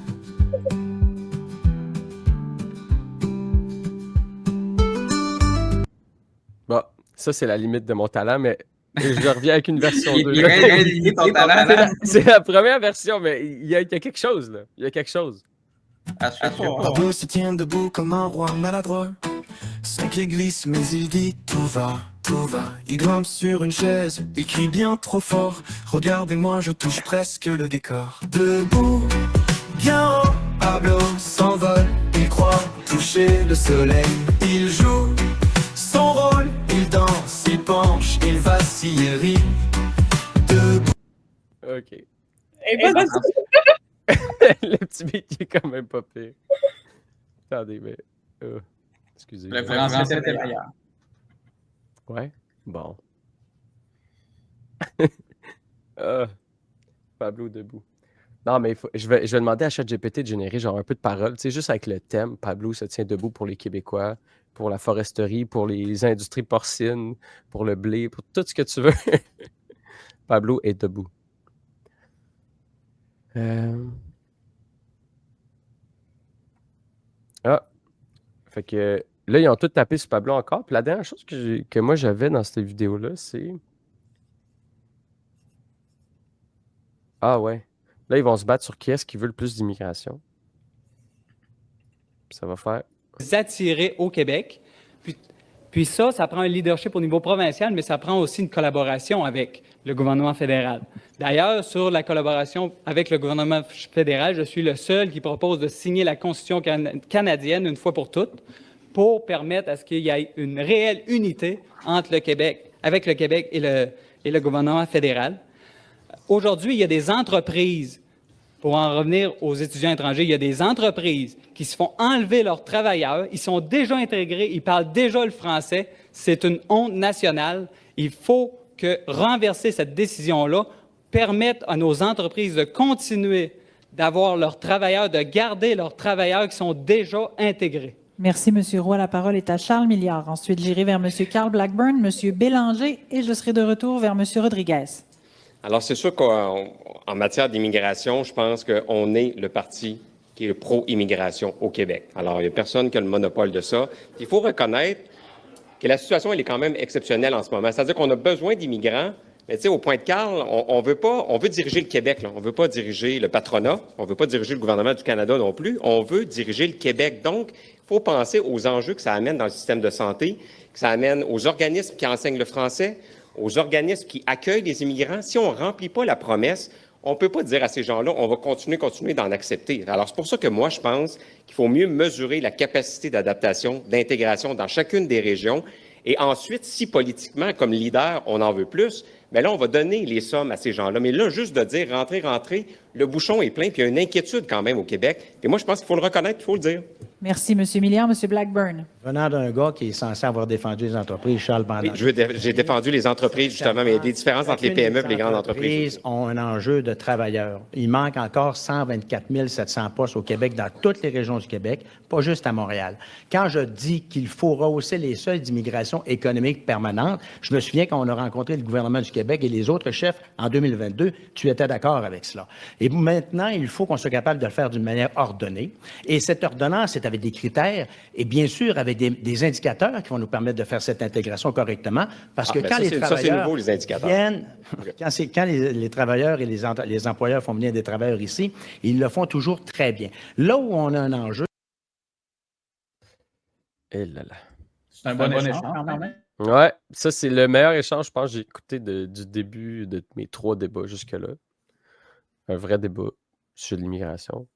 Bon, ça, c'est la limite de mon talent, mais je reviens avec une version 2. Il a limité ton talent. C'est la première version, mais il y a quelque chose, là. Il y a quelque chose. Pablo se tient debout comme un roi maladroit. Son pied glisse, mais il dit tout va, tout va. Il grimpe sur une chaise, il crie bien trop fort. Regardez-moi, je touche presque le décor. Debout, bien haut, Pablo s'envole. Il croit toucher le soleil. Il joue son rôle, il danse, il penche, il vacille, il rit. Debout. OK. Et ben, Le petit beat, il est quand même pas pire. Attendez, mais... excusez. Le français était meilleur. Ouais? Bon. Pablo debout. Non, mais je vais demander à ChatGPT de générer genre un peu de paroles, tu sais, juste avec le thème. Pablo se tient debout pour les Québécois, pour la foresterie, pour les industries porcines, pour le blé, pour tout ce que tu veux. Pablo est debout. Ah. Fait que là, ils ont tout tapé sur Pablo encore. Puis la dernière chose que moi j'avais dans cette vidéo-là, c'est. Ah ouais. Là, ils vont se battre sur qui est-ce qui veut le plus d'immigration. Ça va faire. Attirer au Québec. Puis ça prend un leadership au niveau provincial, mais ça prend aussi une collaboration avec le gouvernement fédéral. D'ailleurs, sur la collaboration avec le gouvernement fédéral, je suis le seul qui propose de signer la Constitution canadienne une fois pour toutes pour permettre à ce qu'il y ait une réelle unité entre le Québec, avec le Québec et le gouvernement fédéral. Aujourd'hui, il y a des entreprises, pour en revenir aux étudiants étrangers, il y a des entreprises qui se font enlever leurs travailleurs, ils sont déjà intégrés, ils parlent déjà le français, c'est une honte nationale. Il faut renverser cette décision-là permettre à nos entreprises de continuer d'avoir leurs travailleurs, de garder leurs travailleurs qui sont déjà intégrés. Merci, M. Roy. La parole est à Charles Milliard. Ensuite, j'irai vers M. Carl Blackburn, M. Bélanger et je serai de retour vers M. Rodriguez. Alors, c'est sûr qu'en matière d'immigration, je pense qu'on est le parti qui est pro-immigration au Québec. Alors, il n'y a personne qui a le monopole de ça. Il faut reconnaître que la situation, elle est quand même exceptionnelle en ce moment. C'est-à-dire qu'on a besoin d'immigrants, mais tu sais, au point de Carl, on veut diriger le Québec, là. On ne veut pas diriger le patronat, on ne veut pas diriger le gouvernement du Canada non plus, on veut diriger le Québec. Donc, il faut penser aux enjeux que ça amène dans le système de santé, que ça amène aux organismes qui enseignent le français, aux organismes qui accueillent les immigrants. Si on ne remplit pas la promesse, on ne peut pas dire à ces gens-là, on va continuer d'en accepter. Alors, c'est pour ça que moi, je pense qu'il faut mieux mesurer la capacité d'adaptation, d'intégration dans chacune des régions. Et ensuite, si politiquement, comme leader, on en veut plus, bien là, on va donner les sommes à ces gens-là. Mais là, juste de dire rentrez, le bouchon est plein, puis il y a une inquiétude quand même au Québec. Et moi, je pense qu'il faut le reconnaître, il faut le dire. Merci, M. Milliard. M. Blackburn. Venant d'un gars qui est censé avoir défendu les entreprises, Charles Bandage. Oui, j'ai défendu les entreprises, justement, mais il y a des différences entre les PME et les grandes entreprises. Les entreprises ont un enjeu de travailleurs. Il manque encore 124 700 postes au Québec, dans toutes les régions du Québec, pas juste à Montréal. Quand je dis qu'il faut rehausser les seuils d'immigration économique permanente, je me souviens qu'on a rencontré le gouvernement du Québec et les autres chefs en 2022, tu étais d'accord avec cela. Et maintenant, il faut qu'on soit capable de le faire d'une manière ordonnée. Et cette ordonnance, c'est avec des critères et bien sûr avec des indicateurs qui vont nous permettre de faire cette intégration correctement. Parce que quand les travailleurs nouveau, les indicateurs. viennent, quand les travailleurs et les employeurs font venir des travailleurs ici, ils le font toujours très bien. Là où on a un enjeu... Eh là là. C'est un bon échange quand même. Ouais, ça, c'est le meilleur échange, je pense, que j'ai écouté du début de mes 3 débats jusque-là. Un vrai débat sur l'immigration.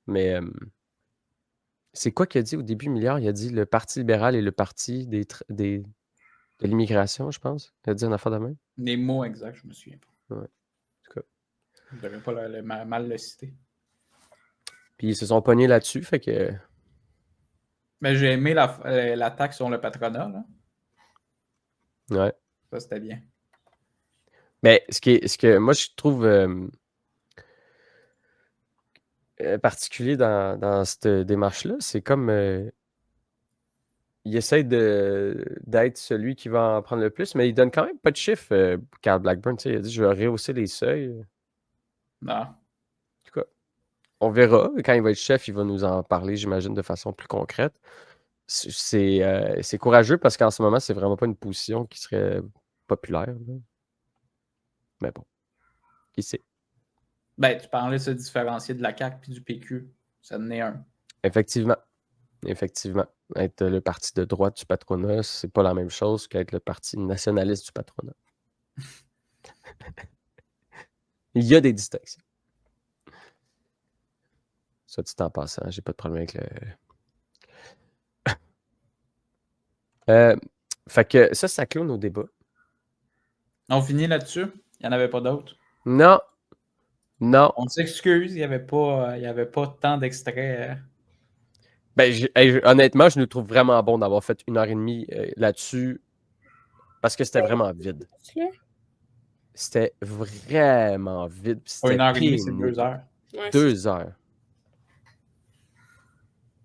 Mais c'est quoi qu'il a dit au début, Milliard? Il a dit le Parti libéral et le Parti de l'immigration, je pense. Il a dit une affaire de même. Les mots exacts, je me souviens pas. Ouais. En tout cas. Je devrais pas mal le citer. Puis ils se sont pognés là-dessus, fait que... Mais j'ai aimé l'attaque sur le patronat, là. Ouais. Ça, c'était bien. Mais ce que moi, je trouve particulier dans cette démarche-là, c'est comme il essaie d'être celui qui va en prendre le plus, mais il donne quand même pas de chiffres, Carl Blackburn. Il a dit « Je vais rehausser les seuils. » Non. En tout cas, on verra. Quand il va être chef, il va nous en parler, j'imagine, de façon plus concrète. C'est courageux parce qu'en ce moment, c'est vraiment pas une position qui serait populaire. Là. Mais bon, qui sait? Ben, tu parlais de se différencier de la CAQ puis du PQ. Ça en est un. Effectivement. Être le parti de droite du patronat, c'est pas la même chose qu'être le parti nationaliste du patronat. Il y a des distinctions. Ça, dit en passant, j'ai pas de problème avec le... fait que ça clôt nos débats. On finit là-dessus? Il n'y en avait pas d'autres? Non. On s'excuse, il n'y avait pas tant d'extraits. Ben, honnêtement, je nous trouve vraiment bon d'avoir fait 1h30 là-dessus parce que c'était vraiment vide. C'était vraiment vide. Pas 1h30, c'est 2 heures. Ouais, 2 heures.